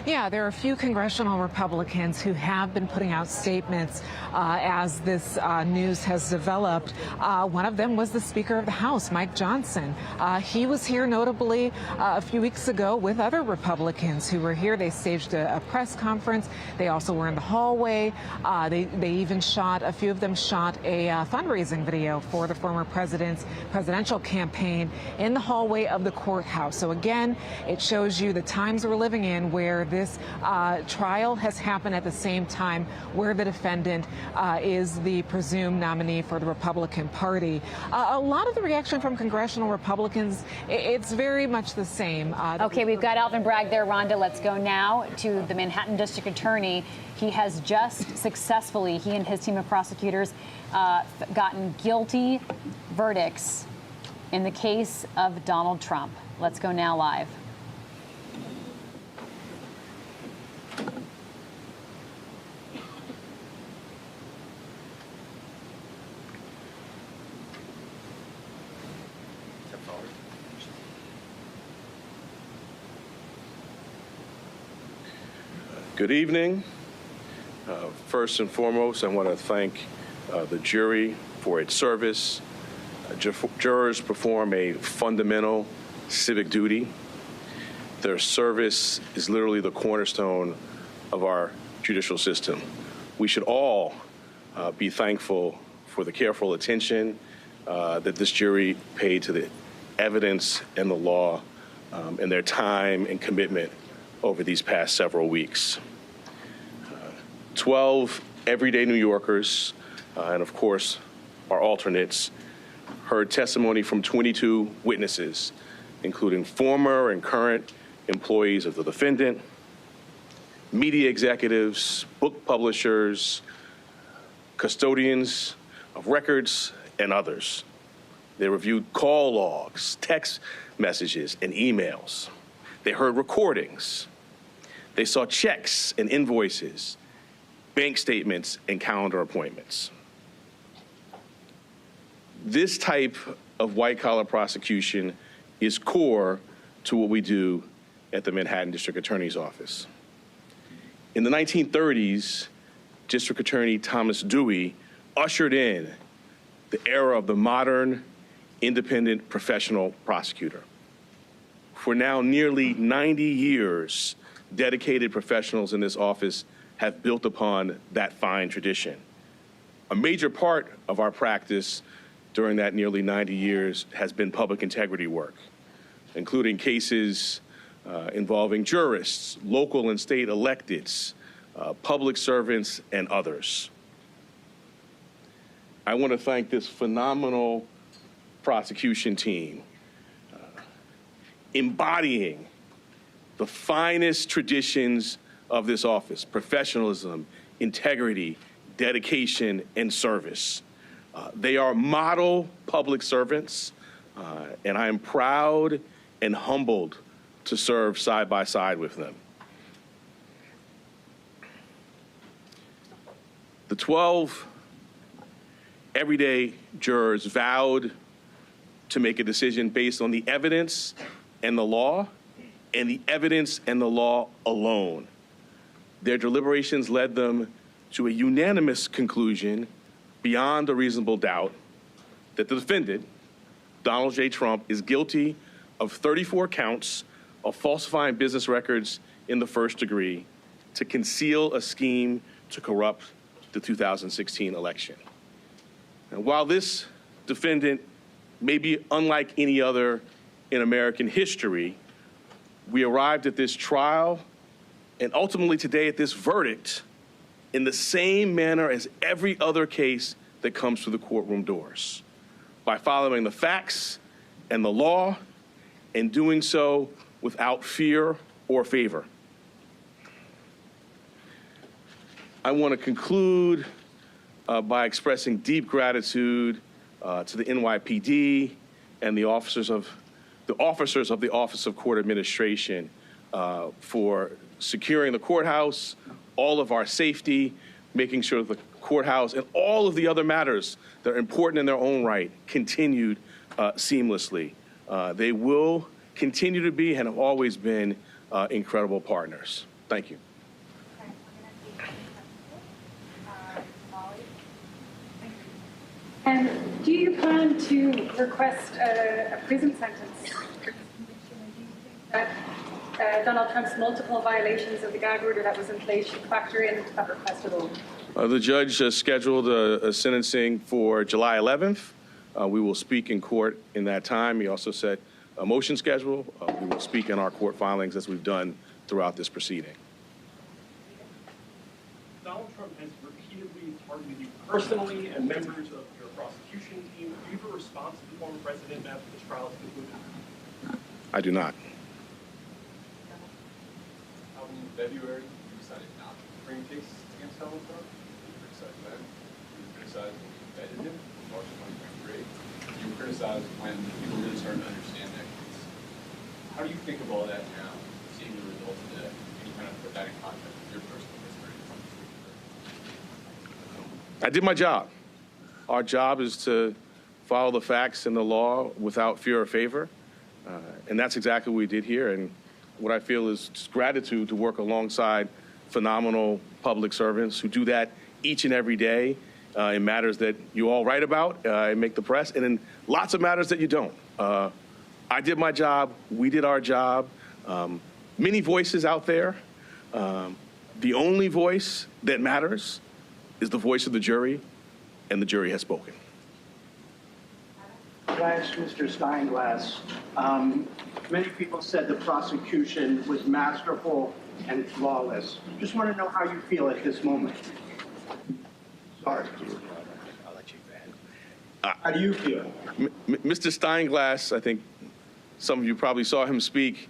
Yeah, there are a few congressional Republicans who have been putting out statements as this news has developed. One of them was the Speaker of the House, Mike Johnson. He was here notably a few weeks ago with other Republicans who were here. They staged a press conference. They also were in the hallway. They even a few of them shot a fundraising video for the former president's presidential campaign in the hallway of the courthouse. So again, it shows you the times we're living in where this trial has happened at the same time where the defendant is the presumed nominee for the Republican Party. A lot of the reaction from congressional Republicans, it's very much the same. Okay, we've got Alvin Bragg there, Rhonda. Let's go now to the Manhattan District Attorney. He has just successfully, he and his team of prosecutors, gotten guilty verdicts in the case of Donald Trump. Let's go now live. Good evening. First and foremost, I want to thank the jury for its service. Jurors perform a fundamental civic duty. Their service is literally the cornerstone of our judicial system. We should all be thankful for the careful attention that this jury paid to the evidence and the law and their time and commitment over these past several weeks. 12 everyday New Yorkers, and of course, our alternates, heard testimony from 22 witnesses, including former and current employees of the defendant, media executives, book publishers, custodians of records, and others. They reviewed call logs, text messages, and emails. They heard recordings. They saw checks and invoices, bank statements, and calendar appointments. This type of white-collar prosecution is core to what we do at the Manhattan District Attorney's Office. In the 1930s, District Attorney Thomas Dewey ushered in the era of the modern, independent professional prosecutor. For now nearly 90 years, dedicated professionals in this office have built upon that fine tradition. A major part of our practice during that nearly 90 years has been public integrity work, including cases involving jurists, local and state electeds, public servants, and others. I want to thank this phenomenal prosecution team, embodying the finest traditions of this office: professionalism, integrity, dedication, and service. They are model public servants, and I am proud and humbled to serve side by side with them. The 12 everyday jurors vowed to make a decision based on the evidence and the law, and the evidence and the law alone. Their deliberations led them to a unanimous conclusion beyond a reasonable doubt that the defendant, Donald J. Trump, is guilty of 34 counts of falsifying business records in the first degree to conceal a scheme to corrupt the 2016 election. And while this defendant may be unlike any other in American history, we arrived at this trial and ultimately today at this verdict in the same manner as every other case that comes through the courtroom doors, by following the facts and the law and doing so without fear or favor. I want to conclude by expressing deep gratitude to the NYPD and the officers of the Office of Court Administration for securing the courthouse, all of our safety, making sure the courthouse and all of the other matters that are important in their own right continued seamlessly. They will continue to be and have always been incredible partners. Thank you. And do you plan to request a prison sentence? That Donald Trump's multiple violations of the gag order that was in place should factor into that request at all? The judge scheduled a sentencing for July 11th. We will speak in court in that time. He also set a motion schedule. We will speak in our court filings as we've done throughout this proceeding. Donald Trump has repeatedly targeted you personally and members of your prosecution team. Do you have a response to the former president after this trial is concluded? I do not. Alvin, in February, you decided not to bring a case against Donald Trump. You criticized that. You criticized when you vetted him in March 2023. You criticized when people really started to understand that case. How do you think of all that now, seeing the results today? Can you kind of put that in context with your personal history? I did my job. Our job is to follow the facts and the law without fear or favor. And that's exactly what we did here. And what I feel is just gratitude to work alongside phenomenal public servants who do that each and every day in matters that you all write about and make the press, and in lots of matters that you don't. I did my job. We did our job. Many voices out there. The only voice that matters is the voice of the jury, and the jury has spoken. Last, Mr. Steinglass, many people said the prosecution was masterful and flawless. Just want to know how you feel at this moment. Sorry. I'll let you How do you feel? Mr. Steinglass, I think some of you probably saw him speak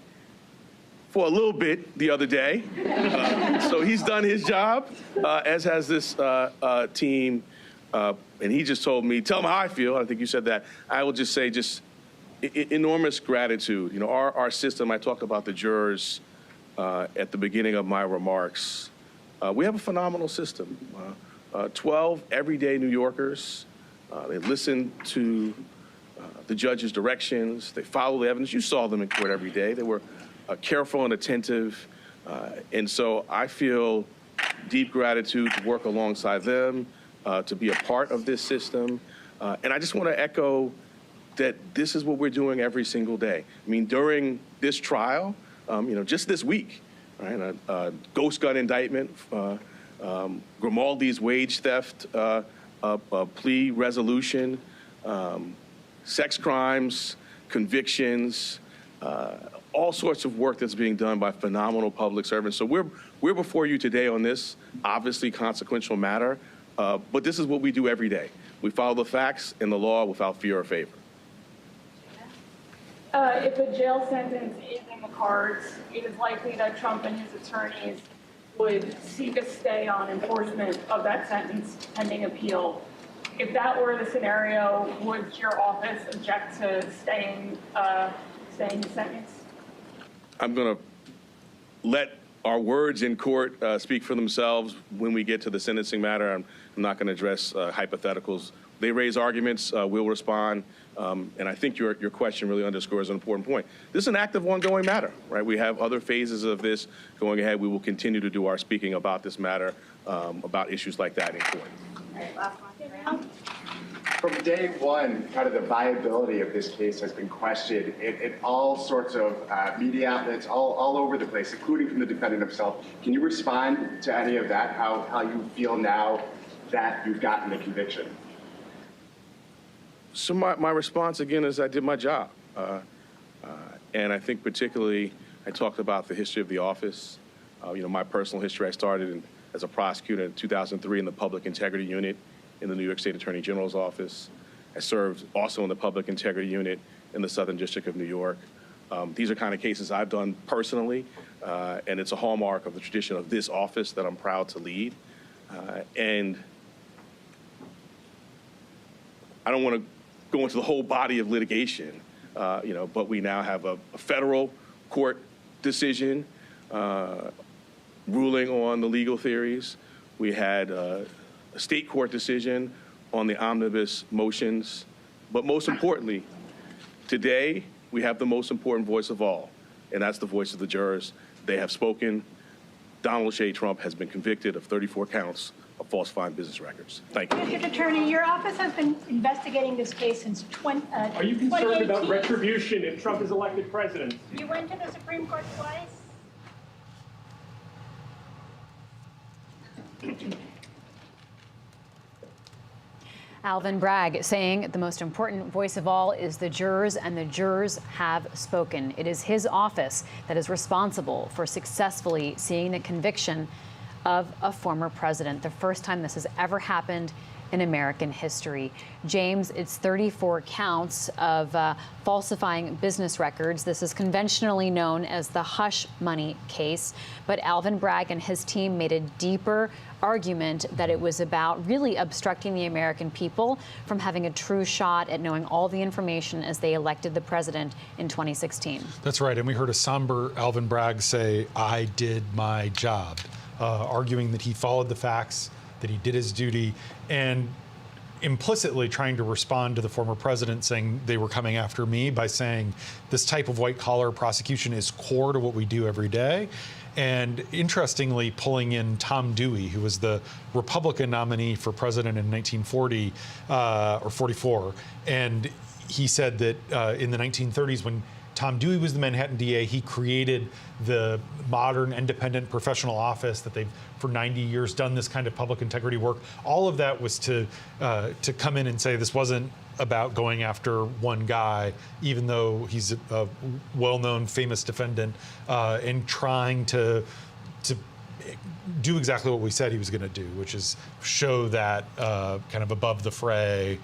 for a little bit the other day. So he's done his job, as has this team. And he just told me, tell him how I feel. I think you said that. I will just say enormous gratitude. You know, our system, I talked about the jurors at the beginning of my remarks. We have a phenomenal system. 12 everyday New Yorkers. They listen to the judge's directions. They follow the evidence. You saw them in court every day. They were careful and attentive. And so I feel deep gratitude to work alongside them, to be a part of this system. And I just want to echo that this is what we're doing every single day. I mean, during this trial, just this week, right, a ghost gun indictment, Grimaldi's wage theft plea resolution, sex crimes, convictions, all sorts of work that's being done by phenomenal public servants. So we're before you today on this obviously consequential matter, but this is what we do every day. We follow the facts and the law without fear or favor. If a jail sentence is in the cards, it is likely that Trump and his attorneys would seek a stay on enforcement of that sentence pending appeal. If that were the scenario, would your office object to staying the sentence? I'm going to let our words in court speak for themselves when we get to the sentencing matter. I'm not going to address hypotheticals. They raise arguments, we'll respond. And I think your question really underscores an important point. This is an active, ongoing matter, right? We have other phases of this going ahead. We will continue to do our speaking about this matter, about issues like that in court. All right, last one. From day one, kind of the viability of this case has been questioned in all sorts of media outlets, all over the place, including from the defendant himself. Can you respond to any of that, how you feel now that you've gotten the conviction? So my response, again, is I did my job. And I think particularly I talked about the history of the office. My personal history, I started as a prosecutor in 2003 in the Public Integrity Unit in the New York State Attorney General's office. I served also in the Public Integrity Unit in the Southern District of New York. These are kind of cases I've done personally, and it's a hallmark of the tradition of this office that I'm proud to lead. And I don't want to go into the whole body of litigation, but we now have a federal court decision ruling on the legal theories. We had a state court decision on the omnibus motions. But most importantly, today we have the most important voice of all, and that's the voice of the jurors. They have spoken. Donald J. Trump has been convicted of 34 counts of falsifying business records. Thank you. District Attorney, your office has been investigating this case since Are you concerned about 2018. retribution if Trump is elected president? You went to the Supreme Court twice. Alvin Bragg saying the most important voice of all is the jurors, and the jurors have spoken. It is his office that is responsible for successfully seeing the conviction of a former president, the first time this has ever happened in American history. James, it's 34 counts of falsifying business records. This is conventionally known as the hush money case, but Alvin Bragg and his team made a deeper argument that it was about really obstructing the American people from having a true shot at knowing all the information as they elected the president in 2016. That's right, and we heard a somber Alvin Bragg say, "I did my job," arguing that he followed the facts, that he did his duty, and implicitly trying to respond to the former president saying they were coming after me by saying this type of white-collar prosecution is core to what we do every day. And interestingly, pulling in Tom Dewey, who was the Republican nominee for president in 1940 or 44. And he said that in the 1930s, when Tom Dewey was the Manhattan DA, he created the modern independent professional office that they've for 90 years done this kind of public integrity work. All of that was to come in and say this wasn't about going after one guy, even though he's a well-known, famous defendant, and trying to do exactly what we said he was going to do, which is show that kind of above the fray,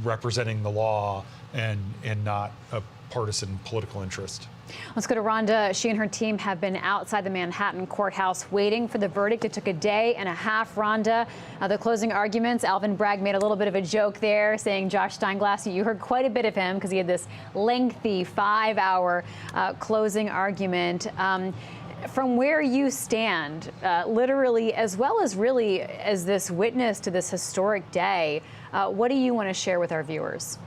representing the law and not a partisan political interest. Let's go to Rhonda. She and her team have been outside the Manhattan courthouse waiting for the verdict. It took a day and a half, Rhonda. The closing arguments, Alvin Bragg made a little bit of a joke there, saying Josh Steinglass, you heard quite a bit of him because he had this lengthy 5-hour closing argument. From where you stand, literally, as well as really as this witness to this historic day, what do you want to share with our viewers?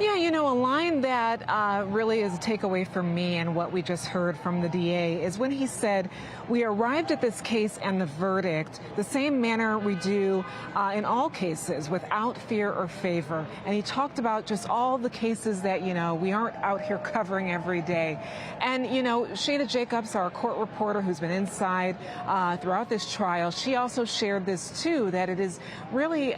Yeah, you know, a line that really is a takeaway for me and what we just heard from the DA is when he said, we arrived at this case and the verdict the same manner we do in all cases, without fear or favor. And he talked about just all the cases that, you know, we aren't out here covering every day. And, you know, Shana Jacobs, our court reporter who's been inside throughout this trial, she also shared this too, that it is really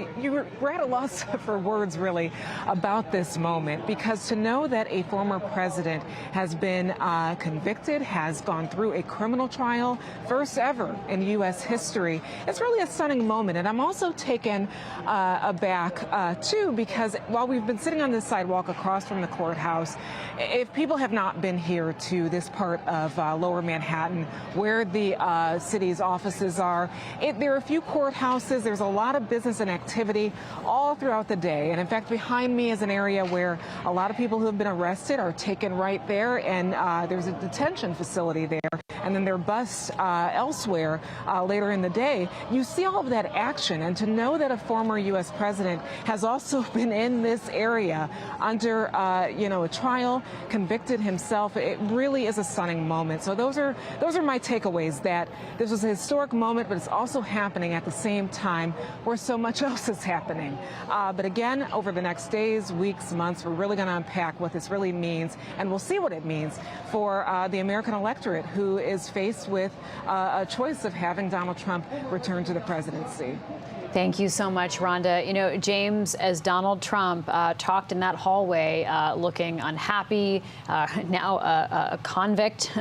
we're at a loss for words, really, about this moment, because to know that a former president has been convicted, has gone through a criminal trial, first ever in U.S. history, it's really a stunning moment. And I'm also taken aback, too, because while we've been sitting on this sidewalk across from the courthouse, if people have not been here to this part of Lower Manhattan, where the city's offices are, there are a few courthouses, there's a lot of business and activity all throughout the day. And in fact, behind me is an area where a lot of people who have been arrested are taken right there, and there's a detention facility there, and then they're bused elsewhere later in the day. You see all of that action, and to know that a former U.S. president has also been in this area under a trial, convicted himself, it really is a stunning moment. So those are my takeaways, that this was a historic moment, but it's also happening at the same time where so much else is happening. But again, over the next days, weeks, months, we're really going to unpack what this really means, and we'll see what it means for the American electorate, who is faced with a choice of having Donald Trump return to the presidency. Thank you so much, Rhonda. You know, James, as Donald Trump talked in that hallway, looking unhappy, now a convict,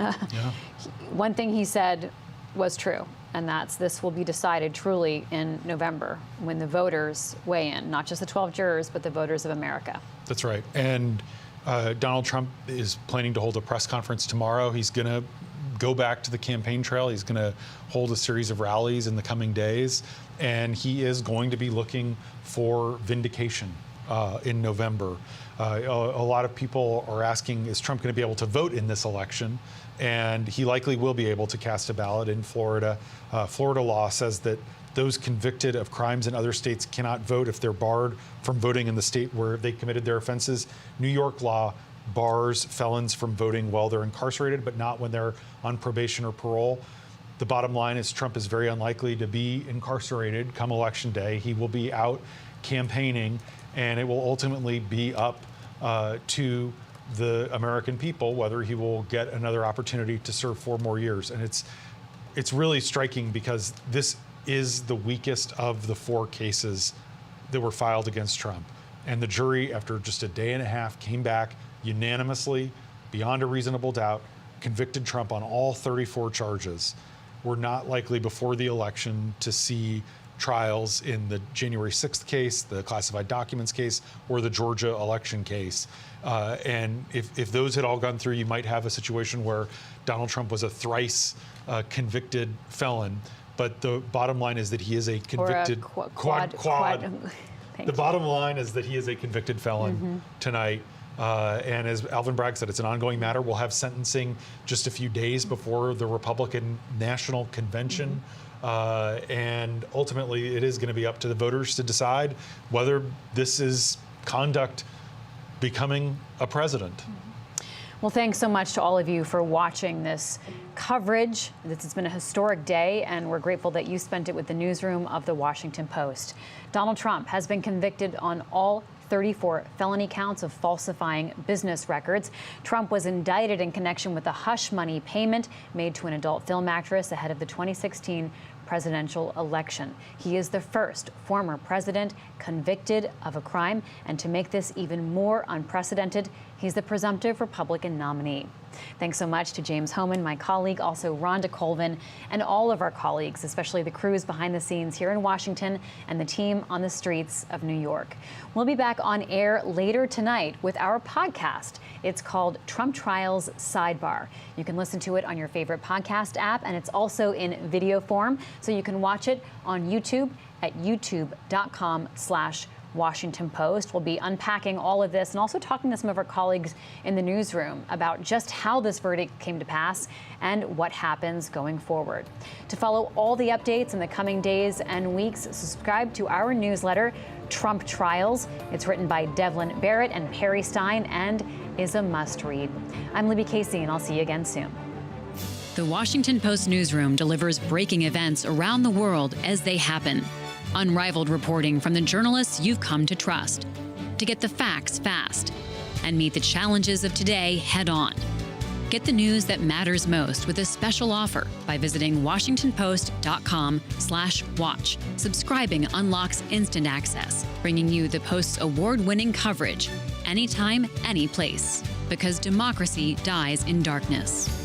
one thing he said was true, and that's this will be decided truly in November when the voters weigh in, not just the 12 jurors, but the voters of America. That's right. And Donald Trump is planning to hold a press conference tomorrow. He's going to go back to the campaign trail. He's going to hold a series of rallies in the coming days, and he is going to be looking for vindication in November. A lot of people are asking, is Trump going to be able to vote in this election? And he likely will be able to cast a ballot in Florida. Florida law says that those convicted of crimes in other states cannot vote if they're barred from voting in the state where they committed their offenses. New York law bars felons from voting while they're incarcerated, but not when they're on probation or parole. The bottom line is Trump is very unlikely to be incarcerated come Election Day. He will be out campaigning, and it will ultimately be up to the American people whether he will get another opportunity to serve 4 more years. And it's really striking because this is the weakest of the 4 cases that were filed against Trump. And the jury, after just a day and a half, came back unanimously, beyond a reasonable doubt, convicted Trump on all 34 charges. We're not likely before the election to see trials in the January 6th case, the classified documents case, or the Georgia election case. And if those had all gone through, you might have a situation where Donald Trump was a thrice convicted felon. But the bottom line is that he is a convicted quad. The bottom line is that he is a convicted felon tonight. And as Alvin Bragg said, it's an ongoing matter. We'll have sentencing just a few days before the Republican National Convention. And ultimately, it is going to be up to the voters to decide whether this is conduct becoming a president. Well, thanks so much to all of you for watching this coverage. This has been a historic day, and we're grateful that you spent it with the newsroom of the Washington Post. Donald Trump has been convicted on all 34 felony counts of falsifying business records. Trump was indicted in connection with a hush money payment made to an adult film actress ahead of the 2016 presidential election. He is the first former president convicted of a crime, and to make this even more unprecedented, he's the presumptive Republican nominee. Thanks so much to James Homan, my colleague, also Rhonda Colvin, and all of our colleagues, especially the crews behind the scenes here in Washington and the team on the streets of New York. We'll be back on air later tonight with our podcast. It's called Trump Trials Sidebar. You can listen to it on your favorite podcast app, and it's also in video form, so you can watch it on YouTube at youtube.com/Washington Post. We'll be unpacking all of this and also talking to some of our colleagues in the newsroom about just how this verdict came to pass and what happens going forward. To follow all the updates in the coming days and weeks, subscribe to our newsletter, Trump Trials. It's written by Devlin Barrett and Perry Stein and is a must-read. I'm Libby Casey, and I'll see you again soon. The Washington Post newsroom delivers breaking events around the world as they happen. Unrivaled reporting from the journalists you've come to trust. To get the facts fast and meet the challenges of today head on. Get the news that matters most with a special offer by visiting WashingtonPost.com/watch. Subscribing unlocks instant access, bringing you the Post's award-winning coverage anytime, any place. Because democracy dies in darkness.